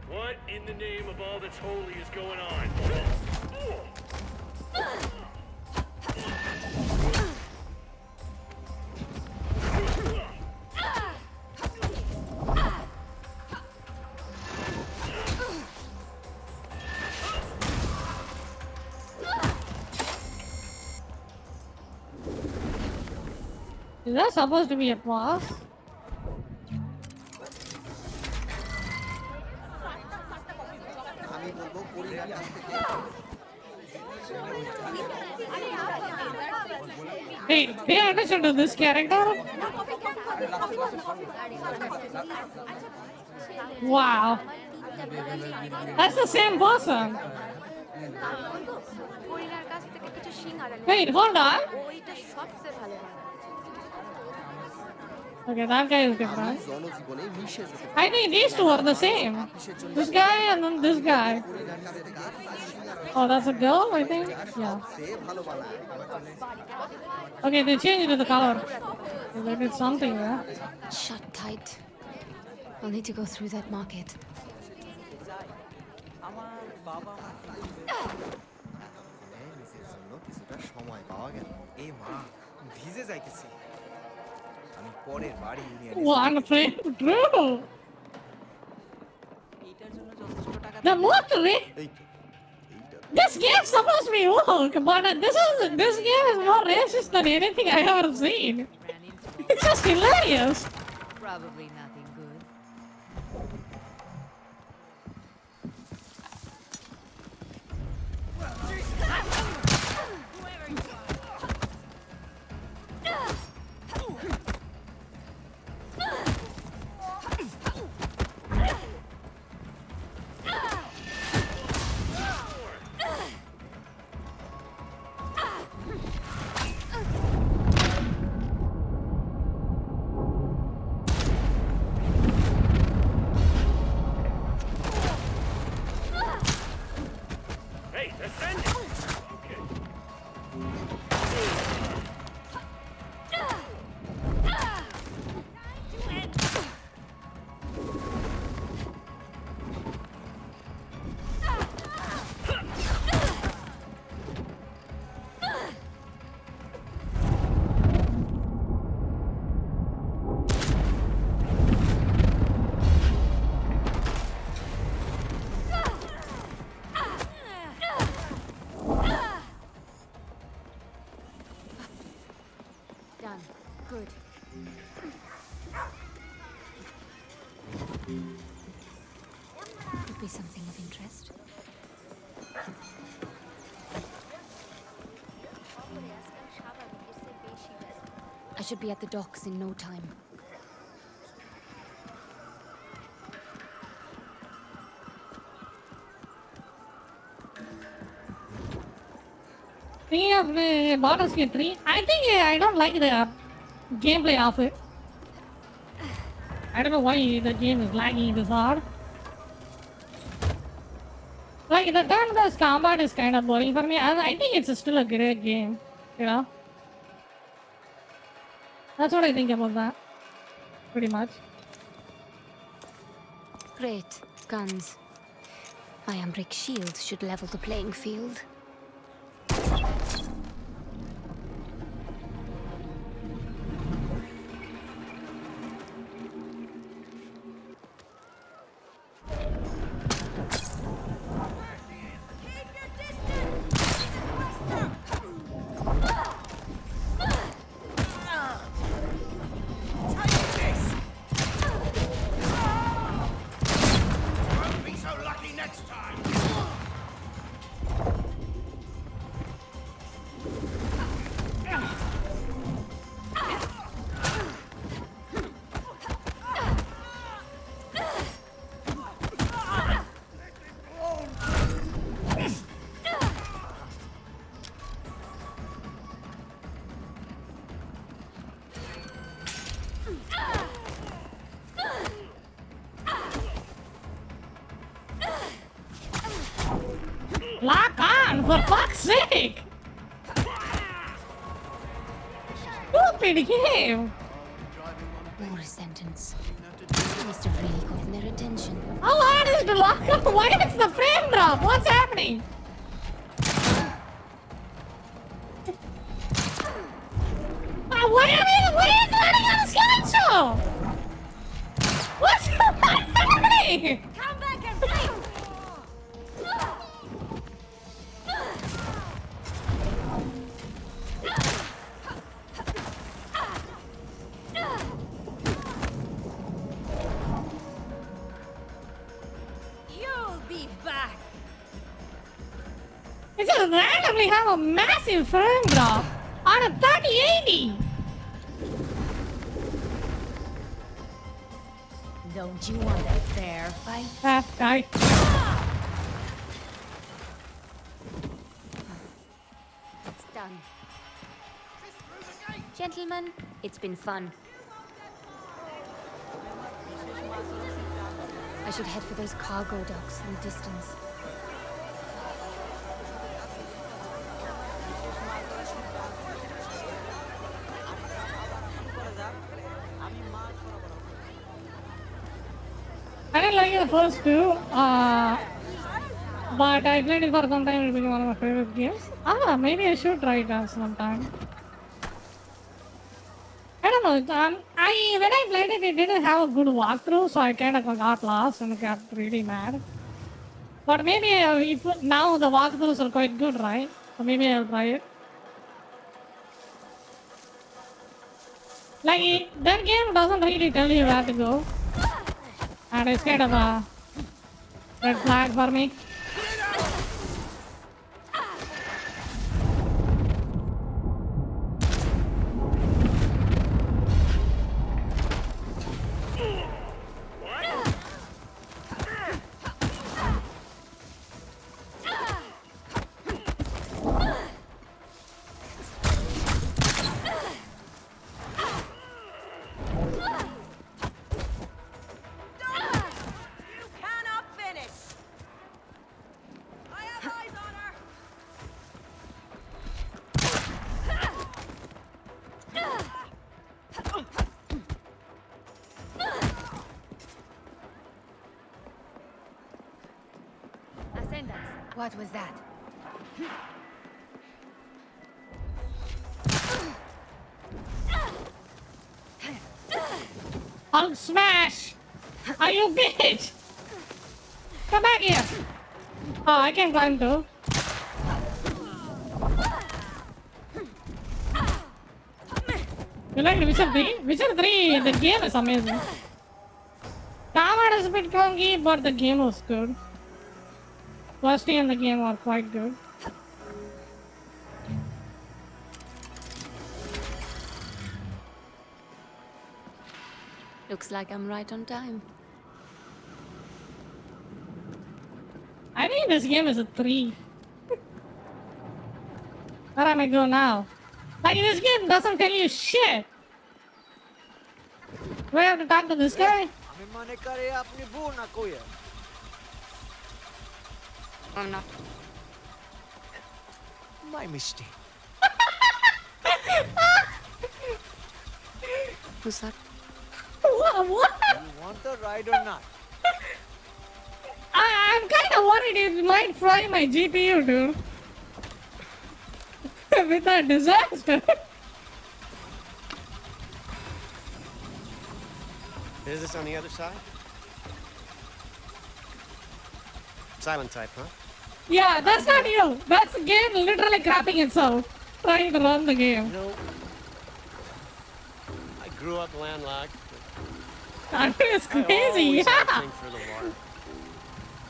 What in the name of all that's holy is going on? Is that supposed to be a boss? Hey, pay attention to this character. Wow. That's the same person. Wait, hold on. Okay, that guy is different. I think these two are the same. This guy and then this guy. Oh, that's a girl, I think? Yeah. Okay, they changed the color. They did something there. Shut tight. I'll need to go through that market. One frame true. The most this game's supposed to be woke, but this game is more racist than anything I ever seen. It's just hilarious. Probably nothing good. Hey, ascend it! Okay. Done. Good. Could be something of interest. I should be at the docks in no time. Thinking of the Baldur's Gate 3, I think I don't like the gameplay of it. I don't know why the game is lagging this hard. Like, the turn-based combat is kind of boring for me, and I think it's still a great game, you know? That's what I think about that, pretty much. Great. Guns. My Umbric shield should level the playing field. Lock on, for fuck's sake! Stupid game! More sentence. Must have really gotten their attention. How hard is the lock on? Why is the frame drop? What's happening? Why are you landing on the skeleton? What's happening? Come back and fight! You'll be back. randomly have a massive frame drop on a 3080. Don't you want a fair fight? That guy. It's done. Gentlemen, it's been fun. I should head for those cargo docks in the distance. I didn't like the first two, but I played it for some time. It became one of my favorite games. Maybe I should try it sometime. I don't know. When I played it, it didn't have a good walkthrough, so I kind of got lost and got really mad. But maybe if now the walkthroughs are quite good, right? So maybe I'll try it. Like that game doesn't really tell you where to go, and it's kind of a red flag for me. What was that? I'll smash! Are you bitch? Come back here! Oh, I can climb too. You like Witcher 3? Witcher 3, the game is amazing. Combat is a bit clunky, but the game was good. Quest and the game are quite good. Looks like I'm right on time. I think this game is a 3. Where am I going now? Like this game doesn't tell you shit. Do I have to talk to this guy? I'm not. My mistake. Who's that? What? You want the ride or not? I'm kind of worried it might fry my GPU, dude. With that disaster. Is this on the other side? Silent type, huh? Yeah, that's not you. That's the game literally crapping itself, trying to run the game. No. I grew up landlocked. I mean, it's I crazy, always had a yeah. thing for the water.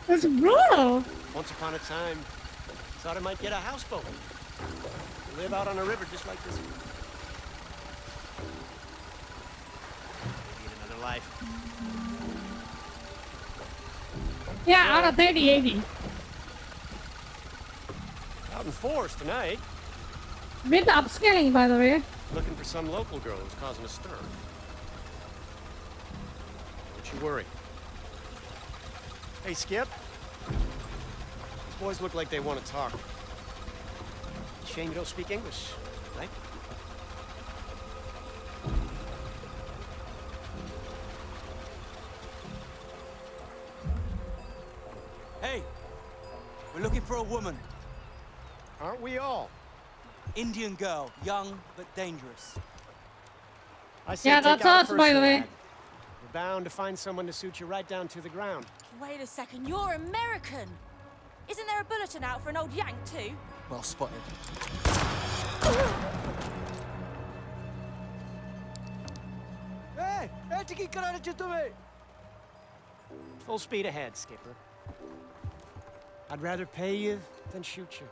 It's brutal. Once upon a time, thought I might get a houseboat. Live out on a river just like this one. Maybe in another life. Yeah, on a 3080. Out in force tonight. With upscaling, by the way. Looking for some local girl who's causing a stir. Don't you worry. Hey, Skip. These boys look like they want to talk. Shame you don't speak English, right? Hey, we're looking for a woman. Aren't we all? Indian girl, young but dangerous. I say Yeah, take that's out a us, by the person way. tag. You're bound to find someone to suit you right down to the ground. Wait a second, you're American! Isn't there a bulletin out for an old Yank too? Well spotted. Hey! Hey, Tiki, karate. Full speed ahead, Skipper. I'd rather pay you than shoot you.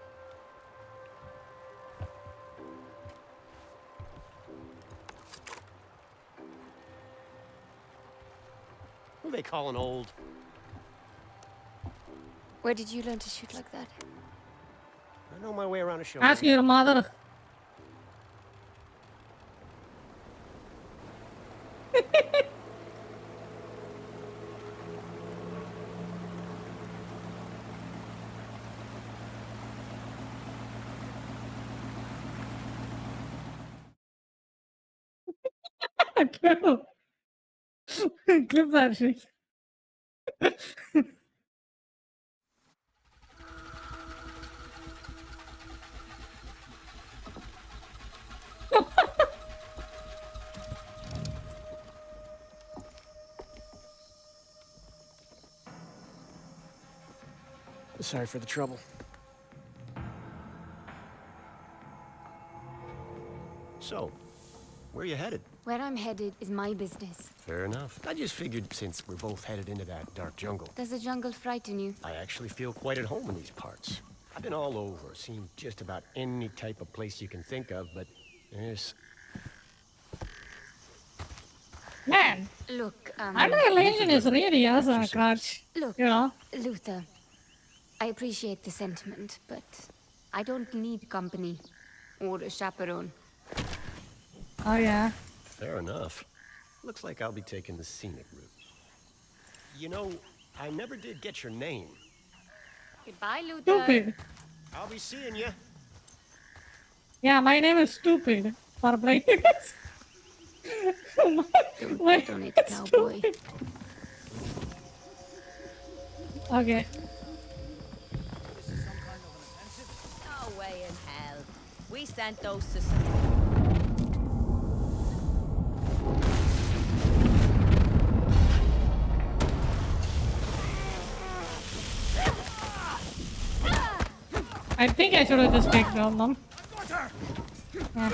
Who they calling old? Where did you learn to shoot like that? I know my way around a show. Ask your mother. Clip that shit. Sorry for the trouble. So, where are you headed? Where I'm headed is my business. Fair enough. I just figured since we're both headed into that dark jungle, Does the jungle frighten you? I actually feel quite at home in these parts. I've been all over, seen just about any type of place you can think of, but there's... Man, Look, Annihilation is really awesome, Crutch. Look, you know? Luther, I appreciate the sentiment, but I don't need company or a chaperone. Oh, yeah. Fair enough. Looks like I'll be taking the scenic route. You know, I never did get your name. Goodbye, Luther. Stupid. I'll be seeing you. Yeah, my name is Stupid. For playing this. Don't need a cowboy. Okay. No way in hell. We sent those to... I think I should have just taken on them. Yeah.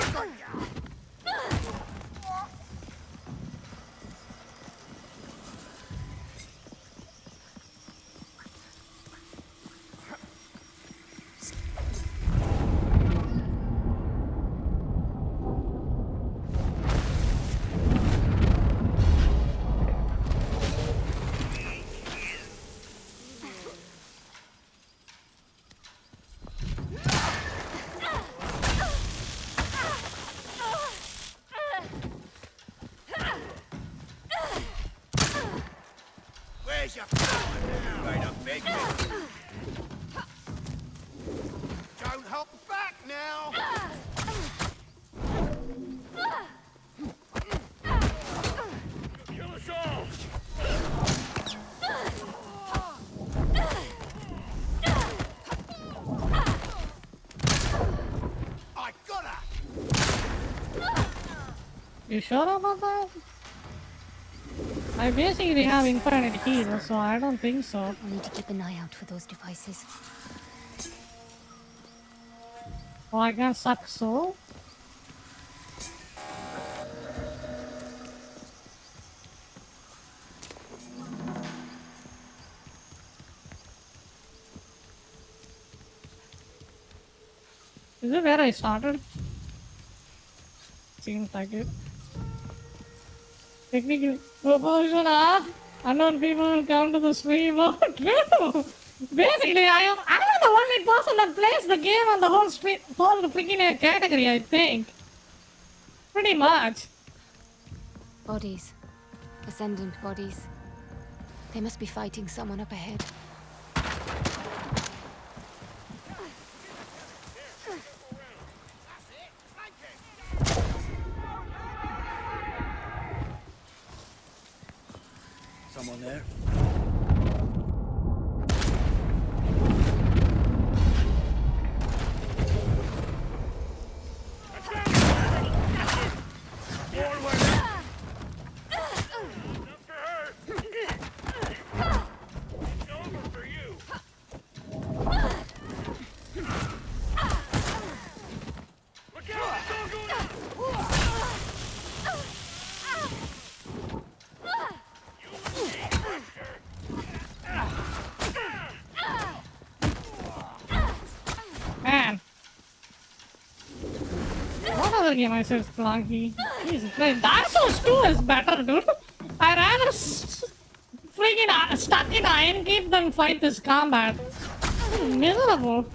Where's your now? Right up, big Don't hop back now! Kill us all! I got her! You sure about that? I basically have infinite heal, so I don't think so. I need to keep an eye out for those devices. Oh, I can suck soul? Is it where I started? Seems like it. Technically, proportion of unknown people will come to the stream. Oh, true! Basically, I'm the only person that plays the game on the whole freaking category, I think. Pretty much. Bodies. Ascendant bodies. They must be fighting someone up ahead. Someone there? Man. What other game I said is clunky? Jesus Christ. Dark Souls 2 is better, dude. I rather freaking stuck in iron keep them fight this combat. Miserable.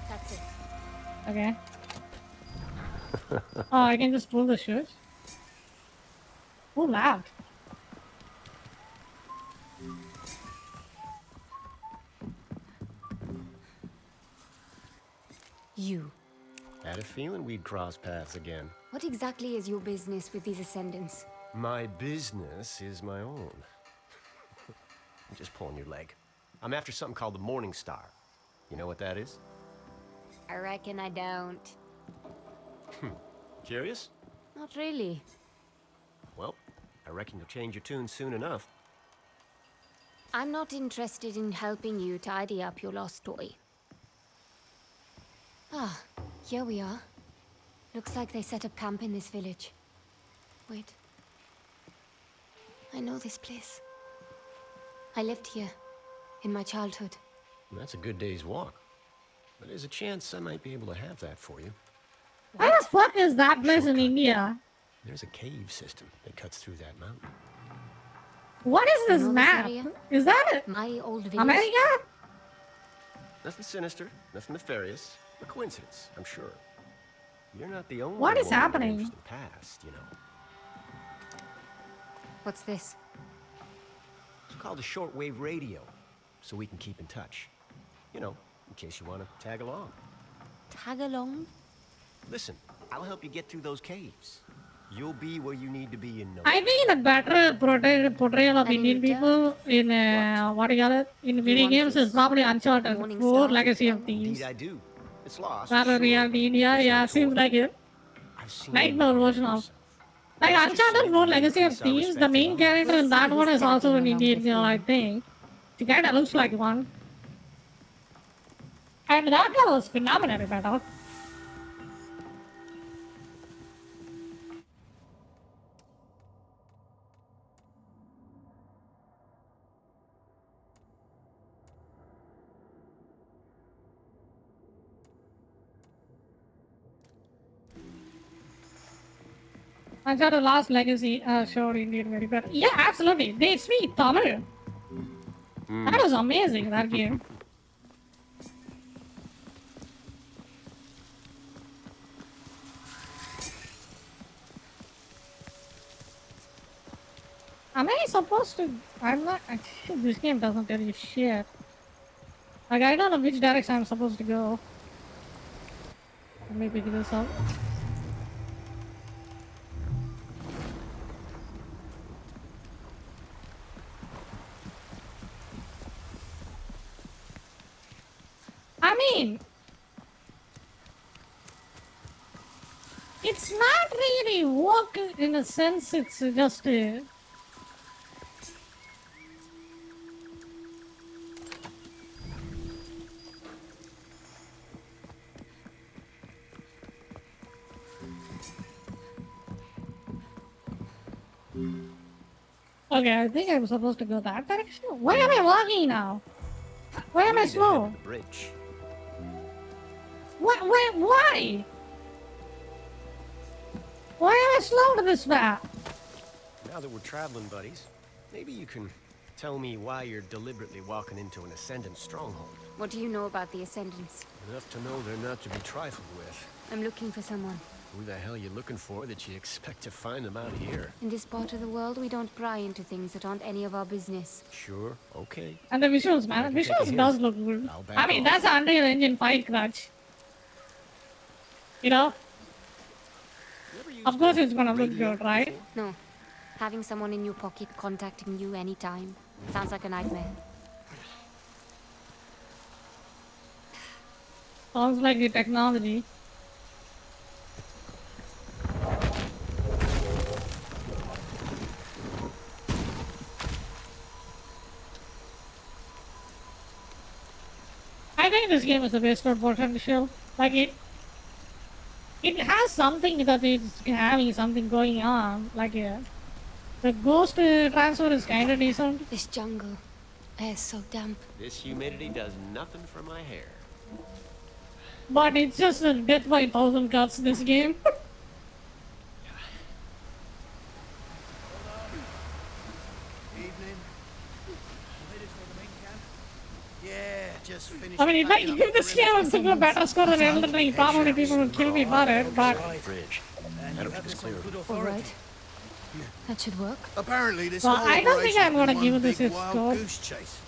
That's it. Okay. Oh, I can just pull the shoes. Who laughed? You. Had a feeling we'd cross paths again. What exactly is your business with these ascendants? My business is my own. I'm just pulling your leg. I'm after something called the Morning Star. You know what that is? I reckon I don't. Curious? Not really. Well, I reckon you'll change your tune soon enough. I'm not interested in helping you tidy up your lost toy. Ah, here we are. Looks like they set up camp in this village. Wait. I know this place. I lived here, in my childhood. That's a good day's walk. But there's a chance I might be able to have that for you. Where the fuck is that place in India? There's a cave system that cuts through that mountain. What is this map? Is that it? My old village? America? Nothing sinister, nothing nefarious. A coincidence, I'm sure. You're not the only What is one with an happening? interesting past, you know. What's this? It's called a shortwave radio, so we can keep in touch. You know, in case you want to tag along. Tag along? Listen, I'll help you get through those caves. You'll be where you need to be in no I think the better portrayal of Indian people in what do you call it? In video games is probably Uncharted 4 Legacy of Thieves. Indeed I do. It's lost. Battle Reality India, yeah, seems like it. Nightmare version of. Like Uncharted 4 Legacy of Thieves, the main character in that one is also an Indian girl, I think. She kinda looks like one. And that girl was phenomenally better. Uncharted Lost Legacy showed Indian very better. Yeah, absolutely. They speak Tamil. That was amazing, that game. Am I supposed to? I'm not. This game doesn't tell you shit. Like, I don't know which direction I'm supposed to go. Let me pick this up. I mean, it's not really work in a sense, it's just a... Okay, I think I'm supposed to go that direction. Where am I walking now? Why am I slow? Bridge. What? Why? Why am I slow to this map? Now that we're traveling buddies, maybe you can tell me why you're deliberately walking into an Ascendant stronghold. What do you know about the Ascendants? Enough to know they're not to be trifled with. I'm looking for someone. Who the hell you looking for that you expect to find them out here? In this part of the world, we don't pry into things that aren't any of our business. Sure, okay. And the visuals, man. The visuals does look good. I mean, that's an Unreal Engine 5 crutch. You know? Of course it's gonna look good, right? No. Having someone in your pocket contacting you anytime. Sounds like a nightmare. Sounds like the technology. I think this game is the best for potential. Like it has something that it's having something going on. Like the ghost transfer is kind of decent. This jungle air is so damp. This humidity does nothing for my hair. But it's just a death by 1,000 cuts this game. Evening. Headed for the main camp? Yeah, just finished. I mean, if I give this game a single better score than Elden Ring, probably people will kill me for it, but... Bridge. That'll keep us clear of it. All right. That should work. Apparently, this Well, whole I don't think I'm gonna operation give this big a wild score. goose chase.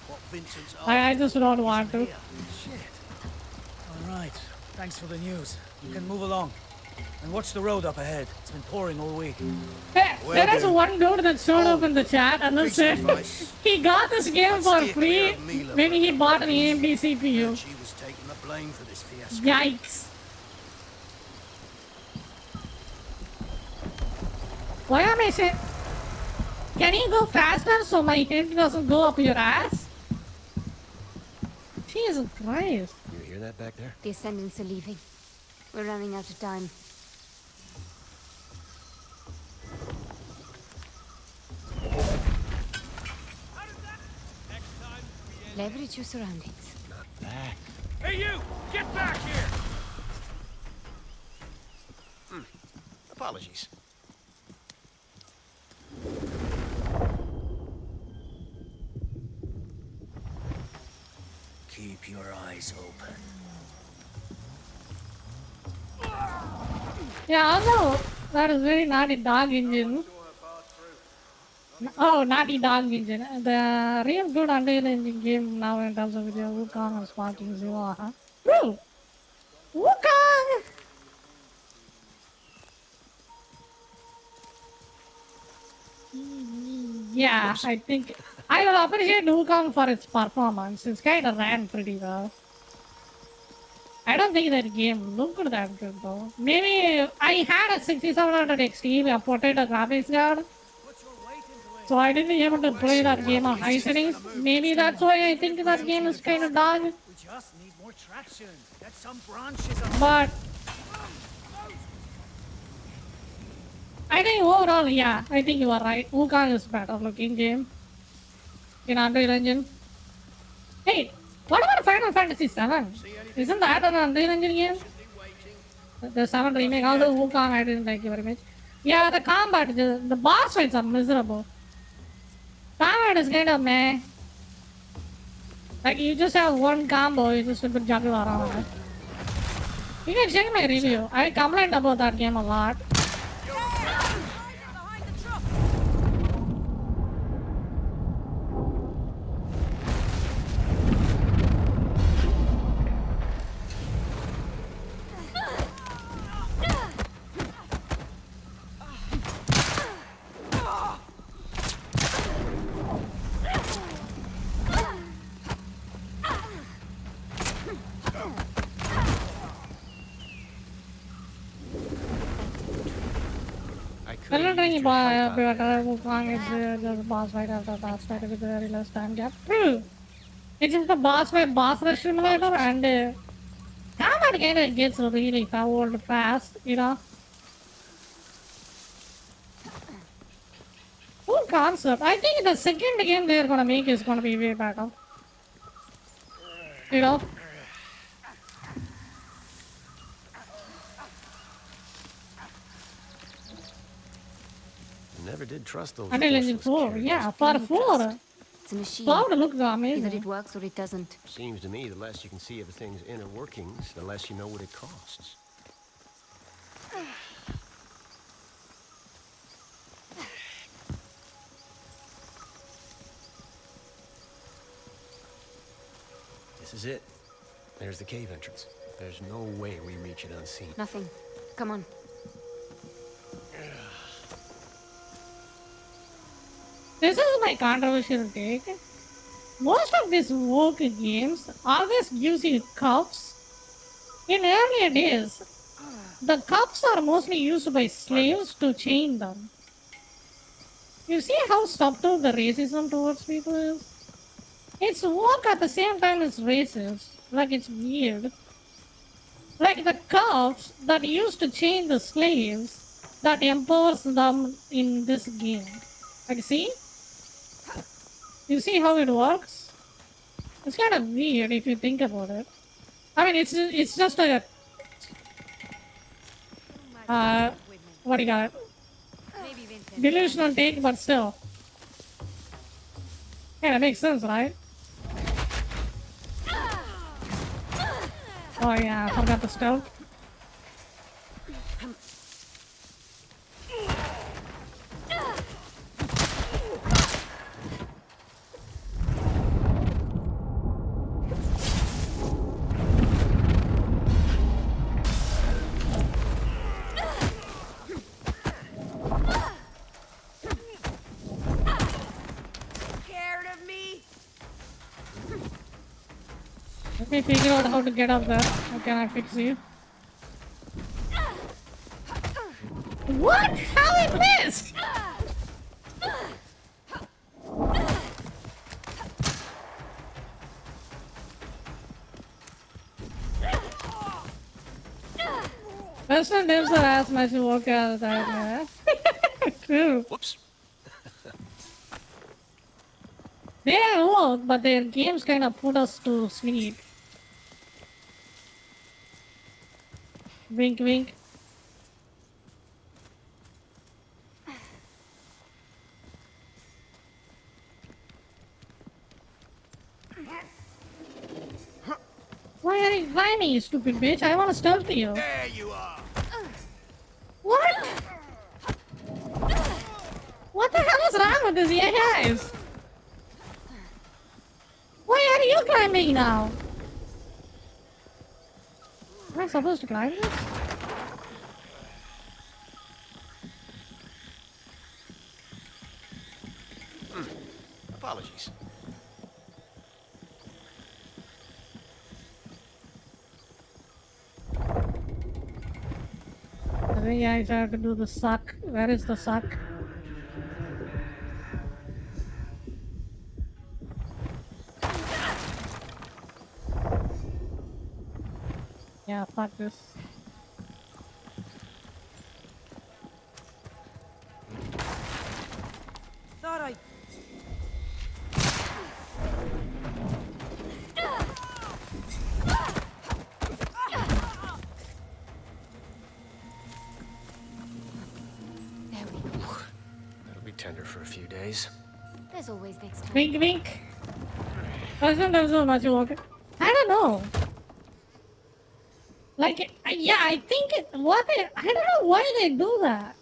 What Vincent's I just don't want to. Shit. All right. Thanks for the news. You can move along. And watch the road up ahead. It's been pouring all week. Hey, there is one dude that showed up in the chat and then said he got this game for free when he bought an AMD CPU. She was taking the blame for this fiasco. Yikes. Why am I saying? Can you go faster so my head doesn't go up your ass? Jesus Christ. You hear that back there? The Ascendants are leaving. We're running out of time. Leverage your surroundings. Not that. Hey, you! Get back here! Apologies. Keep your eyes open. Yeah, although that is very Naughty Dog engine. Oh, Naughty Dog engine. The real good Unreal Engine game now in terms of video, Wukong and Sparking Zero, huh? Woo! Wukong! Yeah, I think I will appreciate Wukong for its performance. It's kind of ran pretty well. I don't think that game looked that good though. Maybe I had a 6700 XT imported a graphics card, so I didn't able to play that game on high settings. Maybe that's why I think that game is kind of dog. We just need more traction. Get some branches on. But I think overall, yeah, I think you are right. Wukong is better looking game in Unreal Engine. Hey, what about Final Fantasy 7? Isn't that an Unreal Engine game? The 7 remake, although Wukong I didn't like it very much. Yeah, the combat, the boss fights are miserable. Combat is kind of meh. Like you just have one combo, you just juggle around. You can check my review. I complained about that game a lot. Elden Ring Wukong is the boss fight after boss fight with very less time gap. It's just the boss fight boss rush simulator and combat kind of gets really fouled fast, you know. Cool concept. I think the second game they're gonna make is gonna be way better. You know. Never did trust those. Unreal Engine 4, yeah, for 4. It's a machine. Cloud looks amazing. Either it works or it doesn't. Seems to me the less you can see of a thing's inner workings, the less you know what it costs. This is it. There's the cave entrance. There's no way we reach it unseen. Nothing. Come on. This is my controversial take. Most of these work games always gives you cuffs. In earlier days, the cuffs are mostly used by slaves to chain them. You see how subtle the racism towards people is? It's work at the same time as racist. Like it's weird. Like the cuffs that used to chain the slaves that empowers them in this game. Like see? You see how it works? It's kind of weird if you think about it. I mean, it's just a what do you got? Delusional take, but still. Yeah, that makes sense, right? Oh yeah, I forgot the stove. Let me figure out how to get up there. How can I fix you? What? How is this? Western dims are as much work as I True. Whoops. They are old, but their games kind of put us to sleep. Wink, wink. Why are you climbing, you stupid bitch? I want to stealth you. There you are. What? What the hell is wrong with these guys? Why are you climbing now? Am I supposed to climb this? Apologies. I think I have to do the suck. Where is the suck? Yeah, fuck this. Thought I... That'll be tender for a few days. There's always next time. Wink, wink. There's so much work. I don't know. Like, yeah, I think I don't know why they do that.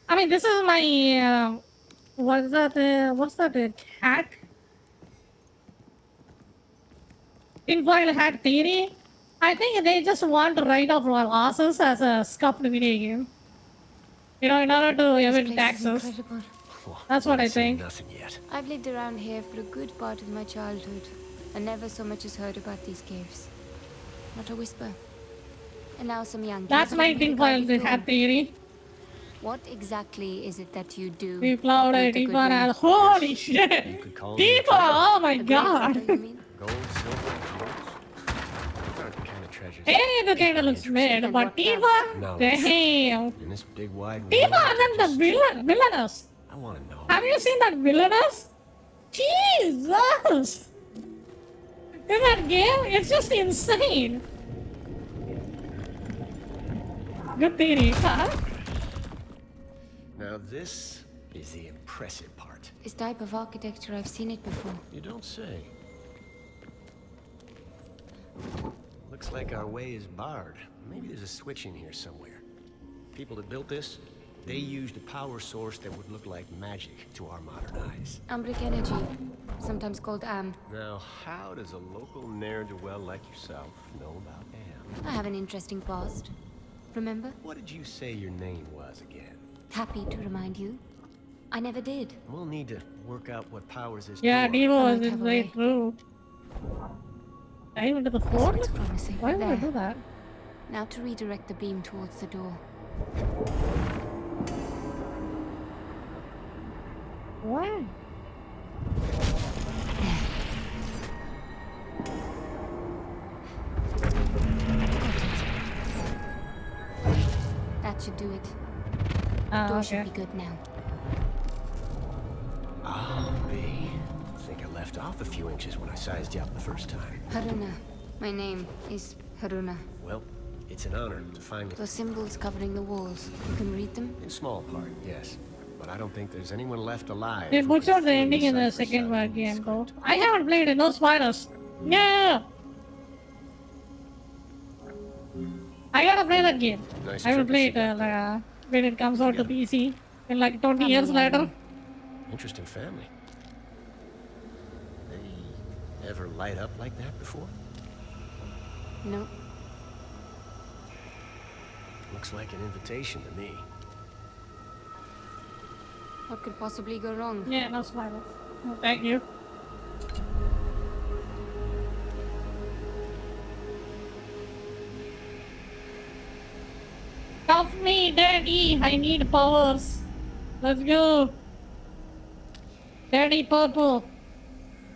I mean, this is my, what's that, hat? Tinfoil hat theory? I think they just want to write off our losses as a scuffed video game. You know, in order to evade taxes. That's what I think. Nothing yet. I've lived around here for a good part of my childhood, and never so much as heard about these caves. Not a whisper. And now some young That's my tinfoil hat theory. What exactly is it that you do? We plowed a deep one out. Holy shit! Deeper! Oh my god! Gold, silver, gold. Those aren't the kind of treasures. Hey, the kind of looks mad, but Tifa? No. Damn. In this big wide Tifa and then the villainous. I want to know. Have you seen that villainous? Jesus! In that game, it's just insane. Good theory, huh? Now this is the impressive part. This type of architecture, I've seen it before. You don't say. Looks like our way is barred. Maybe there's a switch in here somewhere. People that built this, they used a power source that would look like magic to our modern eyes. Ambric energy, sometimes called Am. Now, how does a local ne'er-do-well like yourself know about Am? I have an interesting past. Remember? What did you say your name was again? Happy to remind you. I never did. We'll need to work out what powers this Yeah, door. Devo was way through. I even to the floor? Promising. Why would I There. do that? Now to redirect the beam towards the door. Why? That should do it. Oh, Door okay. should be good now. I'll be left off a few inches when I sized you up the first time. Haruna. My name is Haruna. Well, it's an honor to finally... The symbols covering the walls. You can read them? In small part, yes. But I don't think there's anyone left alive. They butchered the ending in the second game, though. I haven't played it, no spoilers. Yeah! I gotta play that game. Nice I will play it when it comes out to PC in like 20 years later. Interesting family. They ever light up like that before? No. Looks like an invitation to me. What could possibly go wrong? Yeah, no spoilers. No, thank you. Help me, Daddy! I need powers. Let's go. Daddy Purple.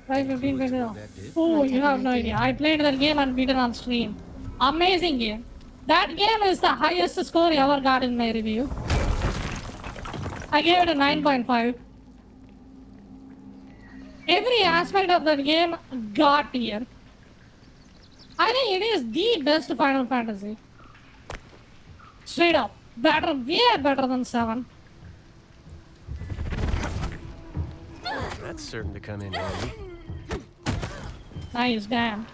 515 minutes. Oh, you have no idea. I played that game and beat it on stream. Amazing game. That game is the highest score I ever got in my review. I gave it a 9.5. Every aspect of that game got here. I think it is the best Final Fantasy. Straight up. Better, way better than 7. That's certain to come in handy. Nice, damn.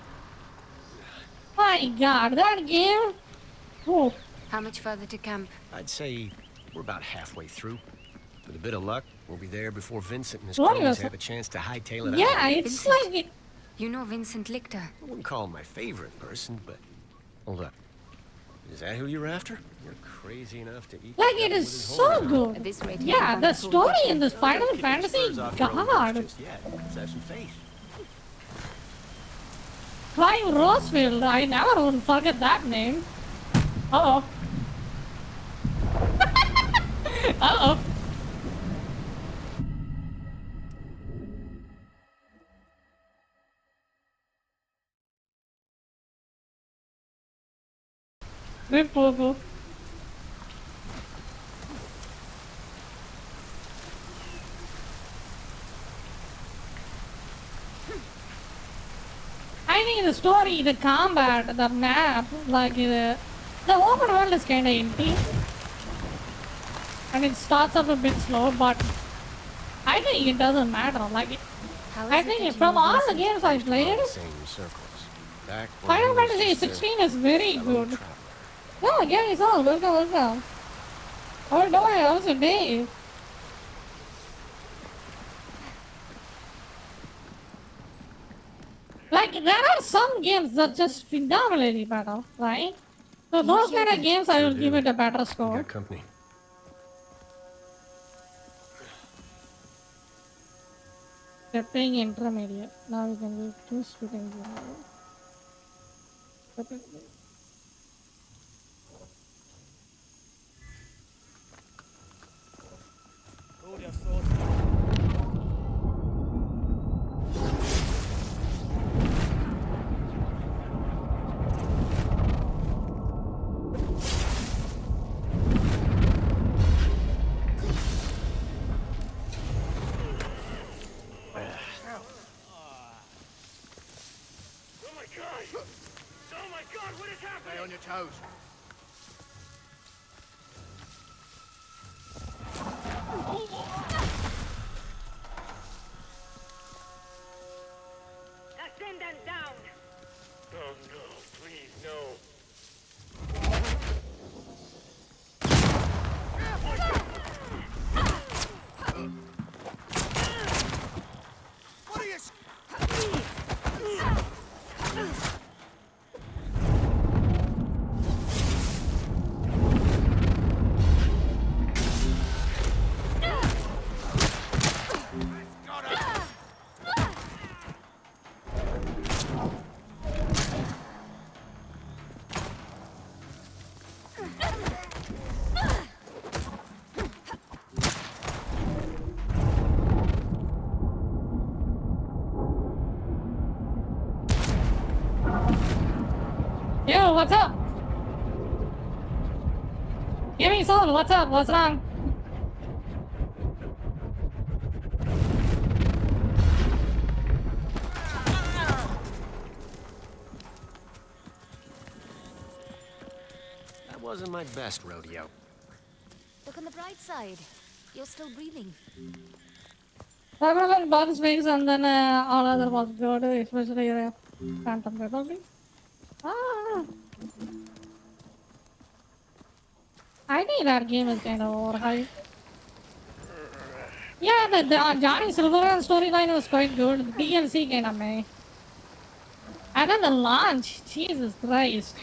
My god, that game? Oh. How much further to camp? I'd say we're about halfway through. With a bit of luck, we'll be there before Vincent and his What cronies is have a chance to hightail it out. Yeah, it's like it. You know Vincent Lichter? I wouldn't call him my favorite person, but... Hold up. Is that who you're after? You're crazy enough to eat... Like, it is so good. Yeah, the story in this Final Fantasy, god. Let's have some faith. Clive Rosefield, I never would forget that name. Uh-oh. Uh-oh. Rip Popo. I think the story, the combat, the map, like the open world is kinda empty. And it starts off a bit slow, but I think it doesn't matter. Like, I think from all the games I played, Final Fantasy 16 is very good. Yeah, game is all. Welcome. Oh no, how's your day? Like, there are some games that just phenomenally better, right? So those kind of games I will give it a better score. Got company. Stepping intermediate. Now we can do 2 splitting. Hold your sword. Stay on your toes. Send them down. Oh no, please, no. What are you... Yo, what's up? Give me soul, what's up? What's wrong? wasn't my best rodeo. Look on the bright side. You're still breathing. Several bugs fix and then all other was good, especially Phantom Republic. Ah, I think that game is kind of overhyped. Yeah, the Johnny Silverhand storyline was quite good. The DLC kind of meh. And then the launch, Jesus Christ.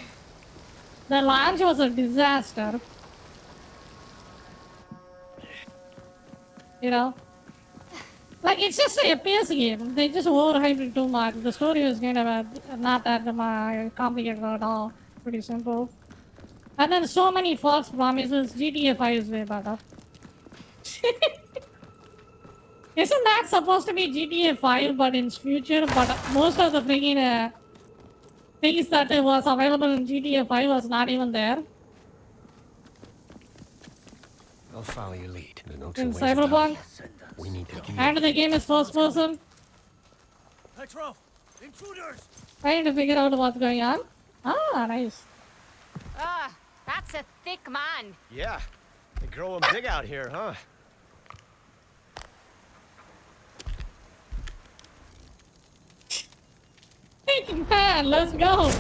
The launch was a disaster. You know? Like, it's just a FPS game. They just overhyped it too much. The story was kind of not that complicated at all. Pretty simple. And then so many false promises. GTA 5 is way better. Isn't that supposed to be GTA 5 but in future? But most of the freaking things that was available in GTA 5 was not even there. I'll follow your lead. There's no two In ways about Cyberpunk. it. We need to deal. And the game is first person. Petro, intruders! Trying to figure out what's going on. Ah, nice. Ah, that's a thick man. Yeah, they grow them big out here, huh? Big man, let's go.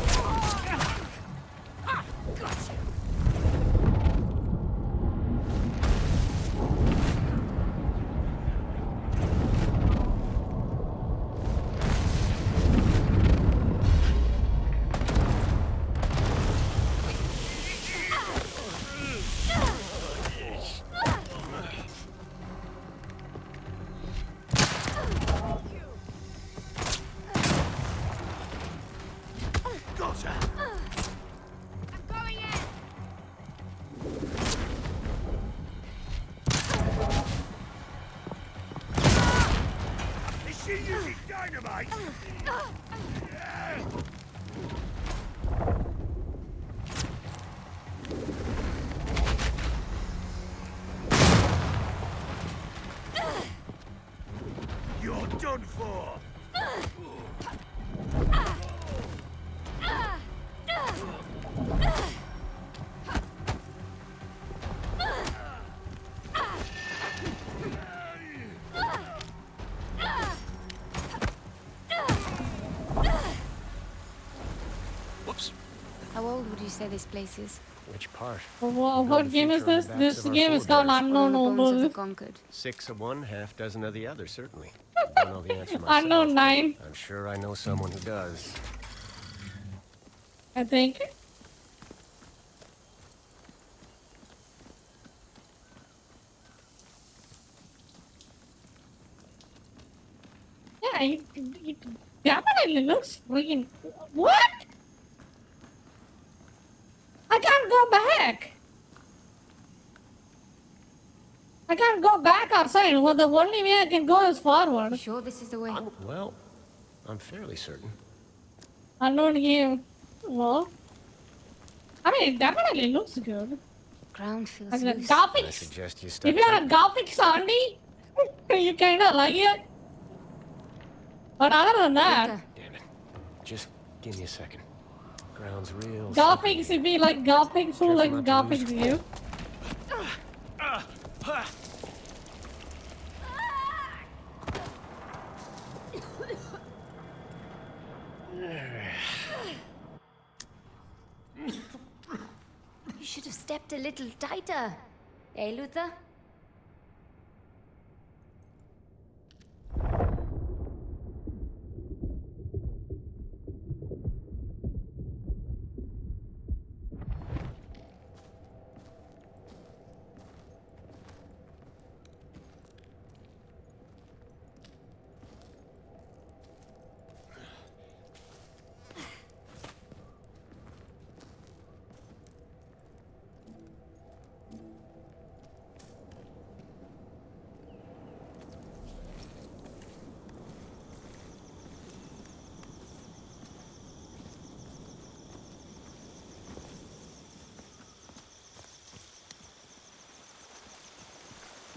You're done for! Whoops. How old would you say this place is? Which part? What game is this? This game is called Unknown Nobles. 6 of one, half dozen of the other, certainly. I don't know the answer myself. Unknown 9. I'm sure I know someone who does. I think. Yeah, it definitely looks freaking. What? I can't go back. I can't go back outside. Well, the only way I can go is forward. Sure, this is the way. Well, I'm fairly certain. Unknown game. Well, I mean, it definitely looks good. Ground feels Like the loose. I graphics. suggest you If step you're a graphics Andy, you kinda like it. But other than that, Damn it. Just give me a second. Ground's real. graphics, if you like graphics, who like graphics you? You should have stepped a little tighter. Eh, Luther?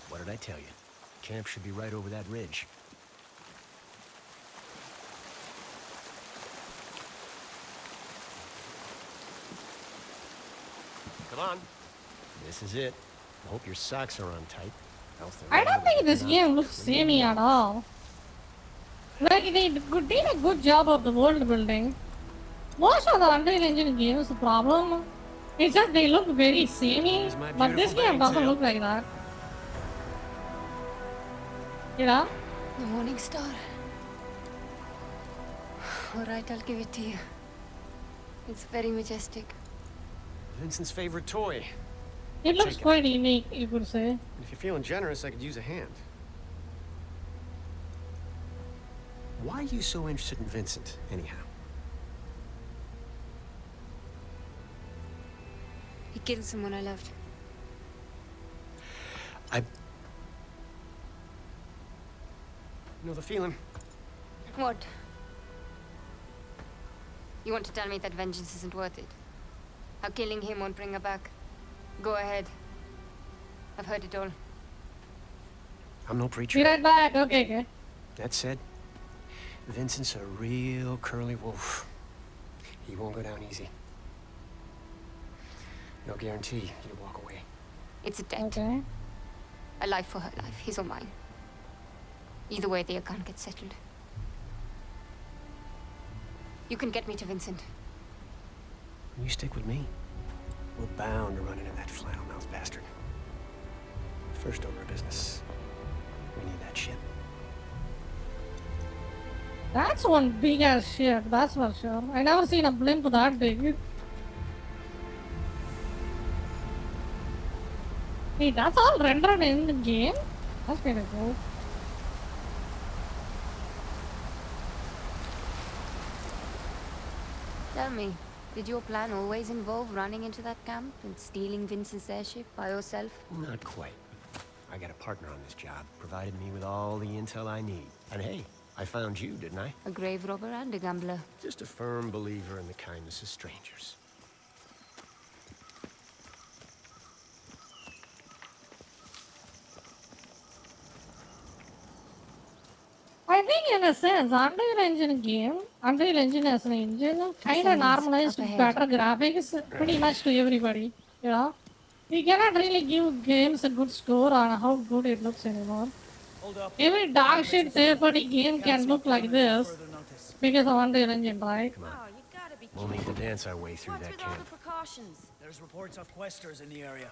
What did I tell you? Camp should be right over that ridge. Come on. This is it. I hope your socks are on tight. I don't think this game looks samey at all. Like, they did a good job of the world building. Most of the Unreal Engine games, the problem is just they look very samey, but this game doesn't look like that. You know? The morning star. Alright, I'll give it to you. It's very majestic. Vincent's favorite toy. It looks quite unique, you could say. If you're feeling generous, I could use a hand. Why are you so interested in Vincent, anyhow? He killed someone I loved. You know the feeling? What? You want to tell me that vengeance isn't worth it? How killing him won't bring her back? Go ahead. I've heard it all. I'm no preacher. Be right back. Okay. That said, Vincent's a real curly wolf. He won't go down easy. No guarantee you walk away. It's a debt. Okay. A life for her life, his or mine. Either way, the account gets settled. You can get me to Vincent. You stick with me. We're bound to run into that flannel-mouthed bastard. First order of business. We need that ship. That's one big ass ship, that's for sure. I never seen a blimp that big. Hey, that's all rendered in the game? That's kinda cool. Tell me, did your plan always involve running into that camp and stealing Vincent's airship by yourself? Not quite. I got a partner on this job, provided me with all the intel I need. And hey, I found you, didn't I? A grave robber and a gambler. Just a firm believer in the kindness of strangers. I think in a sense, Unreal Engine as an engine, kind of normalized better graphics pretty much to everybody, you know? You cannot really give games a good score on how good it looks anymore. Every dog shit third-party game can look like this because of Unreal Engine, right? We'll need to dance our way through that camp. There's reports of questers in the area.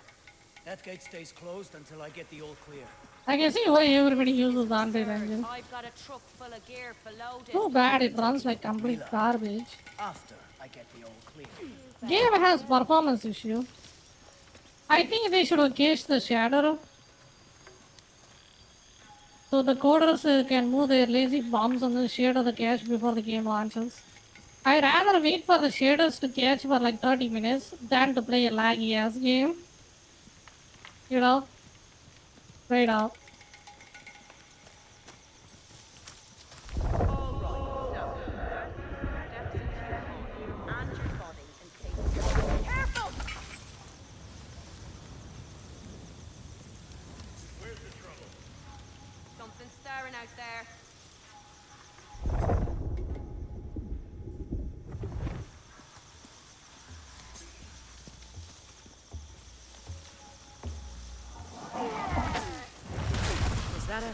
That gate stays closed until I get the all clear. I can see why everybody uses the Unreal Engine. I've got a truck full of gear for loading. Too bad it runs like complete garbage. After I get the all clear. Game has performance issue. I think they should have cached the shader so the coders can move their lazy bombs on the shader the cache before the game launches. I'd rather wait for the shaders to catch for like 30 minutes than to play a laggy ass game. You know? Straight up. Something's stirring out there. Is that a...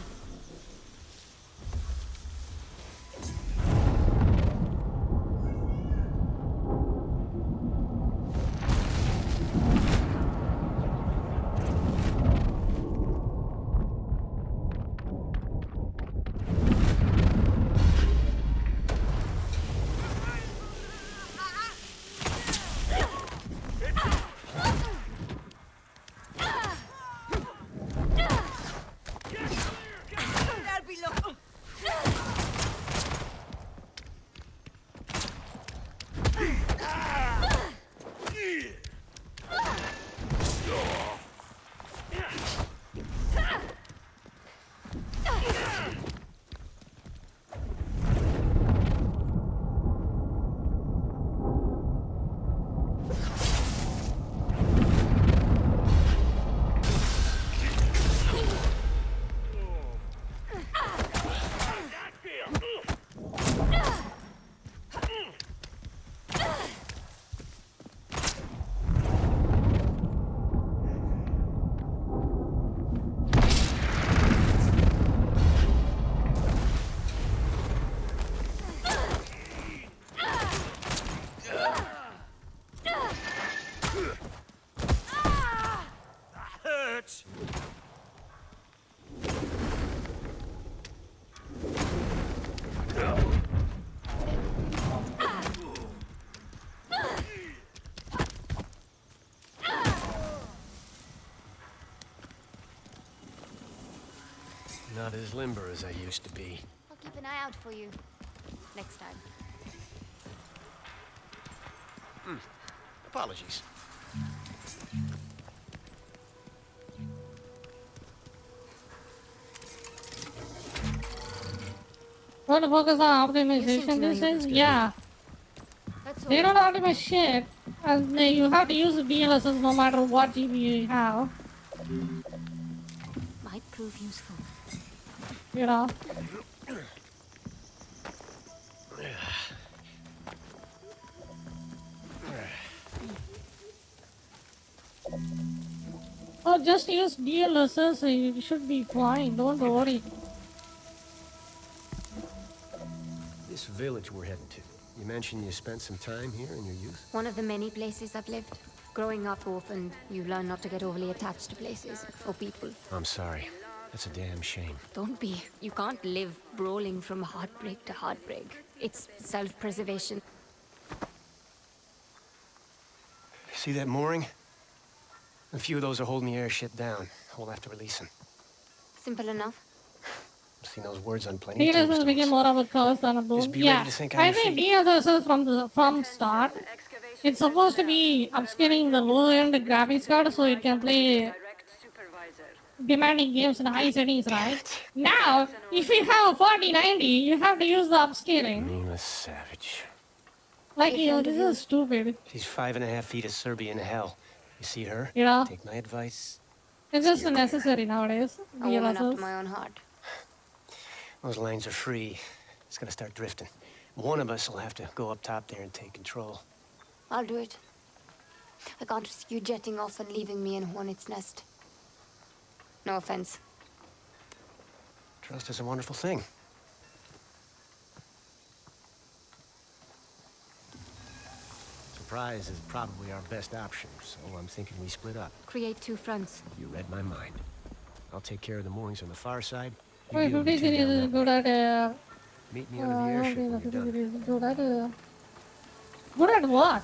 Not as limber as I used to be. I'll keep an eye out for you. Next time. Apologies. Want to focus on optimization these days? Yeah. They don't optimize shit. And you have to use the DLSS no matter what GPU you have. Might prove useful. You know? Oh, just use DLSS, you should be fine, don't worry. This village we're heading to. You mentioned you spent some time here in your youth? One of the many places I've lived. Growing up orphaned, you learn not to get overly attached to places or people. I'm sorry. That's a damn shame. Don't be. You can't live brawling from heartbreak to heartbreak. It's self-preservation. See that mooring? A few of those are holding the airship down. We'll have to release them. Simple enough. I've seen those words on plenty of DLSS tombstones. became more of a curse than a boon. Just be Yeah, ready to think on I your think feet. DLSS from start, it's supposed to be upscaling the low-end graphics card so it can play demanding games in high settings, right? Now, if you have a 4090, you have to use the upscaling. Nameless savage. Like, you know, this is stupid. She's 5.5 feet of Serbian hell. You see her? You know? Take my advice. It's just necessary nowadays. A woman after DLSS. my own heart. Those lines are free. It's gonna start drifting. One of us will have to go up top there and take control. I'll do it. I can't risk you jetting off and leaving me in Hornet's Nest. No offense. Trust is a wonderful thing. Surprise is probably our best option, so I'm thinking we split up. Create two fronts. You read my mind. I'll take care of the moorings on the far side. You Wait, deal with the 50 two series down is that good at Meet me under the airship when you're 50 done. series is good at good at what?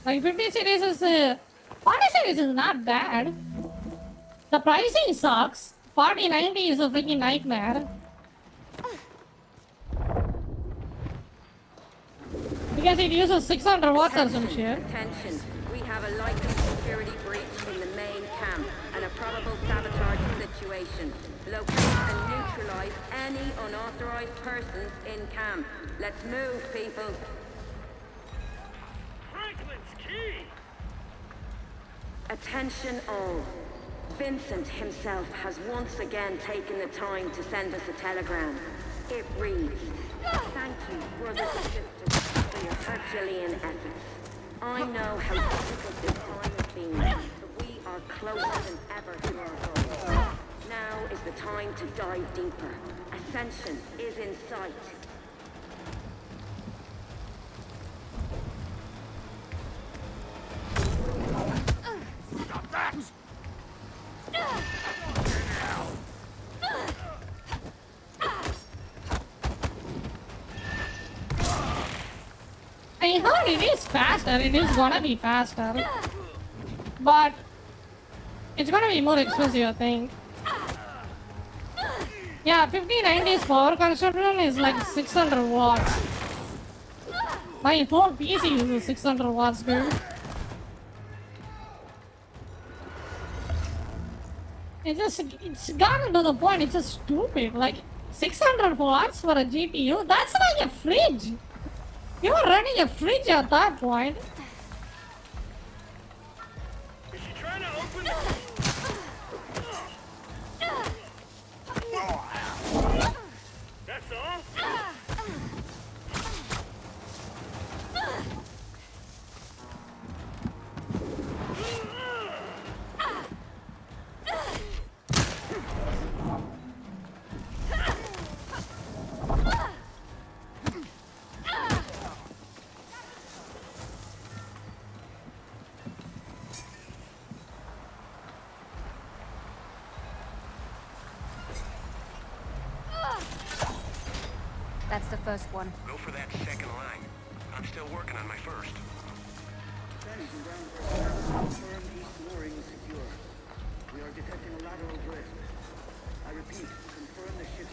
Like 50 series is 40 series is not bad. The pricing sucks. 4090 is a freaking nightmare. Because it uses 600 watts or some shit. Attention, we have a likely security breach in the main camp and a probable sabotage situation. Locate and neutralize any unauthorized persons in camp. Let's move, people. Franklin's key! Attention all. Vincent himself has once again taken the time to send us a telegram. It reads, "Thank you, brothers and sisters, for your Herculean efforts. I know how difficult this time has been, but we are closer than ever to our goal. Now is the time to dive deeper. Ascension is in sight." Stop that! I heard it is faster, it is gonna be faster. But it's gonna be more expensive, I think. Yeah, 5090's power consumption is like 600 watts. My whole PC uses 600 watts, dude. It's gotten to the point, it's just stupid. Like, 600 watts for a GPU? That's like a fridge. You're running a fridge at that point. Is she trying to open That's all? That's the first one. Go for that second line. I'm still working on my first. Confirm east mooring is secure. We are detecting a lateral drift. I repeat, confirm the ship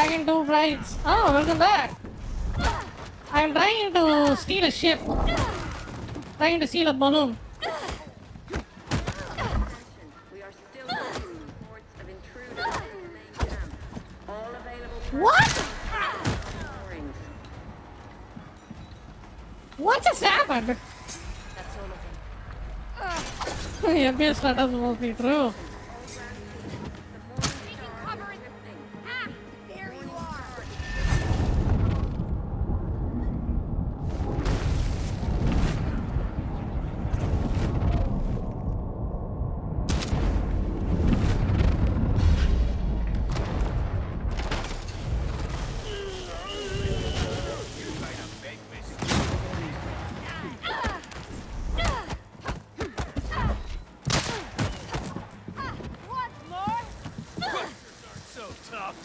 Dragon 2 Brides. Oh, welcome back. I'm trying to steal a ship. Trying to steal a balloon. We are still receiving reports of intruders in the main camp. All available What? moorings. What just happened? That's all of them. Yeah, guess that doesn't must be true. There you are. What more? So tough.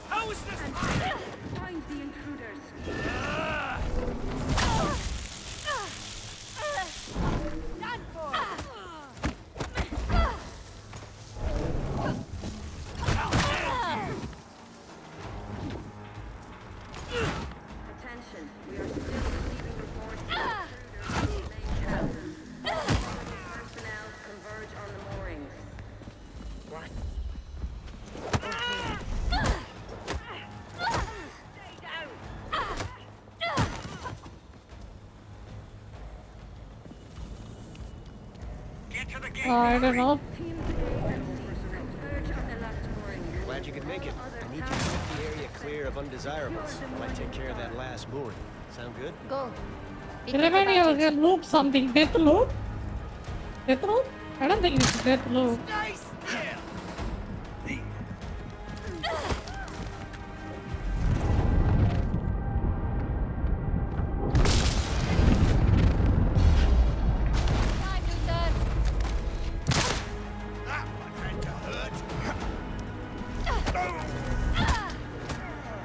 How is this? Find the intruders. Done for. Attention, we are still receiving reports of intruders in the main camp. Personnel converge on the moorings. What? I don't know. Converge on the left mooring. Glad you could make it. I need you to keep the area clear of undesirables. Might take care of that last mooring. Sound good? Go. Be It quick reminds me about of it. a loop something. Death loop? Death loop? I don't think it's death loop. Time, Luther.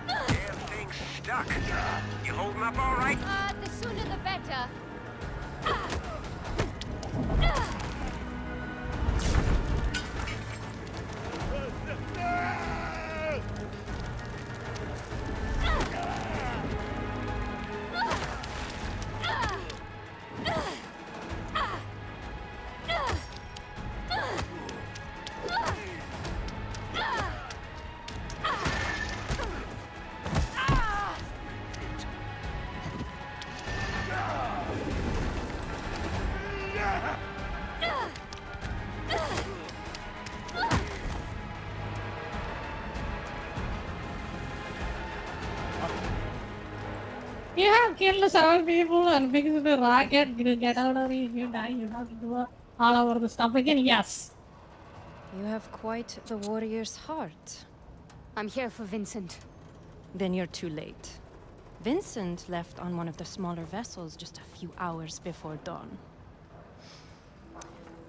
Damn thing's stuck. You holding up all right? The sooner the better. You have killed several people and fixed the rocket. Get out of here. If you die, you have to do all over the stuff again. Yes. You have quite the warrior's heart. I'm here for Vincent. Then you're too late. Vincent left on one of the smaller vessels just a few hours before dawn.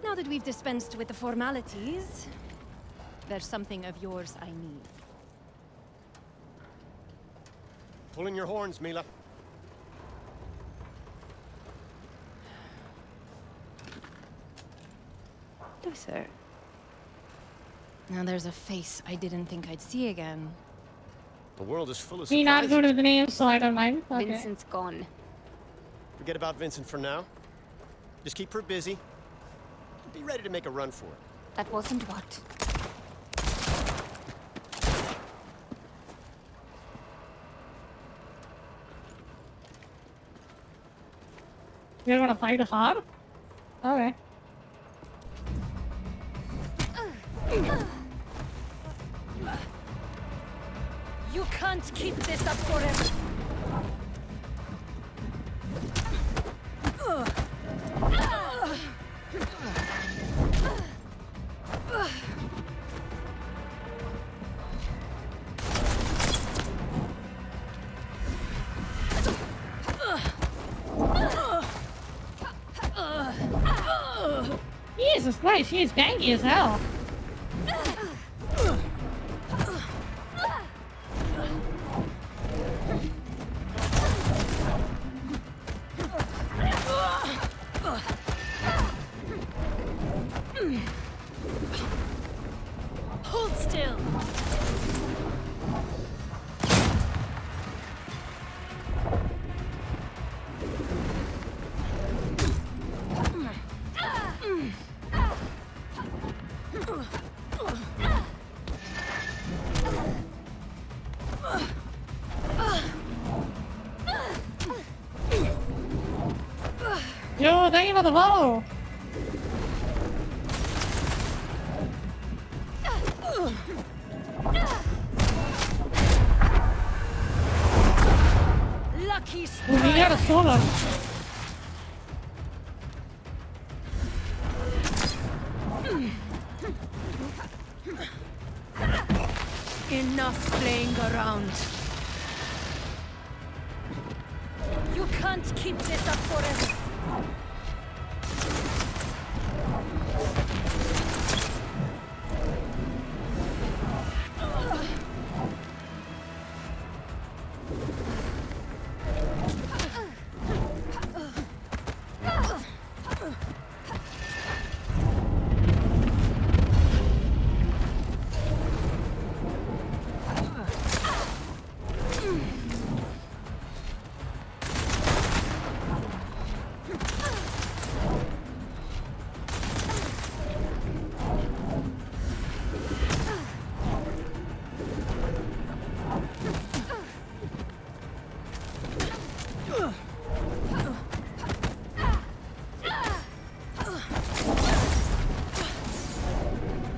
Now that we've dispensed with the formalities, there's something of yours I need. Pulling your horns, Mila. Luther. Now there's a face I didn't think I'd see again. The world is full of Me not surprises. good with the names, so I don't mind. Okay. Vincent's gone. Forget about Vincent for now. Just keep her busy. Be ready to make a run for it. That wasn't what. You're gonna fight hard? Okay. You can't keep this up forever. Jesus Christ, she's ganky as hell. Yo, thank you for the follow. Lucky Oh, he got a solo. Enough playing around. You can't keep this up forever.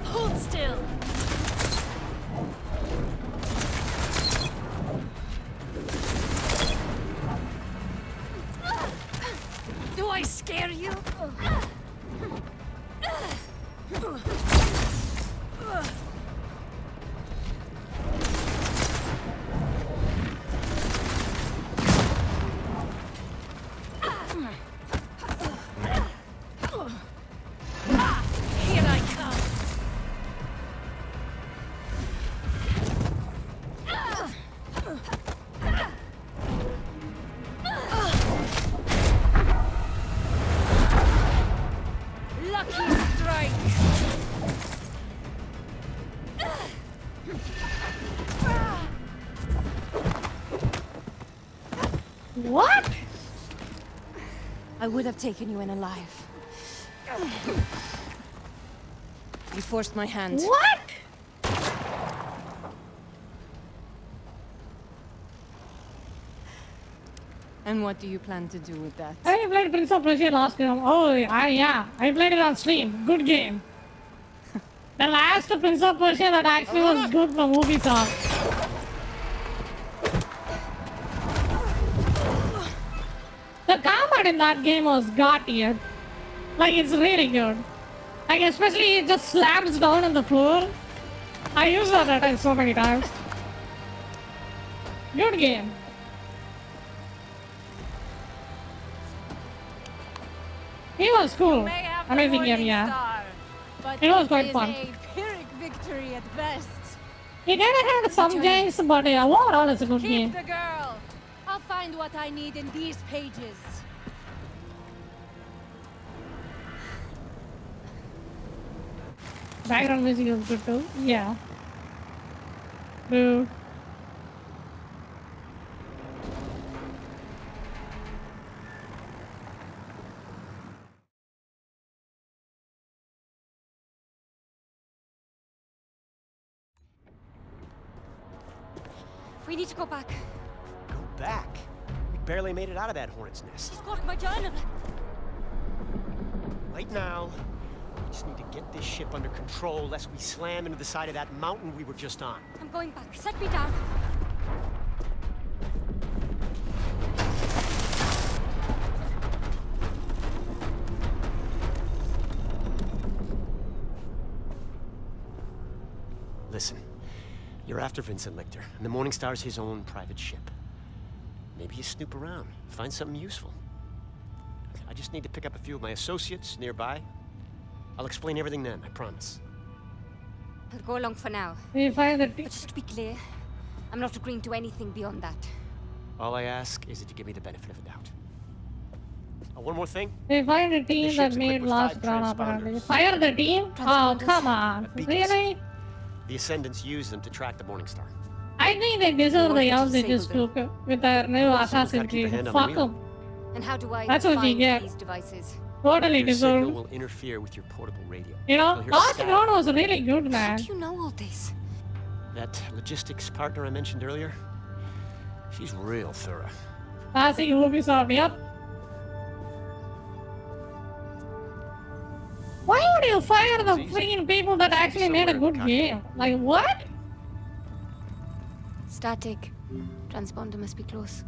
Hold still. Do I scare you? Here I come. Lucky strike. What? I would have taken you in alive. You forced my hand. What? And what do you plan to do with that? I played Prince of Persia last game. Oh, yeah. I played it on stream. Good game. The last Prince of Persia that actually was good from Ubisoft. The combat in that game was god-tier. Like, it's really good. Like, especially it just slams down on the floor. I used that attack so many times. Good game. He was cool. Amazing game, yeah. But It was quite is fun. a Pyrrhic victory at best. He kinda had some games, but overall it's a good Keep game. the girl. I'll find what I need in these pages. Background music is good too. Yeah. Boo. We need to go back. Go back? We barely made it out of that hornet's nest. He's got my journal. Right now, we just need to get this ship under control lest we slam into the side of that mountain we were just on. I'm going back. Set me down. Listen, you're after Vincent Lichter, and the Morning Star's his own private ship. Maybe you snoop around, find something useful. I just need to pick up a few of my associates nearby. I'll explain everything then, I promise. I'll go along for now. We find the But just to be clear, I'm not agreeing to anything beyond that. All I ask is that you give me the benefit of the doubt. Oh, one more thing. We find a team that made last round apparently. Fire the team? Oh, come on. Really? The Ascendants use them to track the Morning Star. I think they deserve the help they just took with their new Assassin's Creed. Fuck them. And how do I That's what you find get. these devices? Totally Your signal deserved. will interfere with your portable radio. You know, You'll hear last static. round was really good, man. How do you know all this? That logistics partner I mentioned earlier, she's real thorough. Classic Ubisoft, yep. you fire the freaking people that actually made a good game? Like, what? Static. Transponder must be close.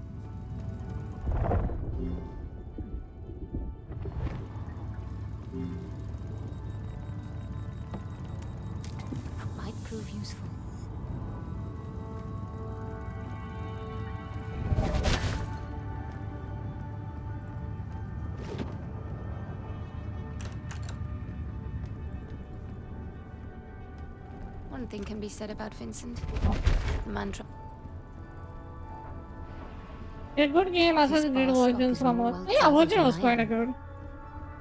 Might prove useful. One thing can be said about Vincent. Mantra. A good game, Assassin's Creed Origins from yeah, Origin was quite a good.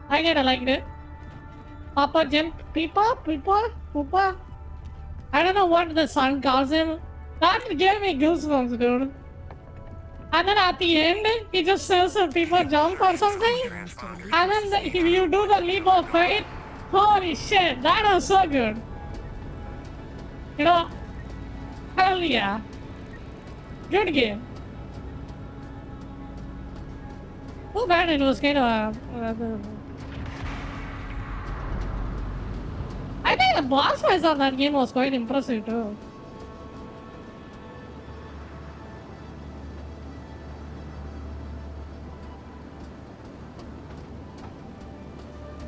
I kinda liked it. Papa Jim, Poopa. I don't know what the son calls him. That gave me goosebumps, dude. And then at the end, he just says people jump or something. And then if you do the leap of faith, holy shit, that was so good. You know, hell yeah. Good game. Too bad it was kind of I think the boss fights on that game was quite impressive too.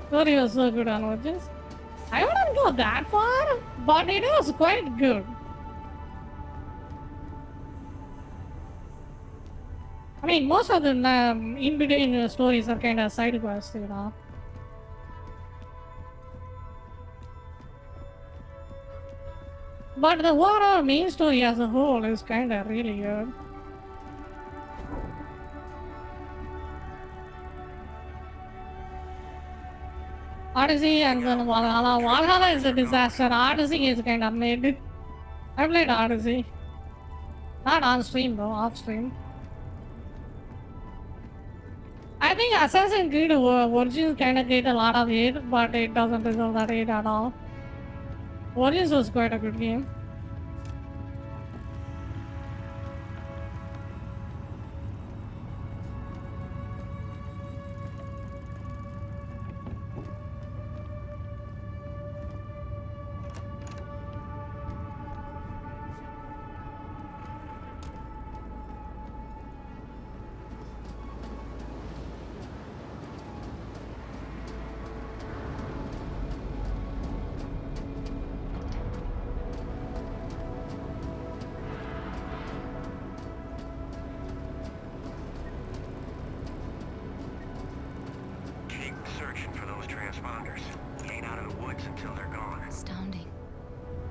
Story was so good on Origins. I wouldn't go that far, but it was quite good. I mean, most of the in-between stories are kind of side quests, you know. But the overall main story as a whole is kind of really good. Odyssey and then Valhalla. Valhalla is a disaster. Odyssey is kind of made. I played Odyssey. Not on stream though, off stream. I think Assassin's Creed Origins kind of get a lot of hate, but it doesn't deserve that hate at all. Origins was quite a good game.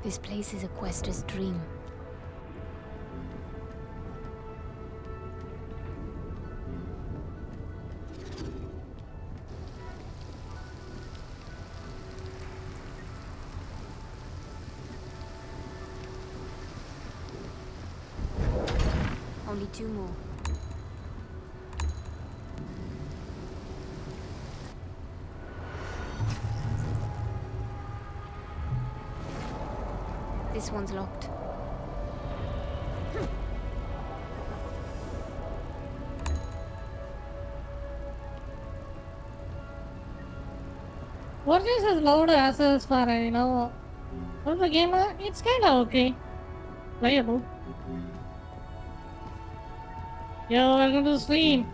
This place is a quester's dream. Only 2 more. This one's locked. Origins has low assets for, you know, for the game, it's kinda okay. Playable. Yo, welcome to the stream.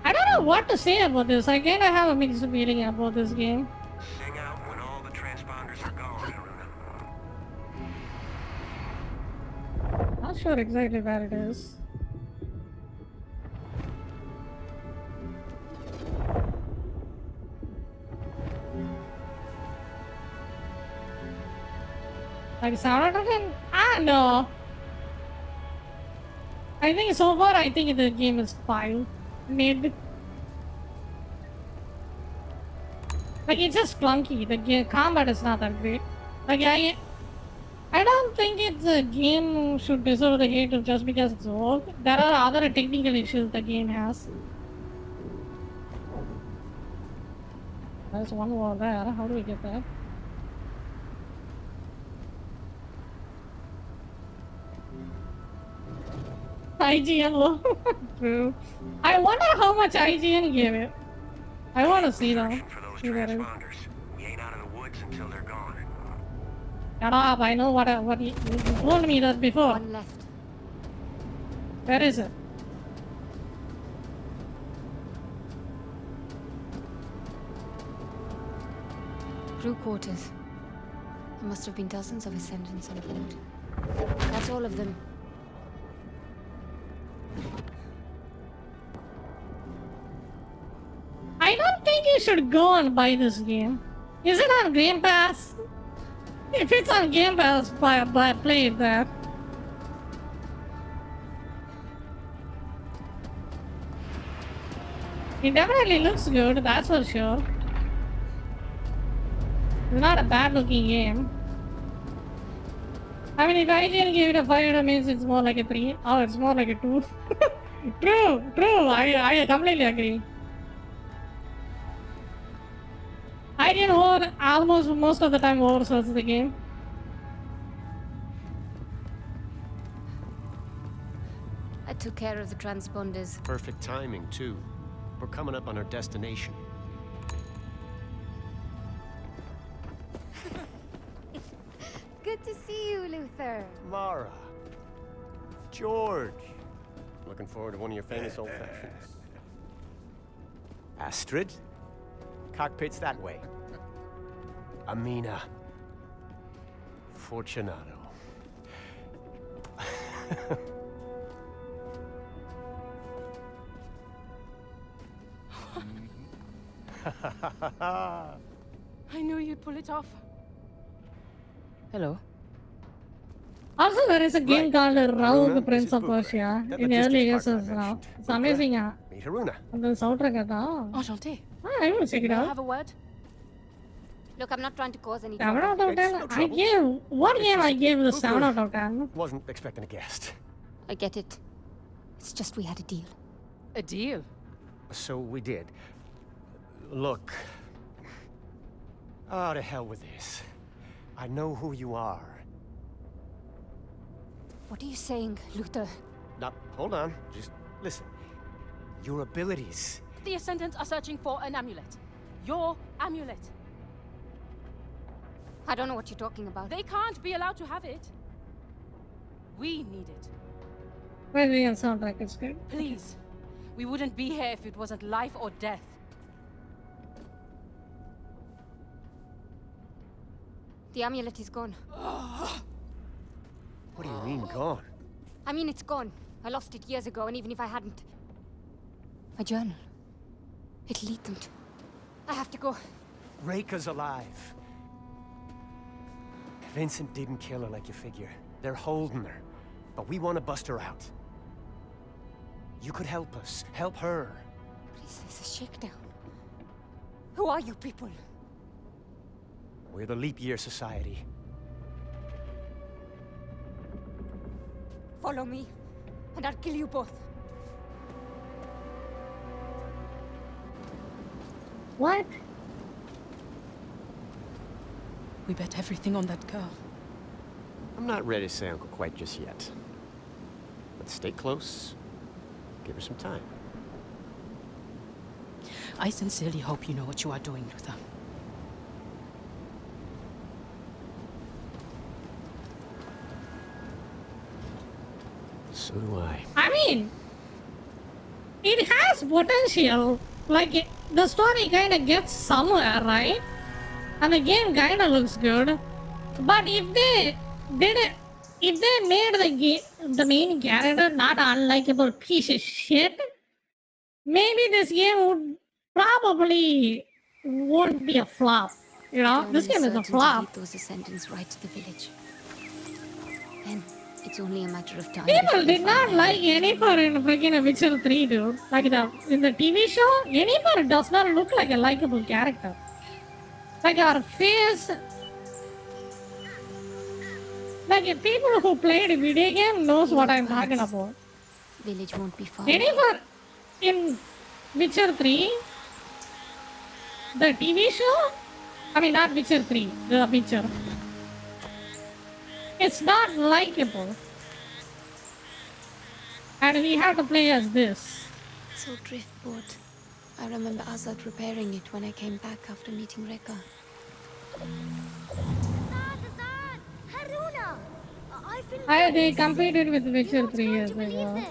I don't know what to say about this. I kinda have a mixed feeling about this game. Sing out when all the transponders are gone. Not sure exactly where it is. Like 7 out of 10? Ah, no. I think so far, I think the game is 5. Mid. Like, it's just clunky. The combat is not that great. Like, I don't think the game should deserve the hate just because it's old. There are other technical issues the game has. There's one more there. How do we get that? IGN low. True. I wonder how much IGN gave it. I want to see them. For those transponders. We ain't out of the woods until they're gone. Shut up! I know what you told me that before. One left. Where is it? Crew quarters. There must have been dozens of ascendants on board. That's all of them. I don't think you should go and buy this game. Is it on Game Pass? If it's on Game Pass, play it there. It definitely looks good, that's for sure. It's not a bad looking game. I mean, if I didn't give it a 5, it means it's more like a 3. Oh, it's more like a 2. True. I completely agree. I didn't almost most of the time oversearch the game. I took care of the transponders. Perfect timing, too. We're coming up on our destination. Good to see you, Luther. Mara. George. Looking forward to one of your famous old fashions. Astrid. Cockpit's that way. Amina. Fortunato. I knew you'd pull it off. Hello. Also, there is a game called Raoul, Prince of Persia in early years as well. It's amazing. Meet Haruna. And the soundtrack. Enchanté. I will check it May I out. have a word? Look, I'm not trying to cause any 7 out trouble. of 10. I gave what game I gave the 7 out of 10. Wasn't expecting a guest. I get it. It's just we had a deal. A deal? So we did. Look. Oh, to hell with this. I know who you are. What are you saying, Luther? Now, hold on. Just listen. Your abilities. The Ascendants are searching for an amulet. Your amulet. I don't know what you're talking about. They can't be allowed to have it. We need it. Well, the soundtrack is good. Please. We wouldn't be here if it wasn't life or death. The amulet is gone. What do you mean, gone? I mean, it's gone. I lost it years ago, and even if I hadn't... My journal. It'll lead them to... I have to go. Reika's alive. Vincent didn't kill her like you figure. They're holding her. But we want to bust her out. You could help us. Help her. Please, there's a shakedown. Who are you people? We're the Leap Year Society. Follow me, and I'll kill you both. What? We bet everything on that girl. I'm not ready to say Uncle quite just yet. But stay close. Give her some time. I sincerely hope you know what you are doing, Luther. So do I. I mean, it has potential. Like, the story kind of gets somewhere, right? And the game kind of looks good. But if they made the main character not unlikable piece of shit, maybe this game would probably won't be a flop. You know, this game is a flop. Lead those ascendants right to the village. Then it's only a matter of time. People did not like Yennefer in freaking Witcher 3, dude. Like in the TV show, Yennefer does not look like a likable character. Like her face. Like people who played a video game knows what I'm talking about. Village won't be far. Yennefer in Witcher 3, the TV show. I mean, not Witcher 3, the Witcher. It's not likable. And we have to play as this. So driftboard. I remember Azad repairing it when I came back after meeting Rekka. Haruna! I've been They completed with Witcher 3 years ago.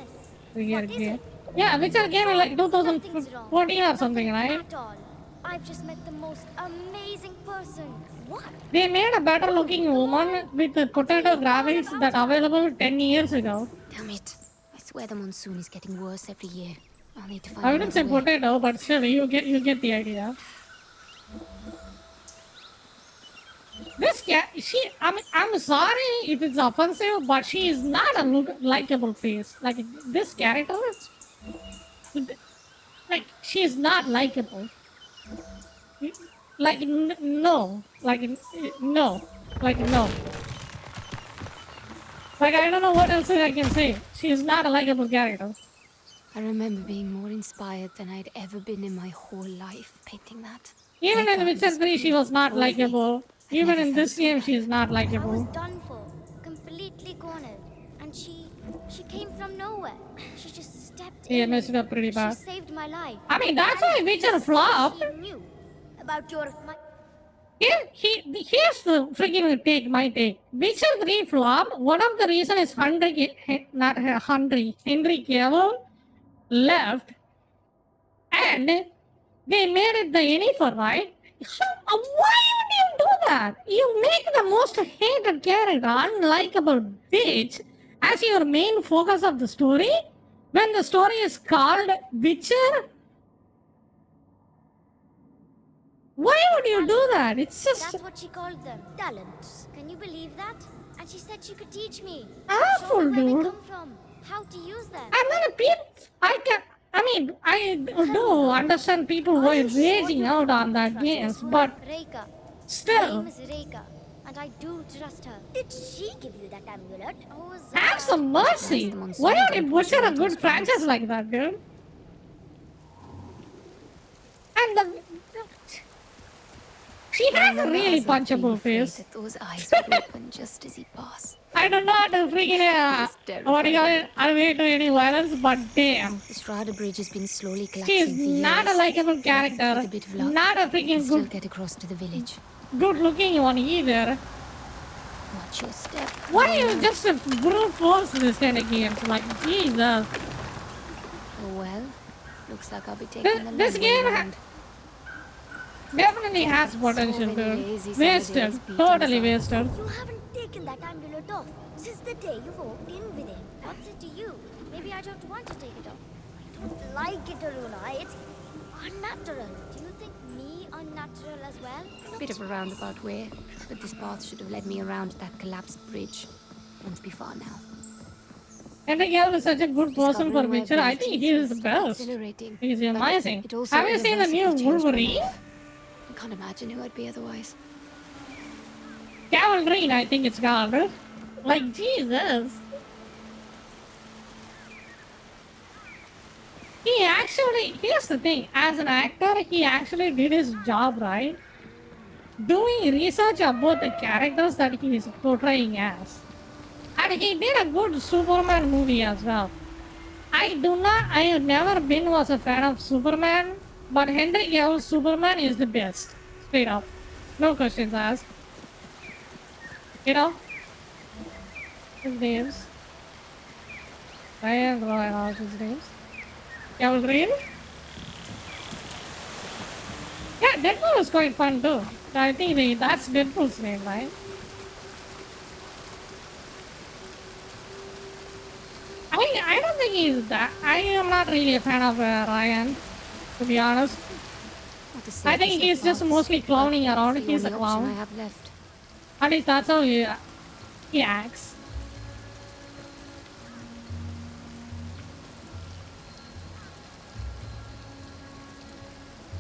3 years ago. Yeah, Witcher came in like 2014 or something, right? At all. I've just met the most amazing person. What? They made a better looking woman with the potato graphics that available 10 years ago. Damn it. I swear the monsoon is getting worse every year. I'll need to find I wouldn't say another way. potato, but still, you get the idea. This cat, I'm sorry if it's offensive, but she is not a likable face. Like this character, like she is not likable. Like no, like no, like no. Like I don't know what else I can say. She is not a likable character. I remember being more inspired than I'd ever been in my whole life painting that. Even in Witcher 3, she was not likable. Even in this game, she is not I was likable. done for, completely cornered, and she came from nowhere. She just stepped in. Yeah, messed it up pretty bad. She saved my life. I mean, that's why Witcher flopped. She knew about Here's the freaking my take. Witcher 3 flopped. One of the reasons is Henry Cavill left, and they made it the Yennefer, right? So, why would you do that? You make the most hated character, unlikable bitch, as your main focus of the story, when the story is called Witcher? Why would you do that? It's just... That's what she called them. Talents. Can you believe that? And she said she could teach me. Awful, Show me where dude. they come from. How to use them. And then I do understand people were raging out on that games, but Reika. still, Her name is Reika, and I do trust her. Did she give you that amulet? have some mercy. Why don't you butcher a good franchise like that, dude? And she has a really punchable face. Those eyes would open just as he passed. I do not freaking what do you call it? I will do any violence, but damn. The Strada Bridge has been slowly collapsing She's for years. not a likable character. With a bit of luck, Not a we can freaking still good, get across to the village. good looking one either. Watch your step. Why do you just brute force this kind of games? Like, Jesus. Oh well, looks like I'll be taking the This long way game around. definitely has potential, dude. Wasted. Totally wasted. You haven't taken that amulet off since the day you walked in with him. What's it to you? Maybe I don't want to take it off. I don't like it, Aruna. It's unnatural. Do you think me unnatural as well? Bit of a roundabout way, but this path should have led me around that collapsed bridge. Won't be far now. Henry Cavill is such a good person for Witcher. I think he is the best. Exhilarating, He's but amazing. it also Have you seen the new irreversibly changed my Wolverine? life. I can't imagine who I'd be otherwise. Cavalry, I think it's called. Like, Jesus. He actually, here's the thing, as an actor, he actually did his job right. Doing research about the characters that he is portraying as. And he did a good Superman movie as well. I have never been was a fan of Superman, but Henry Cavill's Superman is the best. Straight up. No questions asked. You know? His names. Ryan Royals, his names. Cavill Green? Yeah, Deadpool is quite fun too. I think that's Deadpool's name, right? I mean, I don't think he's that. I am not really a fan of Ryan, to be honest. I think he's just mostly clowning around. He's a clown. I have left. At least that's how he acts.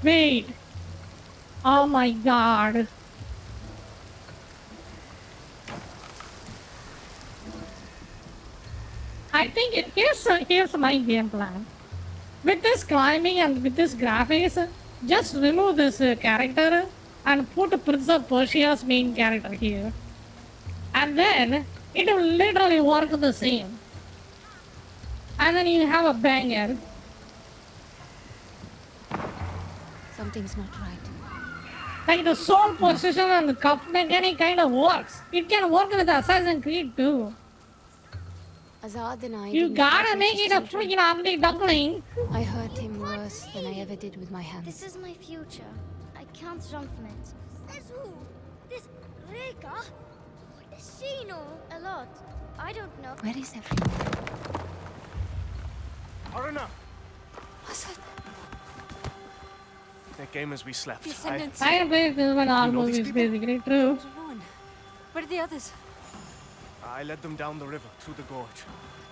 Wait. Oh my god. I think here's my game plan. With this climbing and with this graphics, just remove this character and put Prince of Persia's main character here. And then it will literally work the same. And then you have a banger. Something's not right. Like the soul possession and the cup mechanic kind of works. It can work with Assassin's Creed too. Azad and I You didn't gotta fight make much it as a children. freaking ugly duckling. I hurt him worse than I ever did with my hands. This is my future. I can't run from it. Says who? This Reka? What does she know? A lot. I don't know. Where is everyone? Aruna! Azad. They came as we slept. Descendants. I can play this one almost these is people? basically true. Alone. Where are the others? I led them down the river, through the gorge.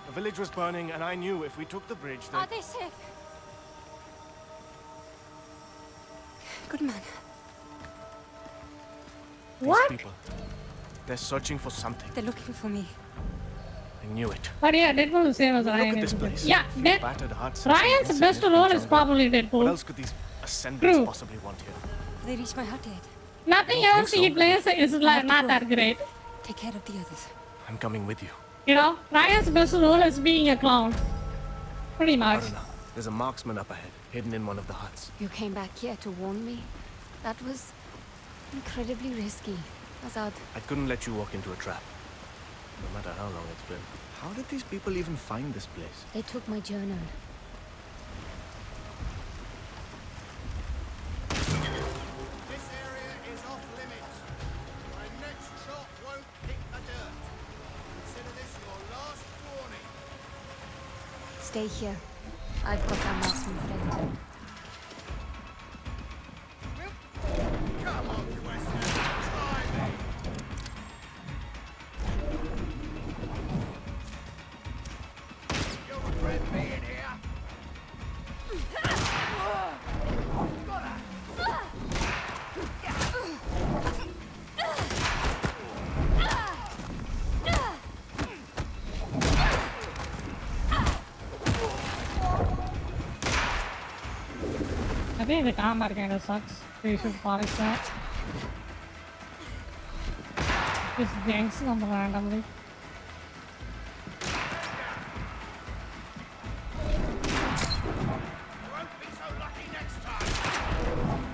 The village was burning, and I knew if we took the bridge, Are they safe? Good man. What? These people, they're searching for something. They're looking for me. I knew it. But yeah, Deadpool is the same as Look Ryan. at this isn't it? place. Yeah, Few battered huts and some Ryan's best insignificant role is jungle. probably What Deadpool. else could these ascendants True. possibly want here? Have they reached my hut yet? Nothing I don't else think he so. plays is like not that great. Take care of the others. I'm coming with you. You know, Ryan's best role is being a clown. Pretty much. Aruna, there's a marksman up ahead, hidden in one of the huts. You came back here to warn me? That was incredibly risky. Azad. I couldn't let you walk into a trap. No matter how long it's been. How did these people even find this place? They took my journal. This area is off limits. My next shot won't hit the dirt. Consider this your last warning. Stay here. I've got our marksman friend. Come on, Western. Try me. You regret being here? I think the combat kind of sucks. They should polish that. Just ganks them randomly. Won't be so lucky next time.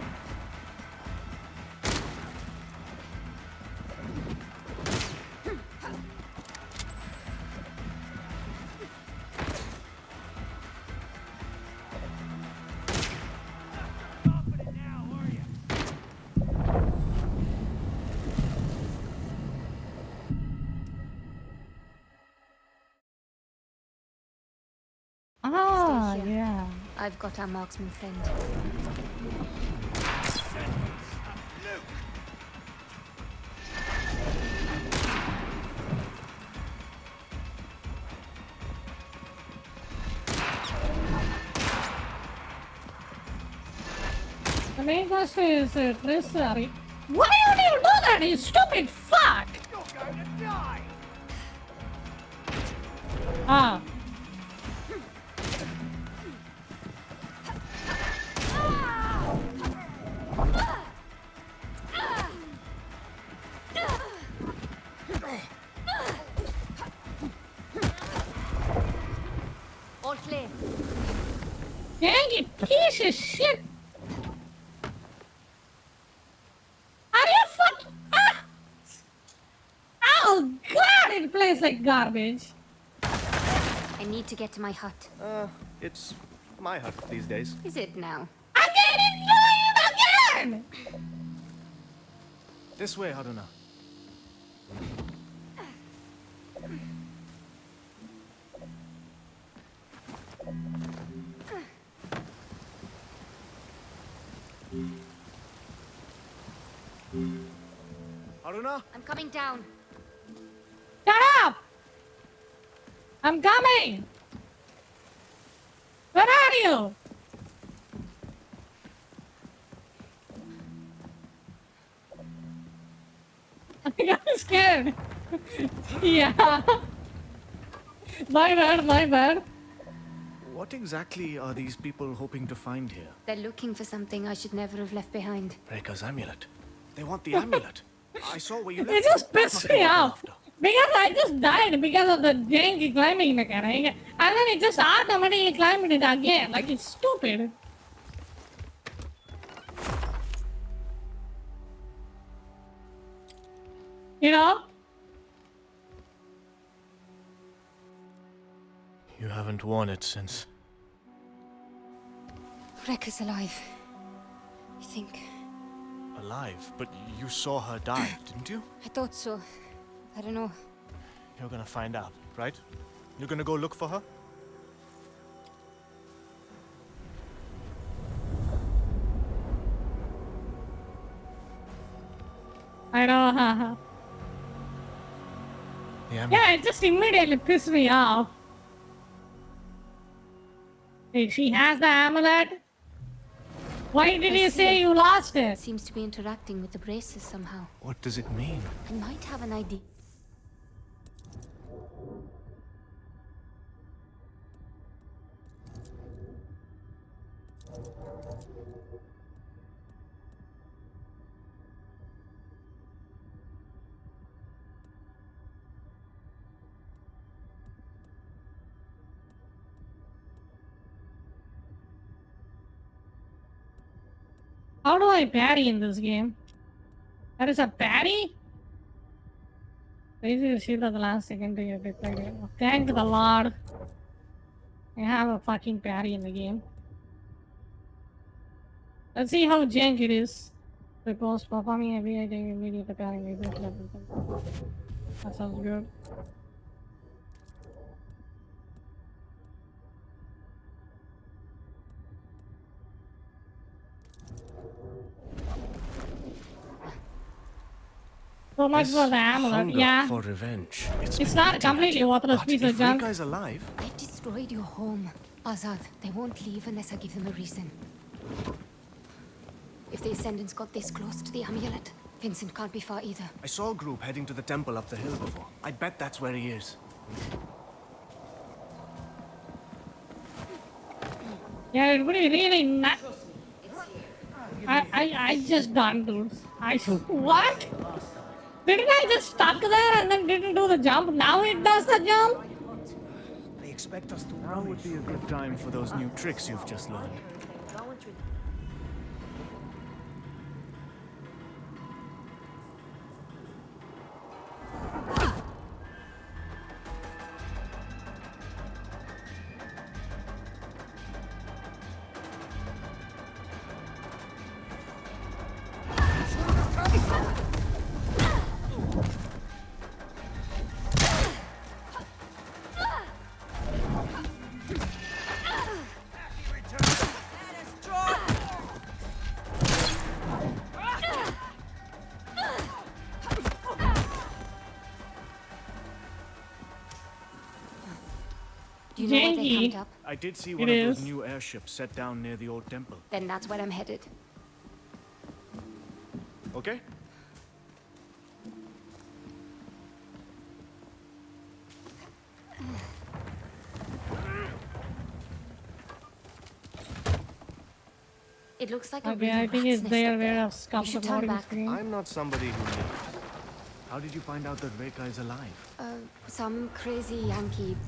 Ah, Stay here. yeah. I've got our marksman friend. The main question is Trisari. Why would you do that, you stupid fuck? You're going to die. Ah. All clear. Dang it, piece of shit! Are you fucking... Ah! Oh god, it plays like garbage. I need to get to my hut. It's my hut these days. Is it now? I'm getting again! This way, Haruna. Haruna? I'm coming down. Shut up! I'm coming! Where are you? I got scared. Yeah. My bad, my bad. What exactly are these people hoping to find here? They're looking for something I should never have left behind. Reka's amulet. They want the amulet. I saw where you left It just That pissed must be me what they're off. after. Because I just died because of the janky climbing mechanic. And then it just automatically climbed it again. Like, it's stupid. You know? You haven't worn it since. Rekka's alive. I think. Alive? But you saw her die, didn't you? I thought so. I don't know. You're gonna find out, right? You're gonna go look for her? I know, haha. Yeah, it just immediately pissed me off. Hey, she has the amulet? Why did you say you lost it? Seems to be interacting with the braces somehow. What does it mean? I might have an idea. How do I parry in this game? There is a parry? Raise your shield at the last second to get it. Thank the Lord. I have a fucking parry in the game. Let's see how jank it is. Because performing every item immediately parrying is level. That sounds good. So much for the amulet, yeah. For revenge. It's not a completely worthless piece of junk. Rekka's alive. They've destroyed your home. Azad, they won't leave unless I give them a reason. If the Ascendants got this close to the amulet, Vincent can't be far either. I saw a group heading to the temple up the hill before. I bet that's where he is. Yeah, it would be really not. I just done, dude. What? Didn't I just stuck there and then didn't do the jump? Now it does the jump? They expect us to. Now would be a good time for those new tricks you've just learned. Do you know where they camped up? I did see one of those new airships set down near the old temple. Then that's where I'm headed. Okay? It looks like a Okay, I think it's their way of You should turn back. I'm not somebody who needs. How did you find out that Rekka is alive? Some crazy Yankee.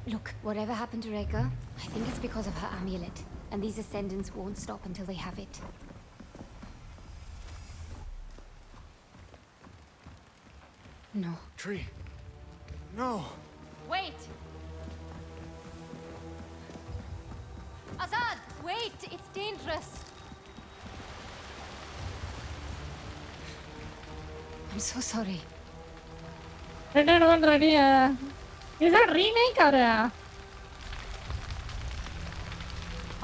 Look, whatever happened to Rekka, I think it's because of her amulet. And these Ascendants won't stop until they have it. No. Tree. No. Wait! Azad, wait! It's dangerous! I'm so sorry. Red Dead 1 ready. Is that remake or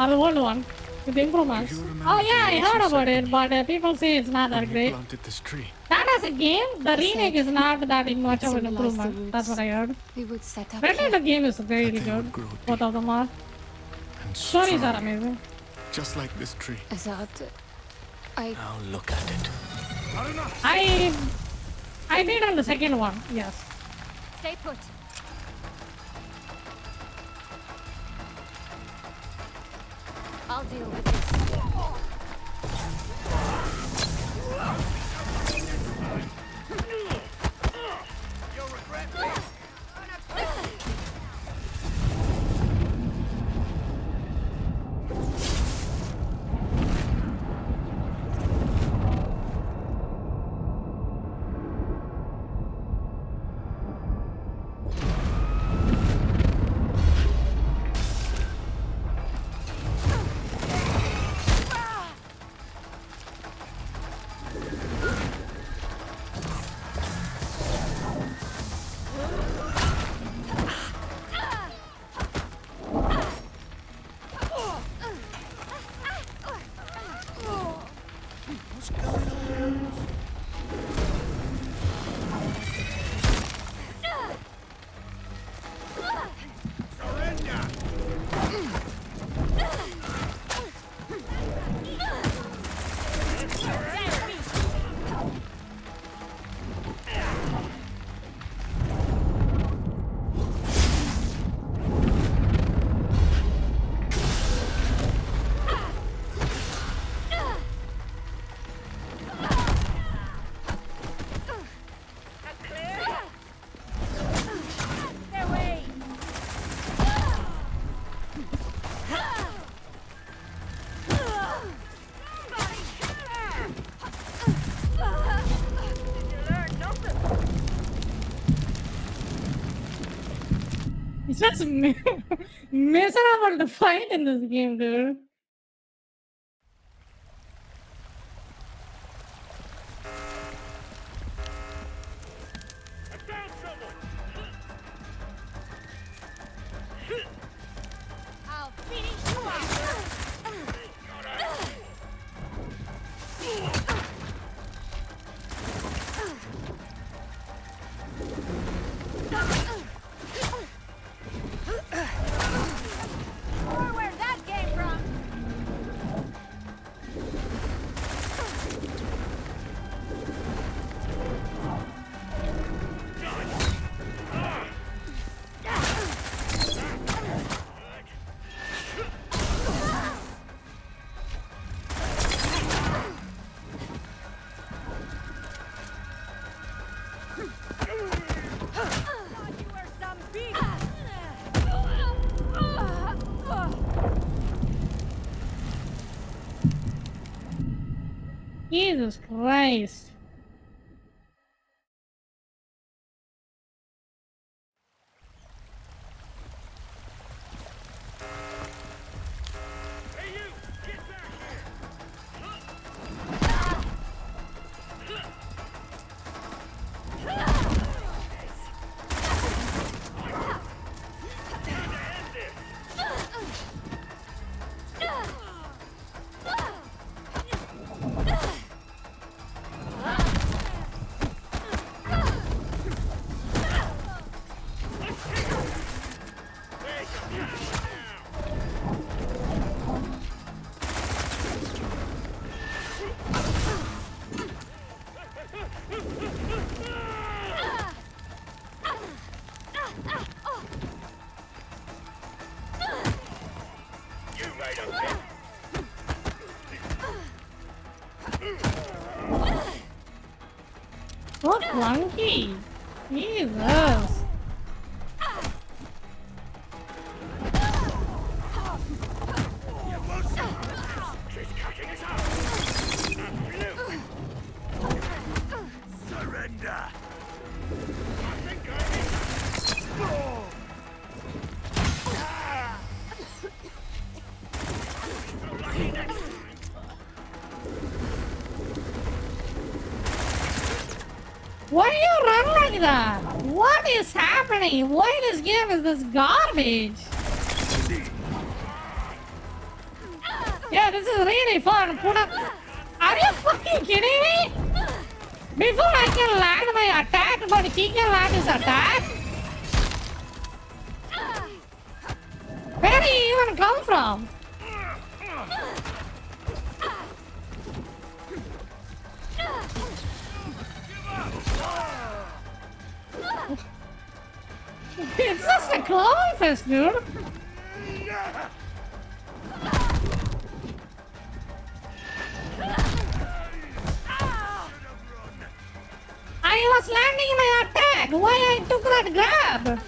the old one with improvements? Oh yeah, I heard about it, but people say it's not that great. Planted this tree. Not as a game, the remake is not that much of an improvement. That's what I heard. We would set up Red Dead the game is very good. Both of them are. Stories are amazing. Just like this tree. Azad, Now look at it. I did on the second one, yes. Stay put. I'll deal with this. You'll regret this. just miserable to fight in this game, dude. I'll finish you off. Or where that came from. Jesus Christ. So clunky. Jesus. Surrender. Why do you run like that? What is happening? Why this game is this garbage? Yeah, this is really fun. Put up. Are you fucking kidding me? Before I can land my attack, but he can land his attack? Where did he even come from? It's just a clown fest, dude. I was landing my attack. Why I took that grab?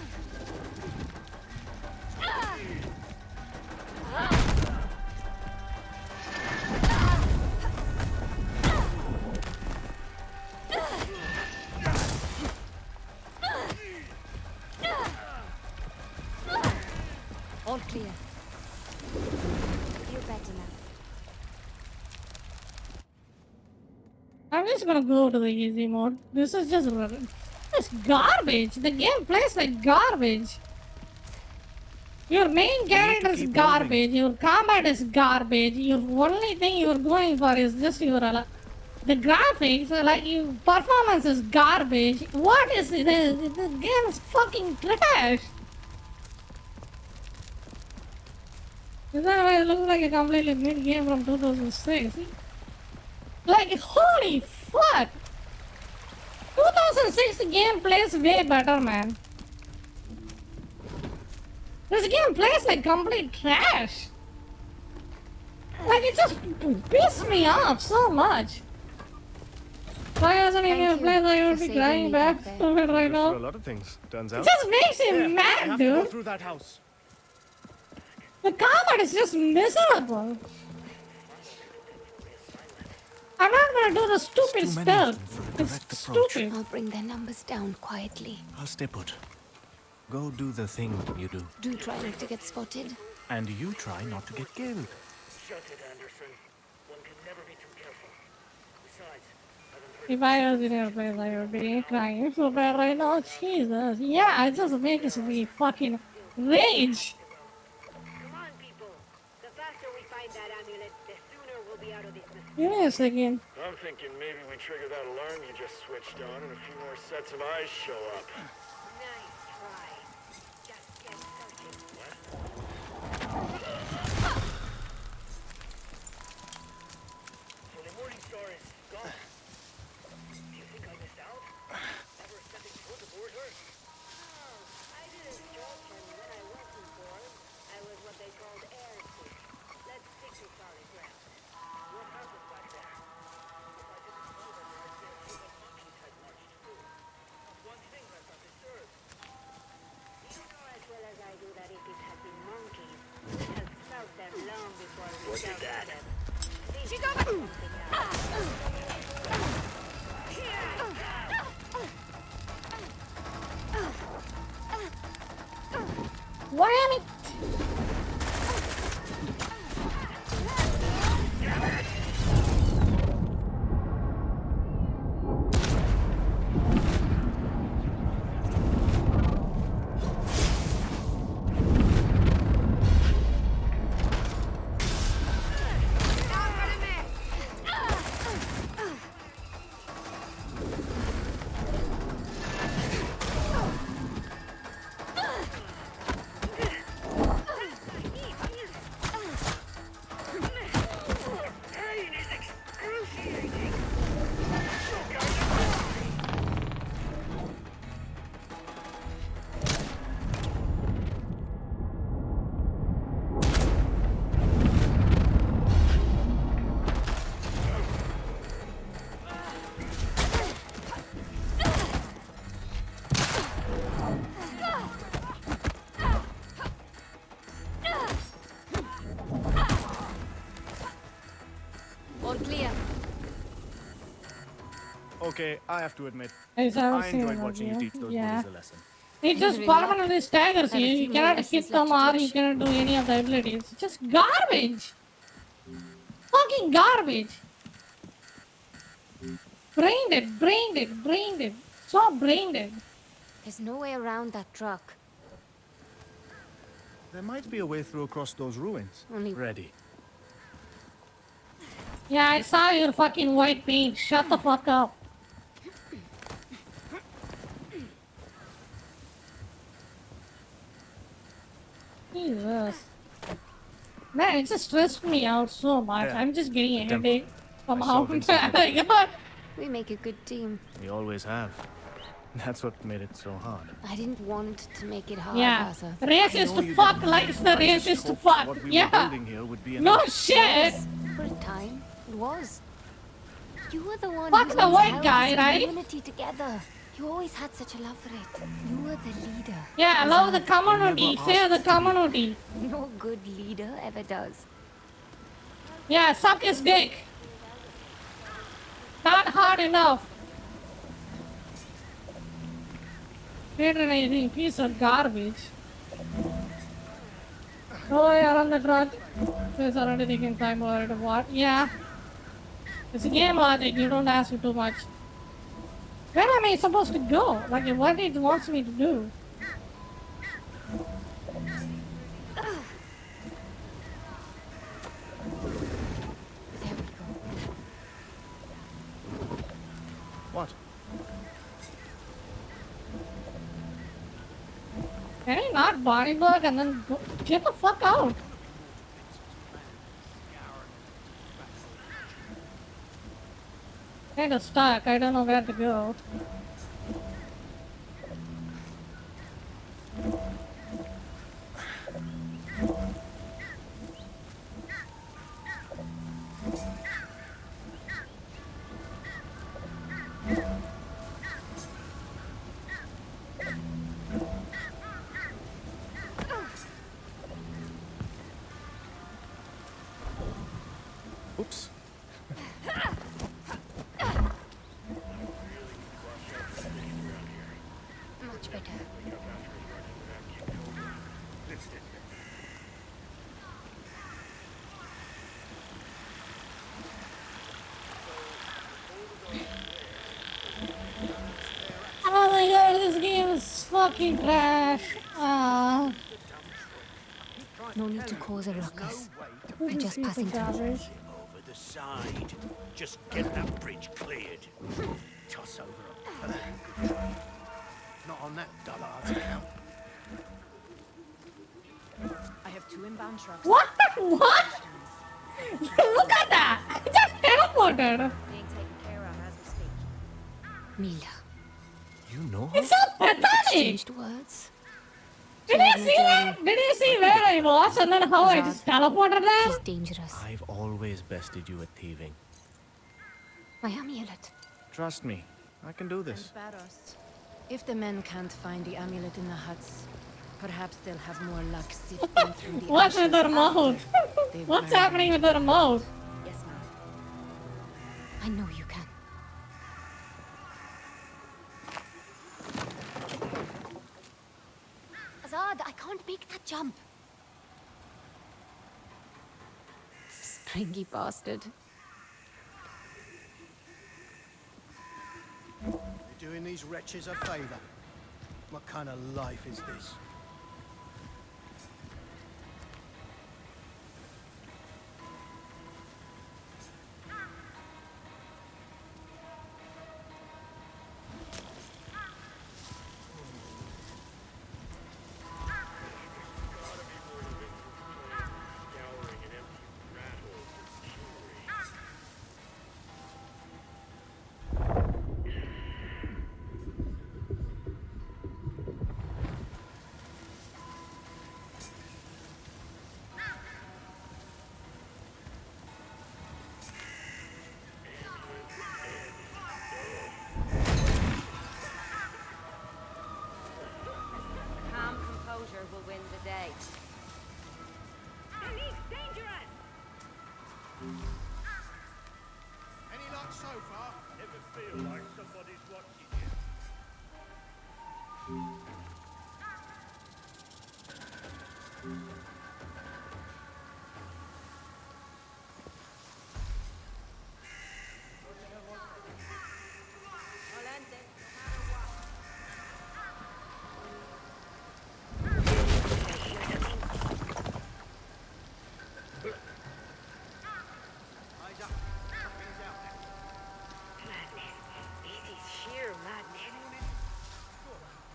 All clear. You're better now. I'm just gonna go to the easy mode. This is just it's garbage. The game plays like garbage. Your main character is garbage. Your combat is garbage. Your only thing you're going for is just your the graphics. Like your performance is garbage. What is it? The game is fucking trash. Is that why it looks like a completely mid game from 2006? Like, holy fuck! 2006 game plays way better, man. This game plays like complete trash. Like, it just pissed me off so much. Why hasn't he been played? I would be crying back to it right now. For a lot of things, turns out. It just makes him mad, I have to go dude. through that house. The combat is just miserable. I'm not gonna do the stupid stuff. It's stupid. I'll bring their numbers down quietly. I'll stay put. Go do the thing you do. Do try not to get spotted. And you try not to get killed. Shut it, Anderson. One can never be too careful. Besides, If I was in your place, I would be crying so bad right now. Jesus. Yeah, it just makes me fucking rage. Come on, people. The faster we find that amulet, the sooner we'll be out of this mess. Give me a second. I'm thinking maybe we trigger that alarm you just switched on and a few more sets of eyes show up. Nice try. Just get searching. So the Morning Star is gone. Do you think I missed out? Ever stepping foot aboard her? Oh, I did a job, and when I went to board, I was what they called air sick. Let's stick to solid ground. What happened back there? If I didn't know that there had been a group of monkeys had marched through. Not one thing went undisturbed. You know as well as I do that if it had been monkeys, we'd have smelt them long before we Look at dealt that. with them. She's over! Wham it! All clear. Okay, I have to admit, I enjoyed watching you teach those bullies a lesson. It just permanently staggers you. You cannot hit them or you cannot do any of the abilities. It's just garbage. Fucking garbage. Brain dead, brain dead, brain dead. So brain dead. There's no way around that truck. There might be a way through across those ruins. Only Ready. Yeah, I saw your fucking white paint. Shut the fuck up. Jesus. Man, it just stressed me out so much. Yeah. I'm just getting a Temple. headache from I how saw Vincent. God. we make a good team. We always have. That's what made it so hard. I didn't want to make it hard, Yeah. Asa. Racist fuck likes the racist fuck. What we were Yeah. building here would be No enough. shit. For a time, it was. You were the one Fuck who the always white held guy, this right? community together. You always had such a love for it. You were the leader. Yeah, I love the community. Save the community. No good leader ever does. Yeah, suck his dick. Not hard enough. Patronizing piece of garbage. Oh, you're on the truck. There's already taking time over to what? Yeah. It's a game logic, you don't ask me too much. Where am I supposed to go? Like, what it wants me to do? What? Can I not body block and then go? Get the fuck out? Kinda stuck, I don't know where to go. Oops. fucking trash. No need to cause a ruckus. We're just passing through. Over the side. Just get that bridge cleared. Toss over a good train. Not on that dullard. I have 2 inbound trucks. What the what? Look at that! It just teleported! Being taken care of as we speak. Mila. You know her? It's so pathetic! Exchanged words. Did you see that? Did you see where I was and then how I just teleported there? She's dangerous. I've always bested you at thieving. My amulet. Trust me, I can do this. Barros. If the men can't find the amulet in the huts, perhaps they'll have more luck sifting through the What's with ashes her mouth? they've What's burned. happening with her mouth? Yes, ma'am. I know you can. Azad, I can't make that jump. Springy bastard. You're doing these wretches a favour. What kind of life is this? Calm composure will win the day. Dangerous! Any luck so far? Never feel like somebody's watching you.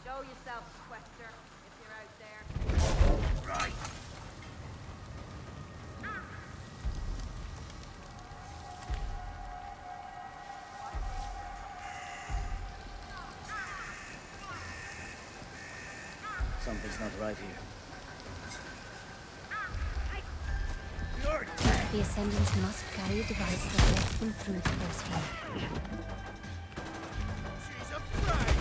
Show yourself, Sequester, if you're out there. Right. Something's not right here. The Ascendants must carry a device that lets them through the first floor. She's afraid.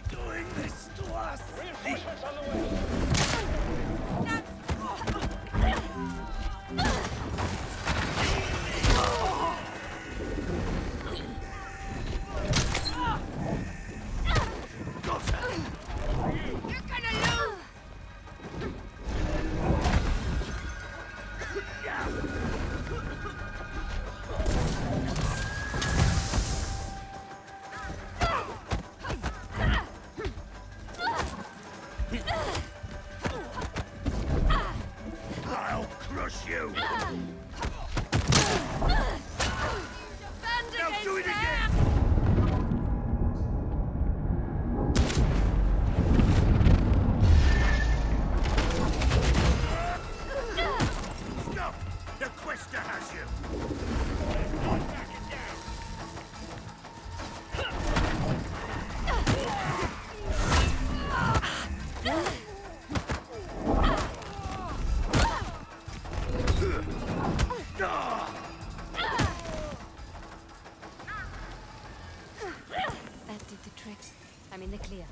Doing this to us. Reinforcements on the way. I'll crush you. Now do it again. Stop! The Quester has you. That did the trick. I'm in the clear.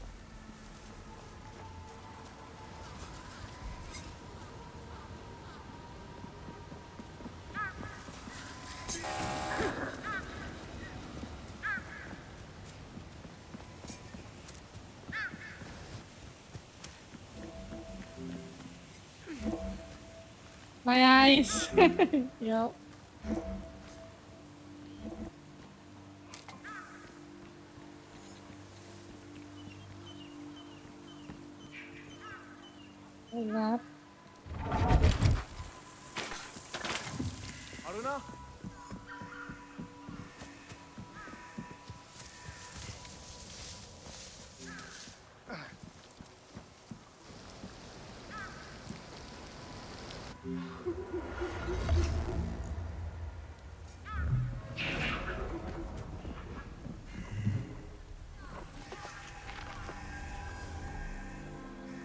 My eyes. Yep. What's that? Aruna?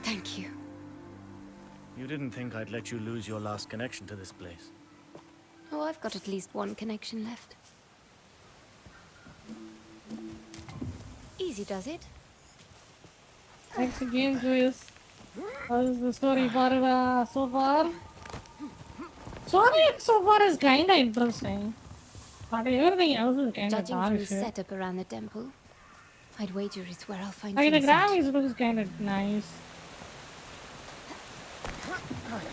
Thank you. You didn't think I'd let you lose your last connection to this place. Oh, I've got at least one connection left. Easy does it. Thanks again, Joyce. How is the story so far? Story so far is kinda interesting. But everything else is kinda Judging dog from the shit. setup around the temple, I'd wager it's where I'll find Like the Vincent. graphics looks kinda nice.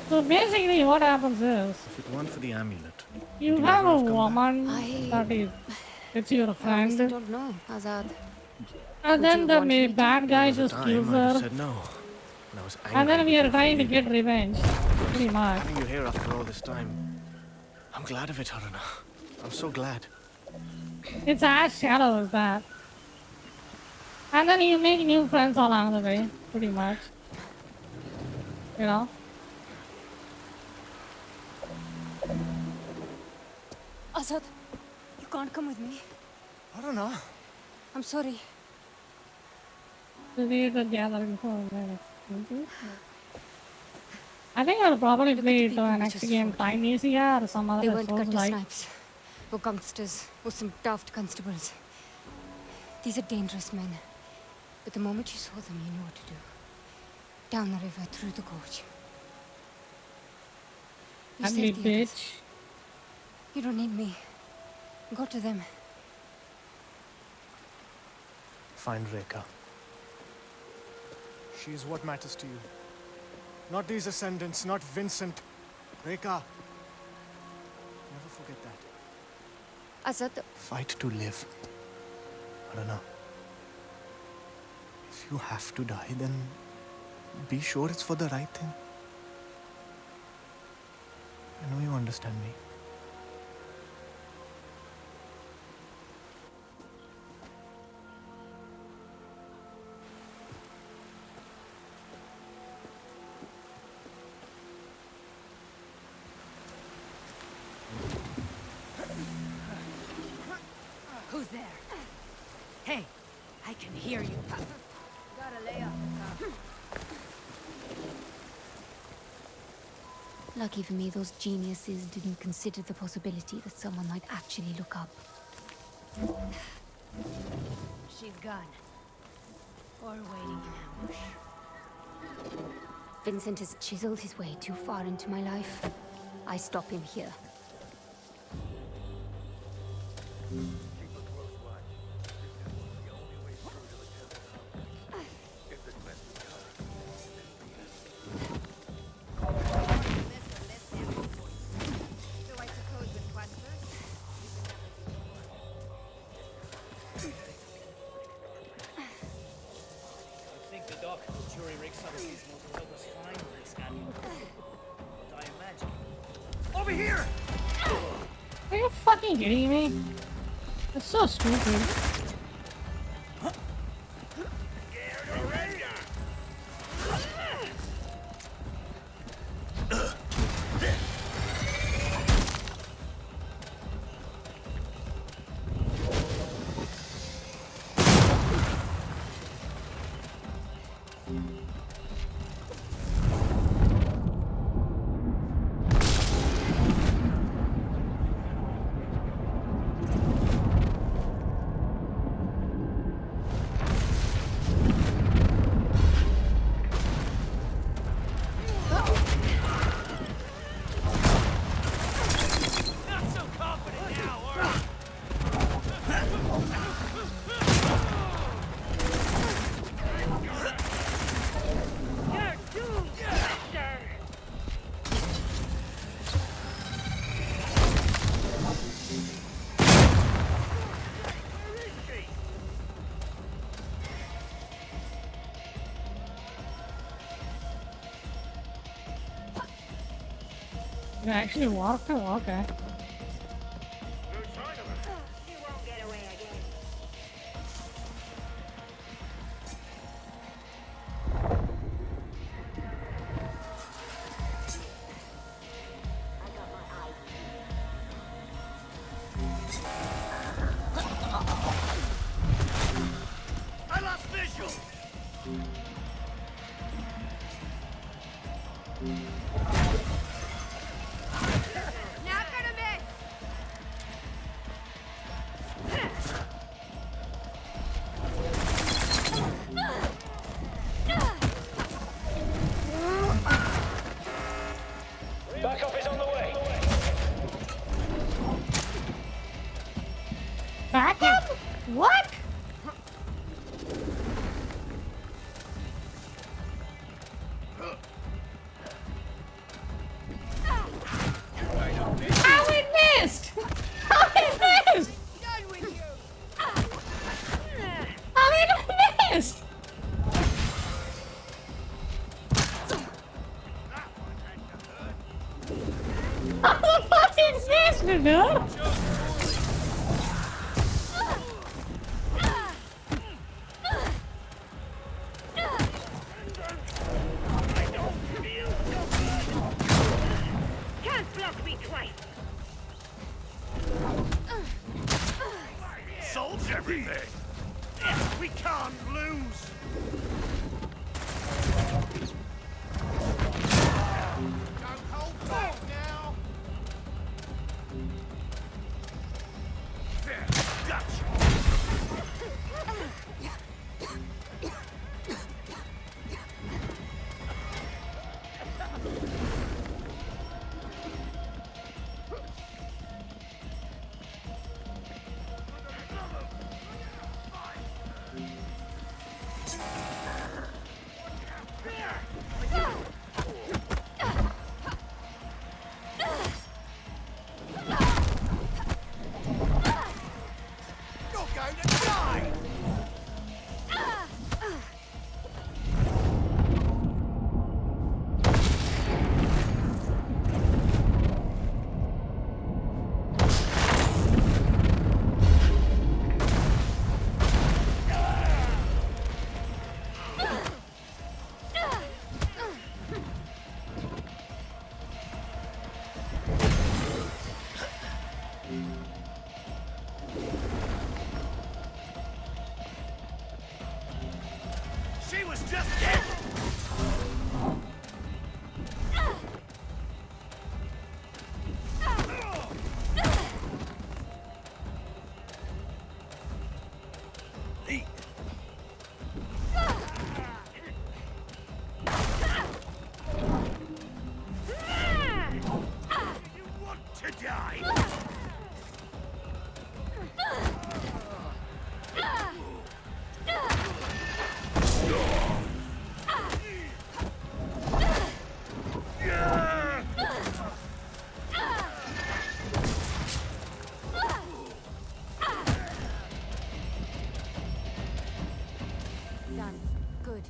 So basically what happens is, If it weren't for the amulet, you would you have ever a have come back? woman that is, it's your I honestly friend. don't know, Azad. And Would then you the want me to? bad guy There was a just kills time I'd have her. said no. And I was angry And then we with are you for trying to leaving. get revenge. Pretty much. Having you here after all this time, I'm glad of it, Aruna. I'm so glad. It's as shallow as that. And then you make new friends along the way, pretty much. You know? Azad, you can't come with me. Aruna. I'm sorry. I think I'll probably play it next game time easier or some They other weren't souls gutter like. snipes, or gangsters, or some daft constables. These are dangerous men. But the moment you saw them, you knew what to do. Down the river, through the gorge. You Ugly saved the others. bitch. You don't need me. Go to them. Find Rekha. She is what matters to you. Not these ascendants, not Vincent. Rekha. Never forget that. Azad, Fight to live. Aruna. If you have to die, then be sure it's for the right thing. I know you understand me. Who's there? Hey, I can hear you. Gotta lay off the top. lucky for me, those geniuses didn't consider the possibility that someone might actually look up. She's gone. Or waiting in ambush. Vincent has chiseled his way too far into my life. I stop him here. Over here! Are you fucking kidding me? That's so stupid. It actually walked? Oh, okay. You won't get away again. I lost visual! Not gonna miss! Backup is on the way. Backup? What? How we missed? How we missed? Done with you! How we missed? How the fuck is this, dude? Can't block me twice. Solves everything! We can't lose! Don't hold back now! There, gotcha! You're going to die! She was just dead! You want to die? Done. Good.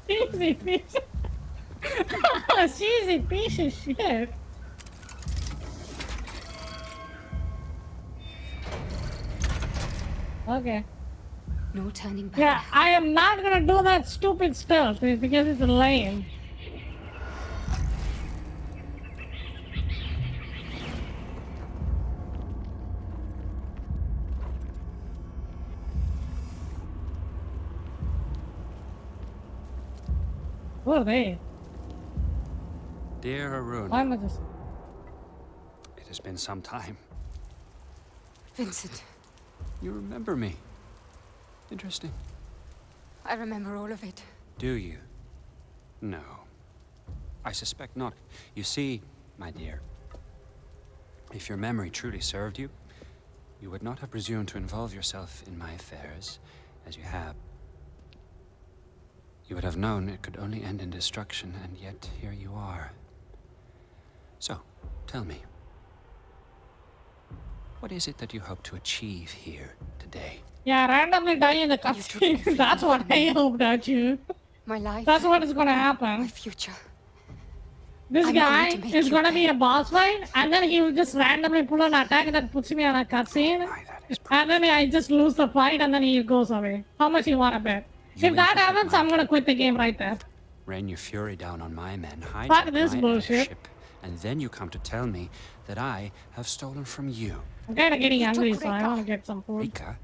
Easy piece. Easy piece of shit. Okay. No turning back. Yeah, I am not gonna do that stupid stuff because it's lame. What are they? Dear Arun, Why am I just... it has been some time. Vincent, You remember me. Interesting. I remember all of it. Do you? No. I suspect not. You see, my dear, if your memory truly served you, you would not have presumed to involve yourself in my affairs, as you have. You would have known it could only end in destruction, and yet here you are. So, tell me, what is it that you hope to achieve here today? Yeah, randomly die in the cutscene. That's what I hoped at you. My life. That's what is gonna happen. My future. This I'm guy going to make is you gonna pay. be a boss fight, and then he will just randomly pull an attack that puts me on a cutscene, and then I just lose the fight, and then he goes away. How much you wanna bet? If that happens, I'm gonna quit the game right there. Rain your fury down on my men, Fuck hijack this my bullshit. airship, and then you come to tell me that I have stolen from you. I'm kinda getting hungry, so I wanna get some food. Rika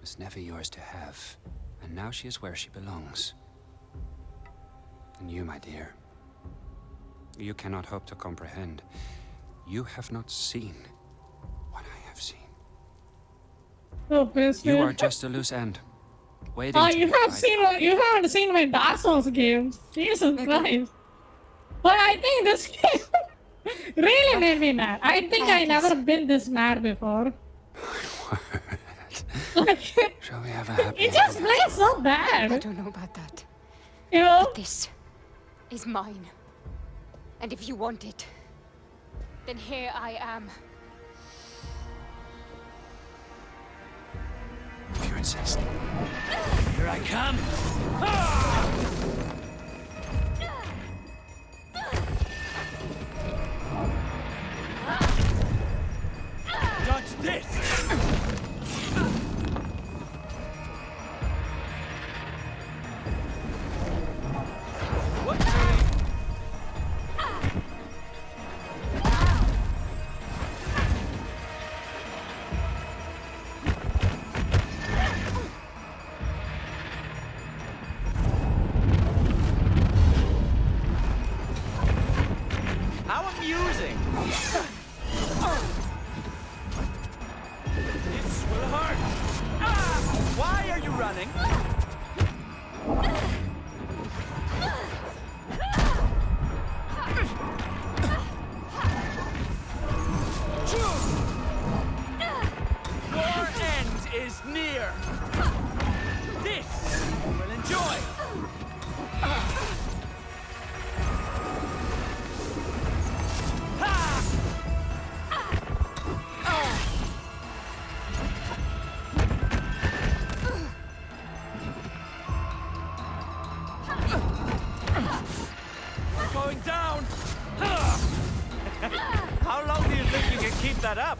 was never yours to have, and now she is where she belongs. And you, my dear, you cannot hope to comprehend. You have not seen what I have seen. So pissed. You are just a loose end, waiting Oh, to you be have tied seen up. what you haven't seen my Dark Souls games. Jesus Christ. But I think this game really made me mad. I think I never been this mad before. Shall we have a happy It just plays so bad. I don't know about that. You know? But this is mine. And if you want it, then here I am. If you insist. Here I come! Dodge this! How amusing! This will hurt! Why are you running? Your end is near! This you will enjoy! We're going down! How long do you think you can keep that up?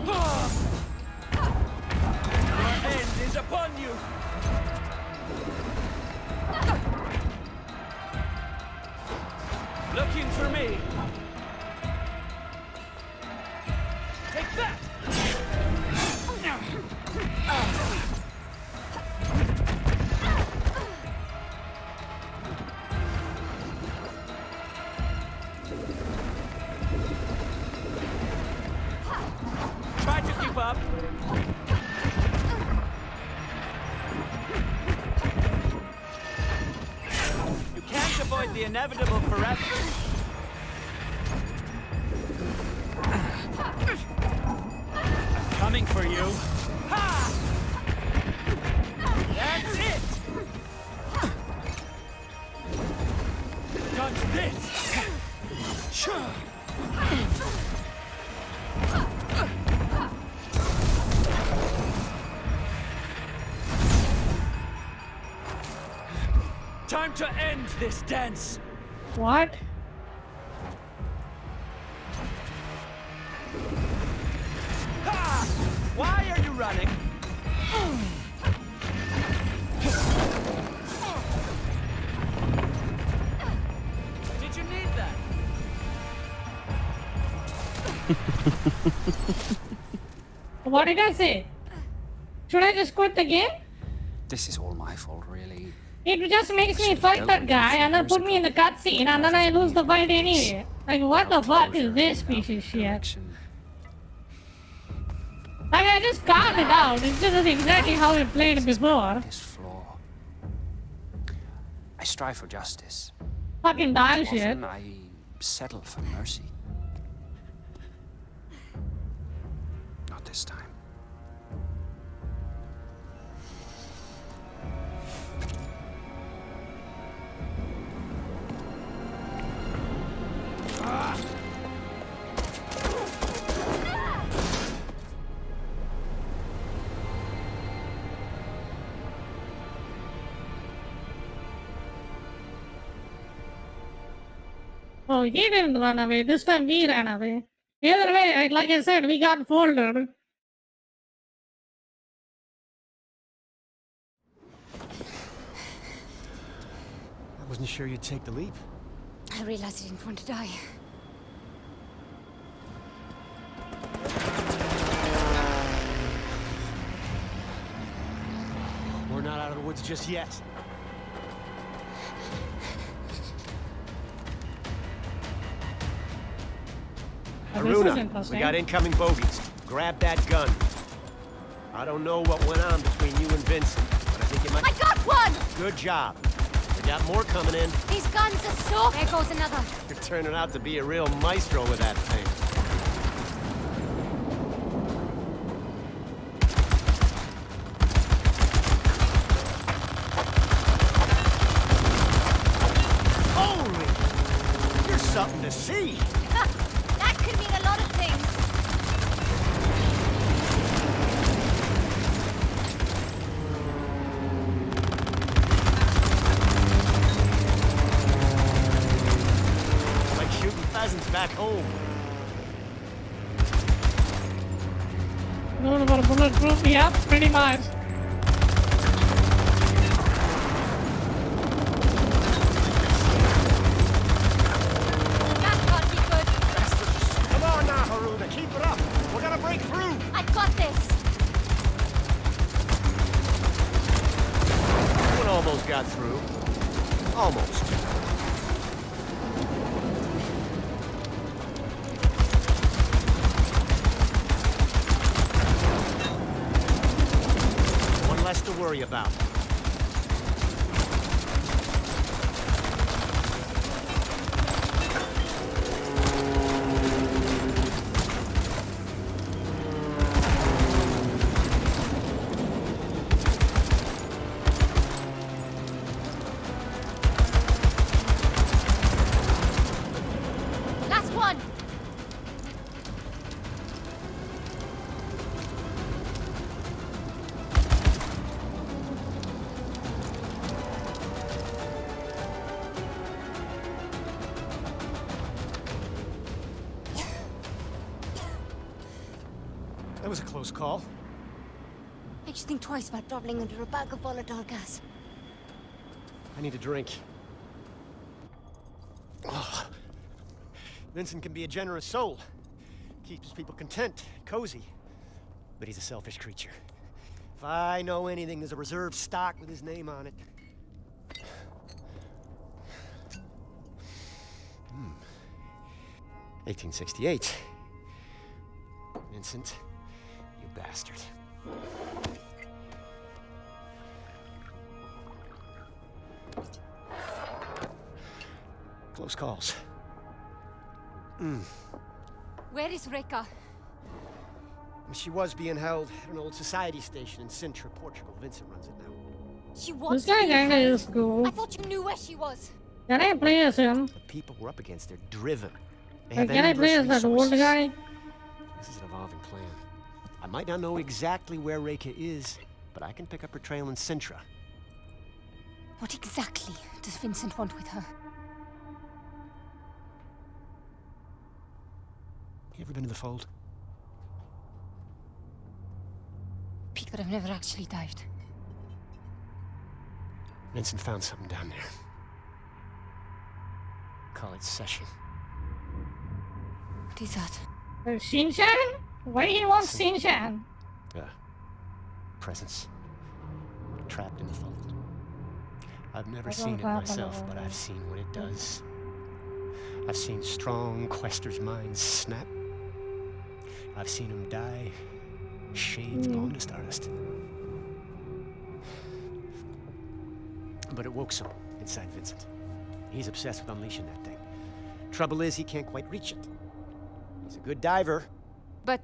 Your end is upon you! Looking for me? Take that! Try to keep up. You can't avoid the inevitable forever. Coming for you. Ha! That's it! Dodge this! Time to end this dance! What? Ha! Why are you running? Did you need that? What did I say? Should I just quit the game? This is all my fault, really. It just makes me fight that guy and then put me in the cutscene and then I lose the fight anyway. Like, what the fuck is this piece of shit? Like, I just carved it out. It's just exactly how we played before. This flaw. I strive for justice. Fucking dog shit. Often I settle for mercy. Not this time. Oh, he didn't run away. This time we ran away. Either way, like I said, we got folded. I wasn't sure you'd take the leap. I realized I didn't want to die. We're not out of the woods just yet. Haruna, we got incoming bogeys. Grab that gun. I don't know what went on between you and Vincent, but I think it might— I got one! Good job. We got more coming in. These guns are so— There goes another. You're turning out to be a real maestro with that thing. Holy! You're something to see. That could mean a lot of things. Like shooting pheasants back home. Going for a bulletproof? Yeah, pretty much. Come on now, Haruna, keep it up. We're gonna break through. I got this. One almost got through. Almost. One less to worry about. Last one. That was a close call. Makes you think twice about traveling under a bag of volatile gas. I need a drink. Oh. Vincent can be a generous soul. Keeps people content, cozy. But he's a selfish creature. If I know anything, there's a reserve stock with his name on it. 1868. Vincent, you bastard. Close calls. Where is Reka? She was being held at an old society station in Sintra, Portugal. Vincent runs it now. She was. This guy kinda is cool. I thought you knew where she was. Can I play as him? The people we're up against, they're driven. They Like, have can I play as endless that old resources. guy? This is an evolving plan. I might not know exactly where Reka is, but I can pick up her trail in Sintra. What exactly does Vincent want with her? You ever been to the Fold? Peak, but I've never actually dived. Vincent found something down there. Call it Session. What is that? Shinshan? Why do you want Shinshan? Presence. Trapped in the Fold. I've never I seen don't it have myself, another but one. I've seen what it does. I've seen strong questers' minds snap. I've seen them die. Shades blown to stardust. But it woke some inside Vincent. He's obsessed with unleashing that thing. Trouble is, he can't quite reach it. He's a good diver. But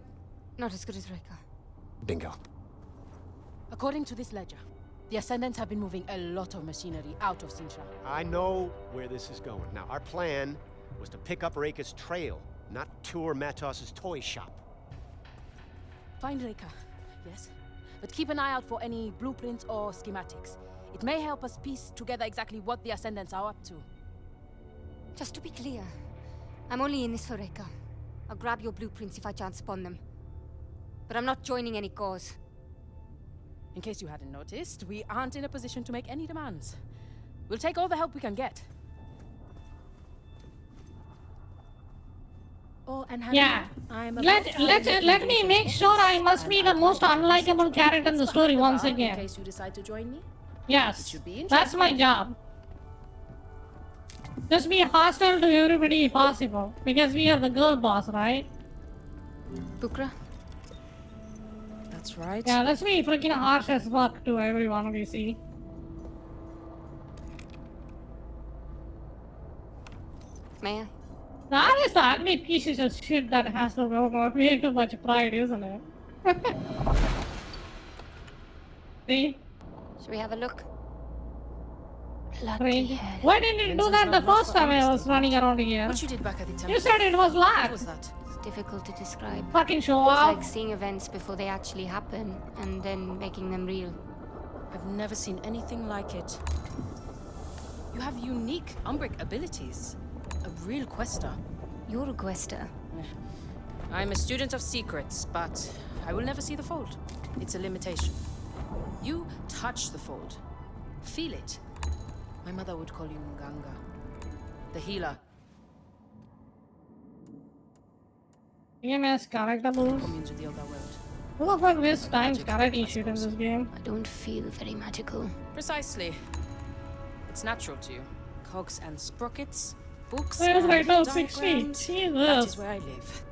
not as good as Reka. Bingo. According to this ledger, the Ascendants have been moving a lot of machinery out of Sintra. I know where this is going. Now, our plan was to pick up Reka's trail, not tour Matos's toy shop. Find Reka, yes. But keep an eye out for any blueprints or schematics. It may help us piece together exactly what the Ascendants are up to. Just to be clear, I'm only in this for Reka. I'll grab your blueprints if I chance upon them. But I'm not joining any cause. In case you hadn't noticed, we aren't in a position to make any demands. We'll take all the help we can get. Oh, and Yeah. Let me make sure I must be the most unlikable character in the story once In again. case you decide to join me. Yes, that's my job. Just be hostile to everybody if possible, because we are the girl boss, right? Bukra? That's right. Yeah, let's be freaking harsh as fuck to everyone we see. May I? That is the ugly pieces of shit that has the way too much pride, isn't it? See? Should we have a look? Strange. Why didn't you do that the first time I was running around here? What you did back at the temple? You said it was What locked. was that? It's difficult to describe. Fucking show It's off. like seeing events before they actually happen, and then making them real. I've never seen anything like it. You have unique Umbric abilities. A real quester. You're a quester. I'm a student of secrets, but I will never see the fold. It's a limitation. You touch the fold. Feel it. My mother would call you Nganga. The healer. EMS character moves. Communes with the other world. Who the fuck this times karate shit in this game? I don't feel very magical. Precisely. It's natural to you. Cogs and sprockets, books There's and right now 6 feet. diagrams. That Jesus. is where I live.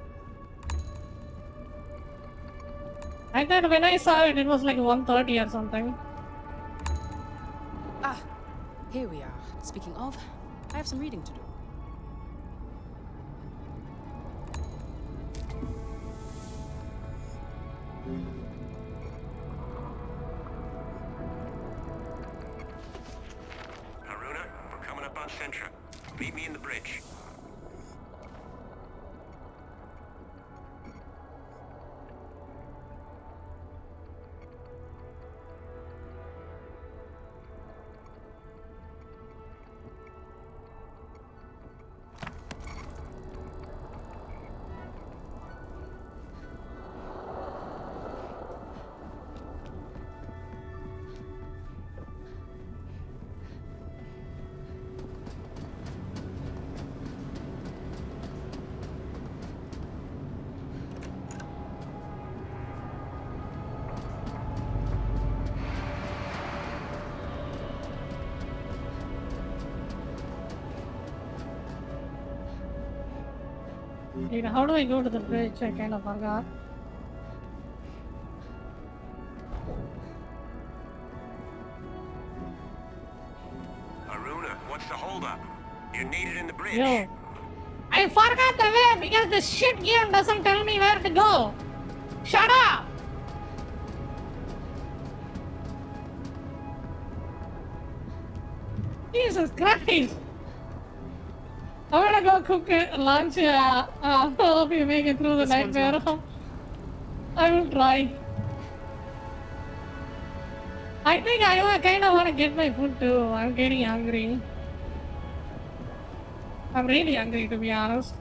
I thought when I saw it, it was like 1:30 or something. Ah, here we are. Speaking of, I have some reading to do. Haruna, we're coming up on Sintra. Meet me in the bridge. Dude, how do I go to the bridge? I kind of forgot. Haruna, what's the holdup? You're needed in the bridge. Yo. I forgot the way because this shit game doesn't tell me where to go. Shut up! Jesus Christ! I'm gonna go cook lunch. I hope you make it through the nightmare. I will try. I think I kind of want to get my food too. I'm getting hungry. I'm really hungry, to be honest.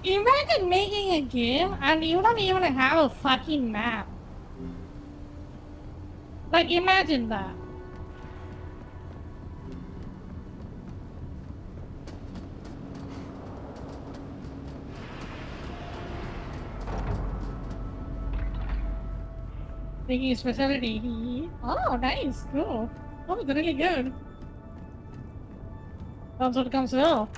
Imagine making a game and you don't even have a fucking map. Like, imagine that. Making specialty. Oh, nice. Cool. That was really good. That's what comes well.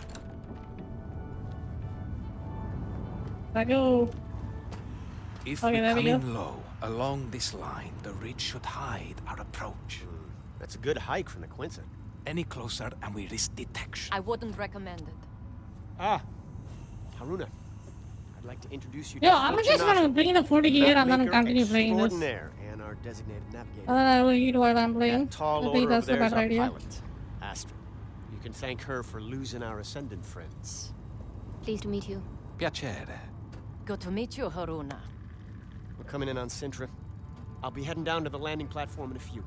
I go. If Okay, we there we come go. in low along this line, the ridge should hide our approach. That's a good hike from the Quinta. Any closer and we risk detection. I wouldn't recommend it. Ah, Haruna. I'd like to introduce you to Yeah, I'm just gonna bring the food here and then mapmaker continue playing this. extraordinaire and our designated navigator. I will eat while I'm playing. That tall I think order that's over the there is better our idea. pilot, Astrid. You can thank her for losing our Ascendant friends. Pleased to meet you. Piacere. Good to meet you, Haruna. We're coming in on Sintra. I'll be heading down to the landing platform in a few.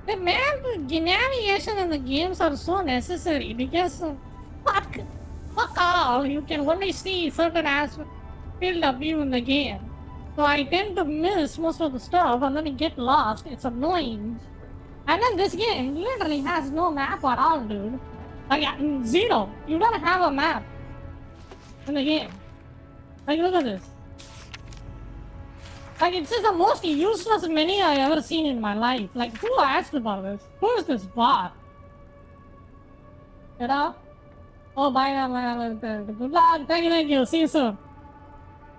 The map, the navigation in the games are so necessary because fuck all, you can only see certain aspects field of view in the game. So I tend to miss most of the stuff and then you get lost. It's annoying. And then this game literally has no map at all, dude. Like, zero. You don't have a map in the game. Like, look at this. Like, it's just the most useless menu I ever seen in my life. Like, who asked about this? Who is this bot? You know? Oh, bye, good luck. Thank you. See you soon.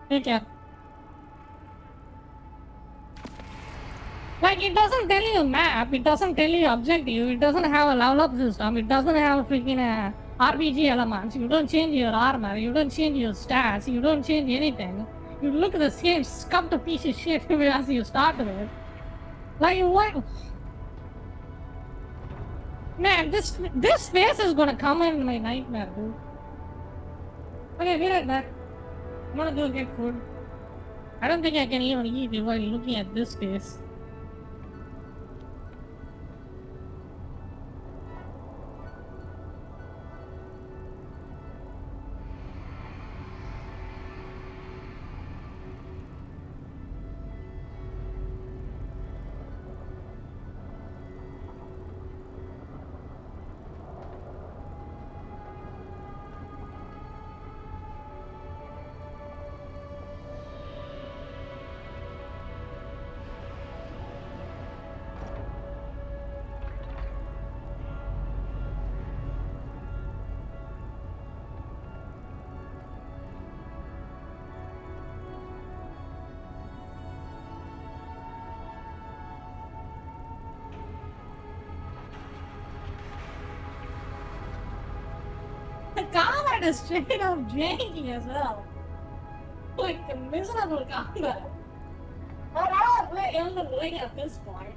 Take care. Like, it doesn't tell you map, it doesn't tell you objective, it doesn't have a level up system, it doesn't have freaking RPG elements, you don't change your armor, you don't change your stats, you don't change anything. You look at the same scuffed piece of shit as you started with. Like, what? Man, this face is gonna come in my nightmare, dude. Okay, be right back. I'm gonna go get food. I don't think I can even eat while looking at this face. The combat is straight up janky as well. Like, the miserable combat. But I don't play Elden Ring at this point.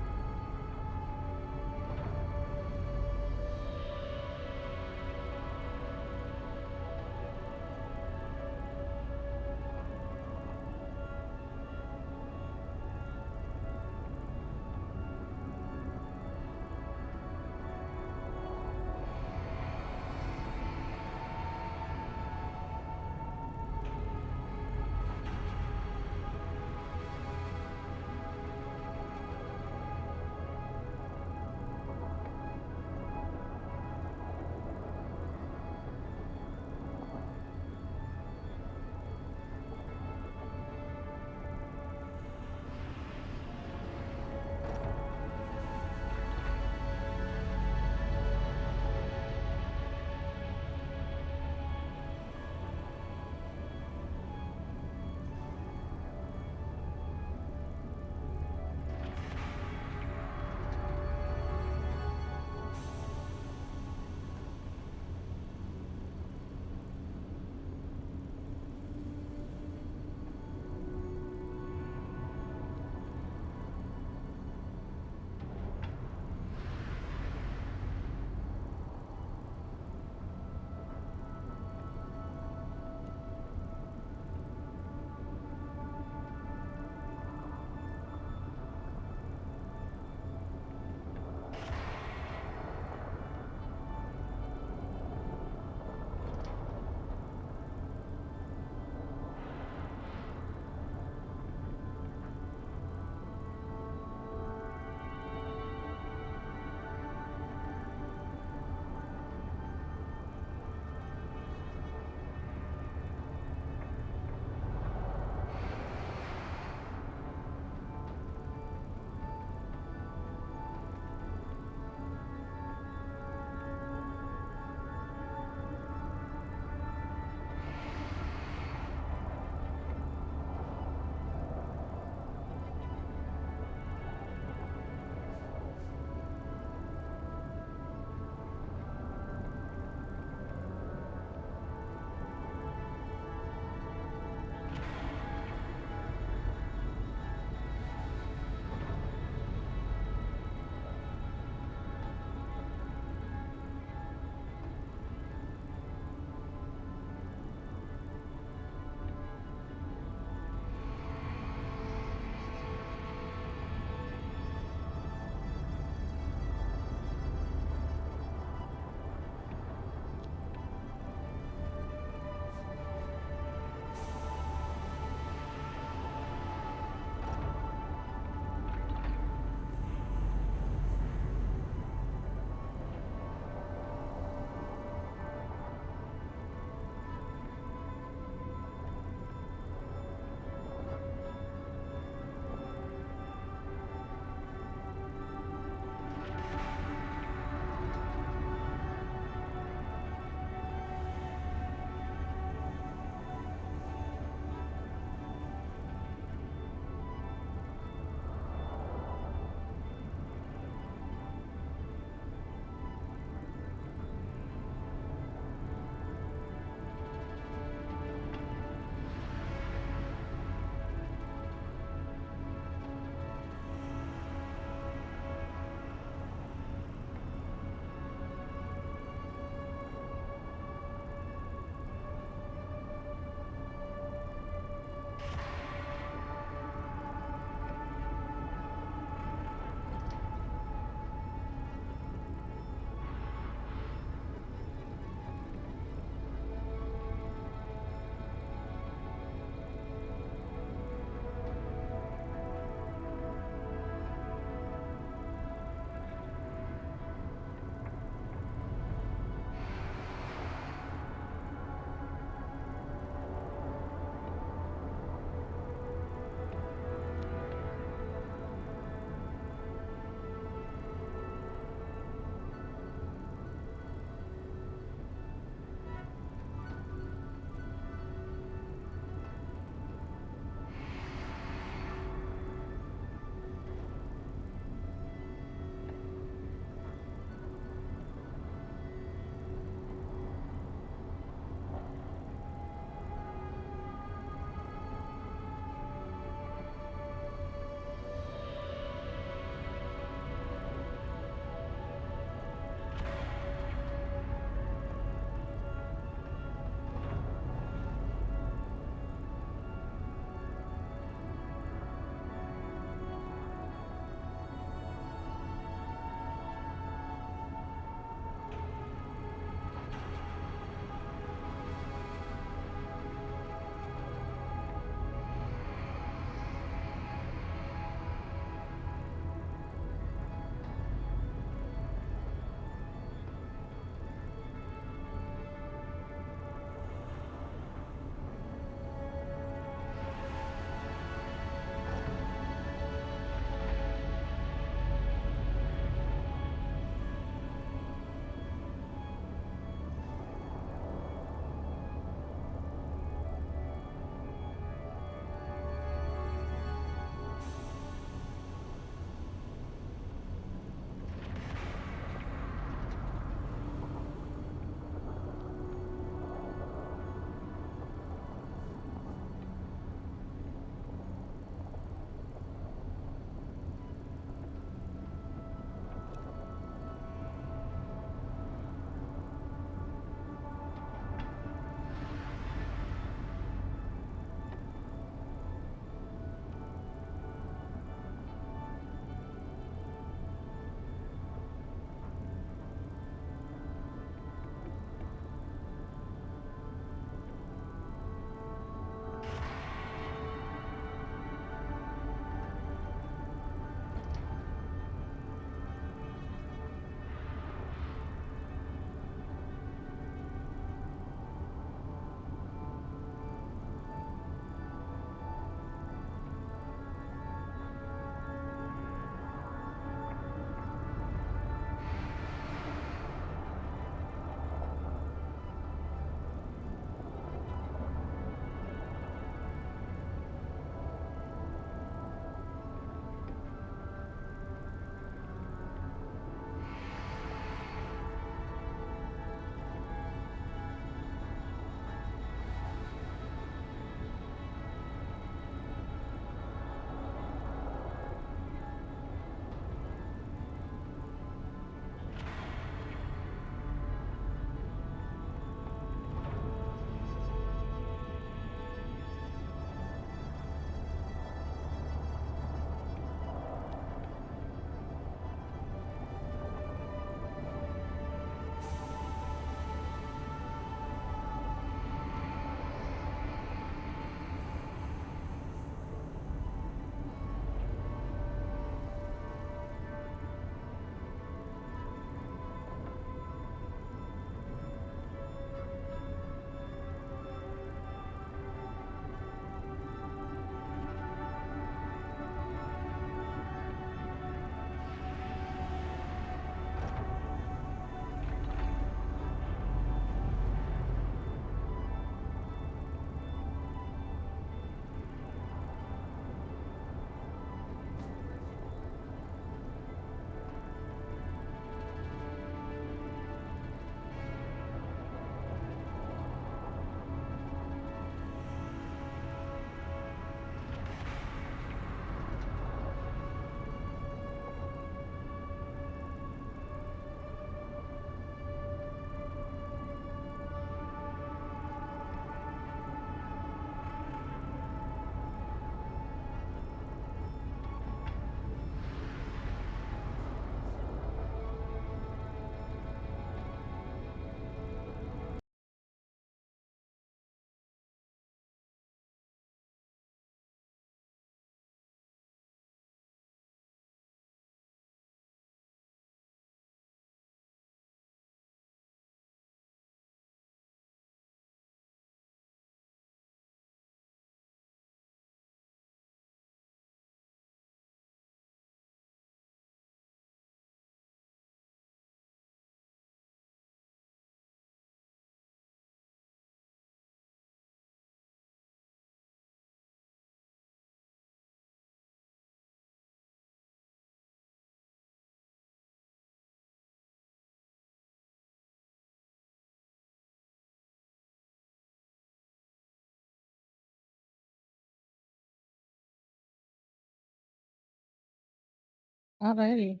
Alrighty.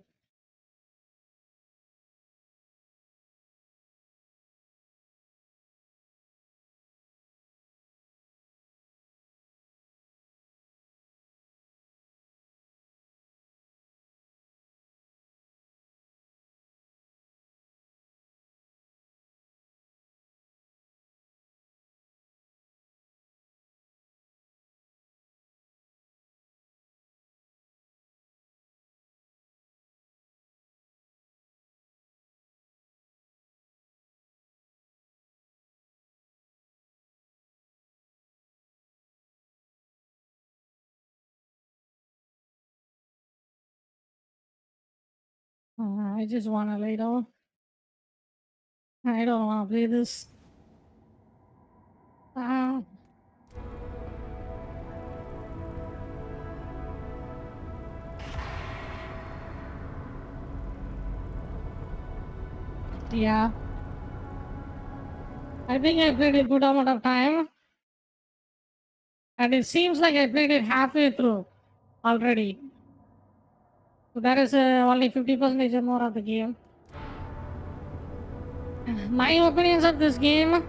I just wanna lay down. I don't wanna play this. Yeah. I think I played a good amount of time. And it seems like I played it halfway through already. So that is only 50% or more of the game. My opinions of this game.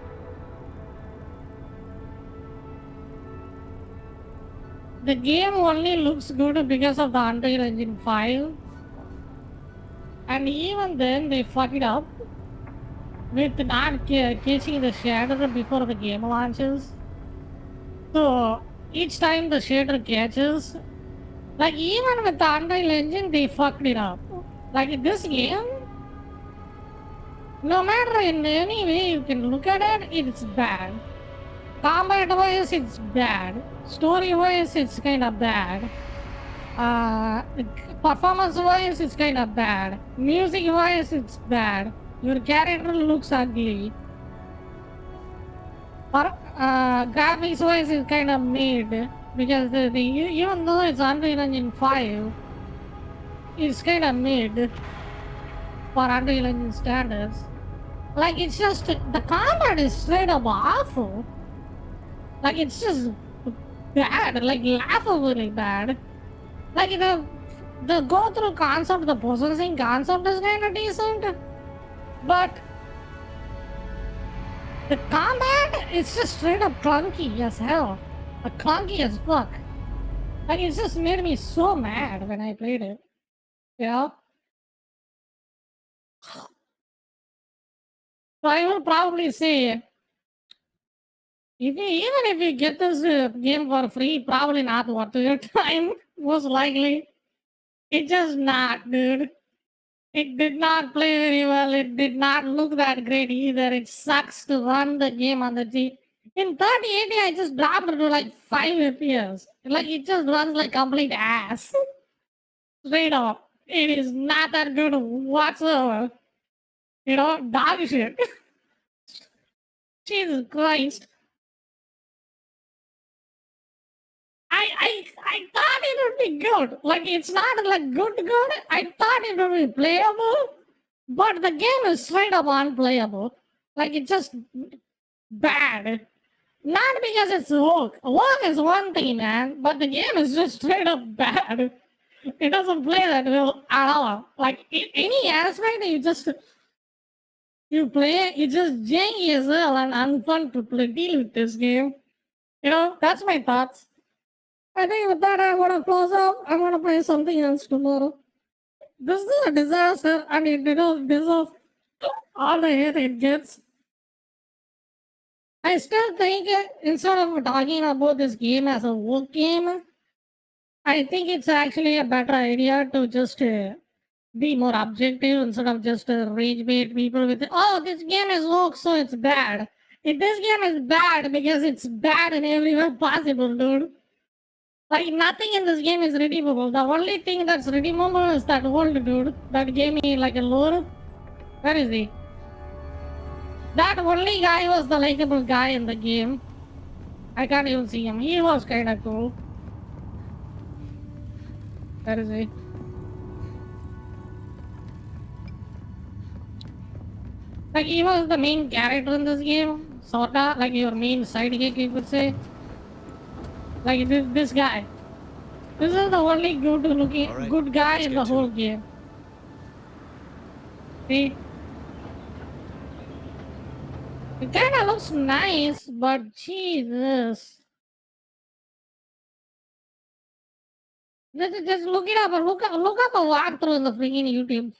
The game only looks good because of the Unreal Engine 5. And even then, they fuck it up with not catching the shader before the game launches. So each time the shader catches, like even with the Unreal Engine, they fucked it up. Like in this game, no matter in any way you can look at it, it's bad. Combat wise, it's bad. Story wise, it's kind of bad. Performance wise, it's kind of bad. Music wise, it's bad. Your character looks ugly. Graphics wise, it's kind of mid because even though it's Unreal Engine 5, it's kind of mid for Unreal Engine standards. Like it's just the combat is straight up awful. Like it's just bad, like laughably bad. Like the go through concept, the possessing concept is kind of decent, but the combat is just straight up clunky as hell. Like clunky as fuck. Like it just made me so mad when I played it. You know? So I will probably say, even if you get this game for free, probably not worth your time. Most likely, it's just not, dude. It did not play very well. It did not look that great either. It sucks to run the game on the G. In 3080, I just dropped it to like 5 FPS. Like it just runs like complete ass. Straight up. It is not that good whatsoever. You know, dog shit. Jesus Christ. I thought it would be good. Like it's not like good. I thought it would be playable, but the game is straight up unplayable. Like it's just bad. Not because it's work. Work is one thing, man, but the game is just straight up bad. It doesn't play that well at all. Like in any aspect, you play, it's just janky as hell and unfun to deal with this game. You know, that's my thoughts. I think with that, I'm gonna close out. I'm gonna play something else tomorrow. This is a disaster, and it deserves all the hate it gets. I still think instead of talking about this game as a work game, I think it's actually a better idea to just be more objective instead of just rage bait people with, oh, this game is work, so it's bad. This game is bad because it's bad in every way possible, dude. Like, nothing in this game is redeemable. The only thing that's redeemable is that old dude that gave me like a lure. Where is he? That only guy was the likable guy in the game. I can't even see him. He was kind of cool. Where is he? Like, he was the main character in this game. Sorta, like your main sidekick, you could say. Like this guy. This is the only good-looking, All right, good guy let's in get the to whole it. game. See, it kind of looks nice, but Jesus, just look it up. Look up a walkthrough in the freaking YouTube.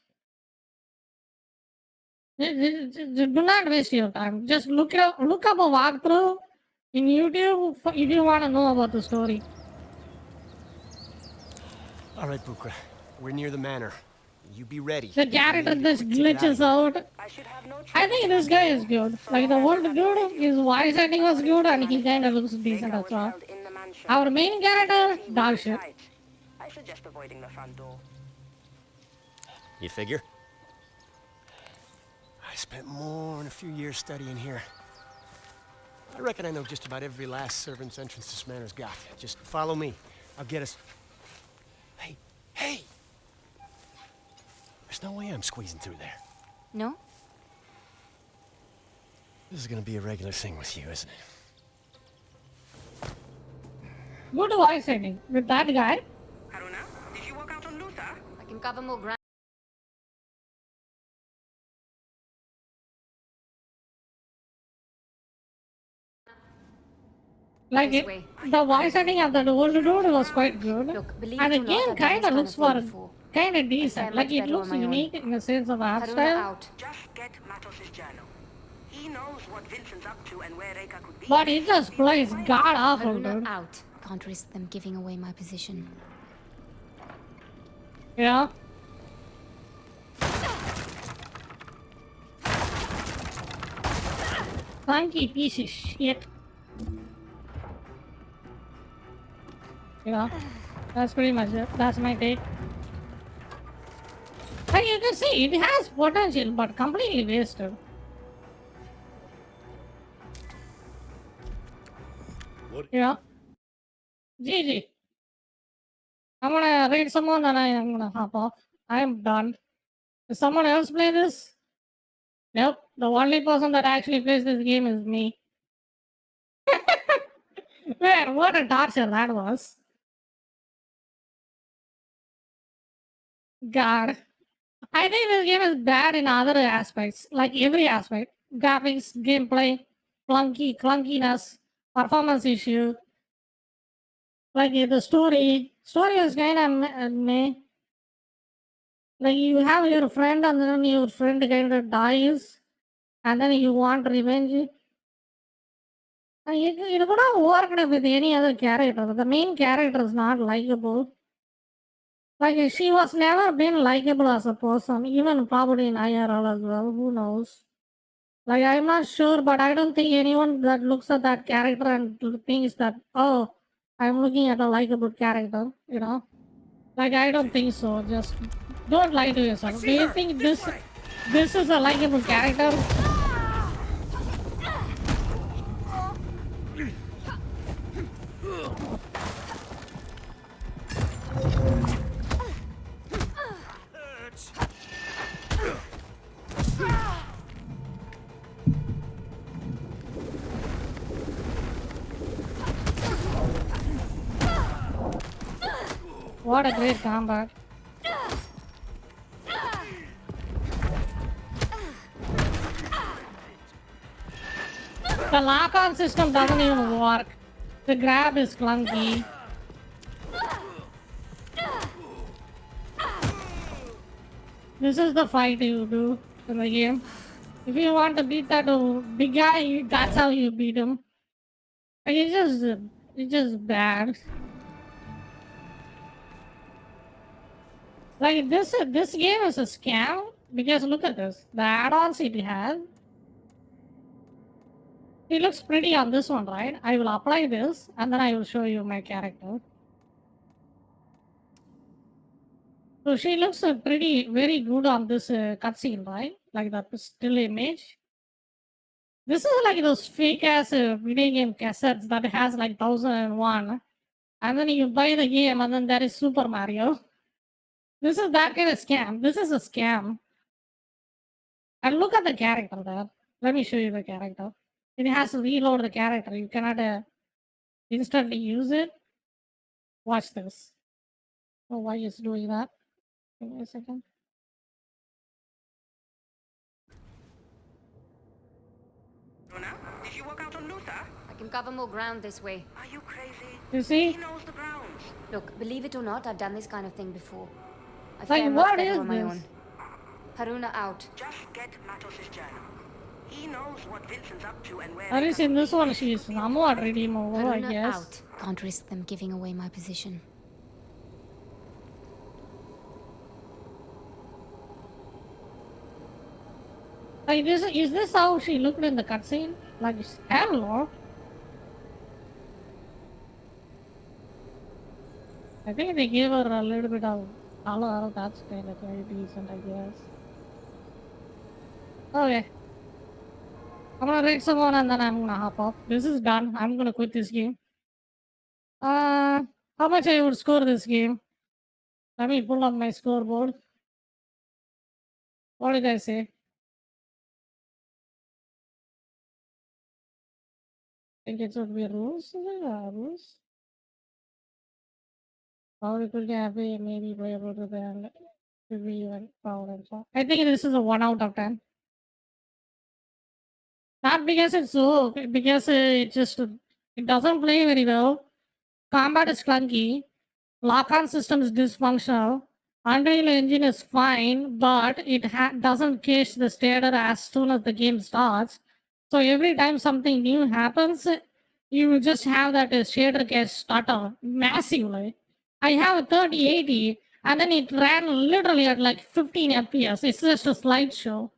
Just do not waste your time. Just look up a walkthrough in YouTube if you want to know about the story. All right, Bukra. We're near the manor. You be ready. The We character need a just quick ticket glitches out of out. I think this guy is good. Like the world good, his voice acting was good, and he kind of looks decent as well. Our main character, dog shit. I suggest avoiding the front door. You figure? I spent more than a few years studying here. I reckon I know just about every last servant's entrance this manor's got. Just follow me. I'll get us... Hey, hey! There's no way I'm squeezing through there. No? This is gonna be a regular thing with you, isn't it? Good voice acting with that guy. I can cover more ground. Like it, the voice acting of the old dude was quite good. And the game kind of looks for kind of decent. Like it looks unique in the sense of art style. Just get Matos's journal. He knows what Vincent's up to and where Reika could be. But it just plays god awful, Haruna dude. out. Can't risk them giving away my position. Yeah. Funky piece of shit. Yeah. That's pretty much it. That's my take. Like you can see, it has potential, but completely wasted. What? Yeah. GG. I'm gonna read someone and I'm gonna hop off. I'm done. Does someone else play this? Nope. The only person that actually plays this game is me. Man, what a torture that was. God. I think this game is bad in other aspects, like every aspect. Graphics, gameplay, clunkiness, performance issue. Like the story. Story is kind of meh. Like you have your friend and then your friend kind of dies. And then you want revenge. It would have worked with any other character. The main character is not likable. Like she was never been likable as a person, even probably in IRL as well. Who knows? Like I'm not sure, but I don't think anyone that looks at that character and thinks that, oh, I'm looking at a likable character. You know? Like I don't think so. Just don't lie to yourself. Do you think this is a likable character? What a great combat. The lock-on system doesn't even work. The grab is clunky. This is the fight you do in the game. If you want to beat that big guy, that's how you beat him. Like, it's just bad. Like this game is a scam because look at this. The add-ons it has. It looks pretty on this one, right? I will apply this and then I will show you my character. So she looks very good on this cutscene, right? Like that still image. This is like those fake ass video game cassettes that has like 1001, and then you buy the game and then there is Super Mario. This is that kind of scam. This is a scam. And look at the character there. Let me show you the character. It has to reload the character. You cannot instantly use it. Watch this. Oh, why is doing that? Give me a second. Did you work out on Luther? I can cover more ground this way. Are you crazy? You see? He knows the grounds. Look, believe it or not, I've done this kind of thing before. I Like, fare much what better is on my this? own. Haruna out. Just get Matos's journal. He knows what Vincent's up to and where At least in this one, she's somewhat redeemable, I Haruna guess. out. Can't risk them giving away my position. Like, is this how she looked in the cutscene? Like, hello? I think they gave her a little bit of color. That's kind of very decent, I guess. Okay. I'm gonna read someone and then I'm gonna hop off. This is done. I'm gonna quit this game. How much I would score this game? Let me pull up my scoreboard. What did I say? I think it would be rules. Is it rules? Power could have a maybe playable to the end. Review and power and so. I think this is a 1 out of 10. Not because it's so, because it just it doesn't play very well. Combat is clunky. Lock-on system is dysfunctional. Unreal Engine is fine, but it doesn't cache the shader as soon as the game starts. So every time something new happens, you will just have that shader cache stutter massively. I have a 3080 and then it ran literally at like 15 FPS. It's just a slideshow.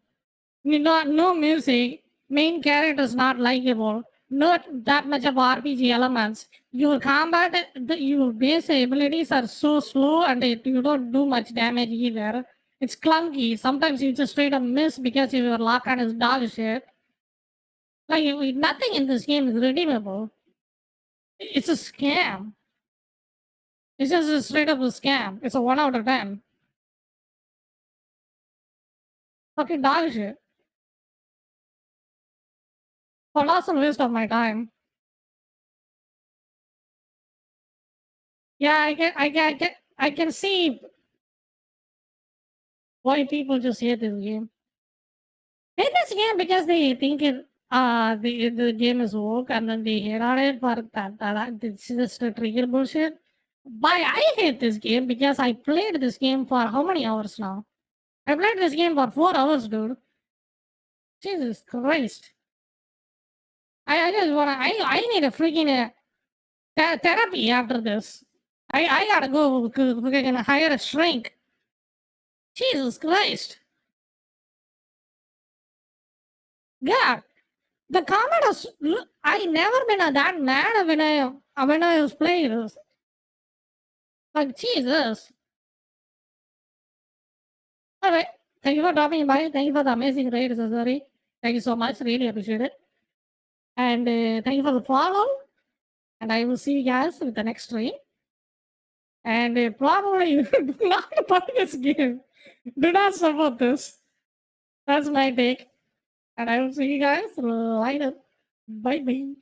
No music, main character is not likable, not that much of RPG elements. Your combat, your base abilities are so slow and you don't do much damage either. It's clunky. Sometimes you just straight up miss because your lock-on is dog shit. Like, nothing in this game is redeemable. It's a scam. It's just a straight up a scam. It's a 1 out of 10. Fucking dog shit. Colossal waste of my time. Yeah, I can see why people just hate this game. Hate this game because they think the game is woke and then they hate on it for that it's just a trigger bullshit. Why I hate this game because I played this game for how many hours now? I played this game for 4 hours, dude. Jesus Christ. I just wanna I need a freaking therapy after this. I gotta go freaking hire a shrink. Jesus Christ. Yeah, the comment is. I never been that mad when I was playing this. Like Jesus. All right. Thank you for dropping by. Thank you for the amazing raid, Cesare. Thank you so much. Really appreciate it. And thank you for the follow. And I will see you guys with the next stream. And probably do not buy this game. Do not support this. That's my take. And I will see you guys later. Bye bye.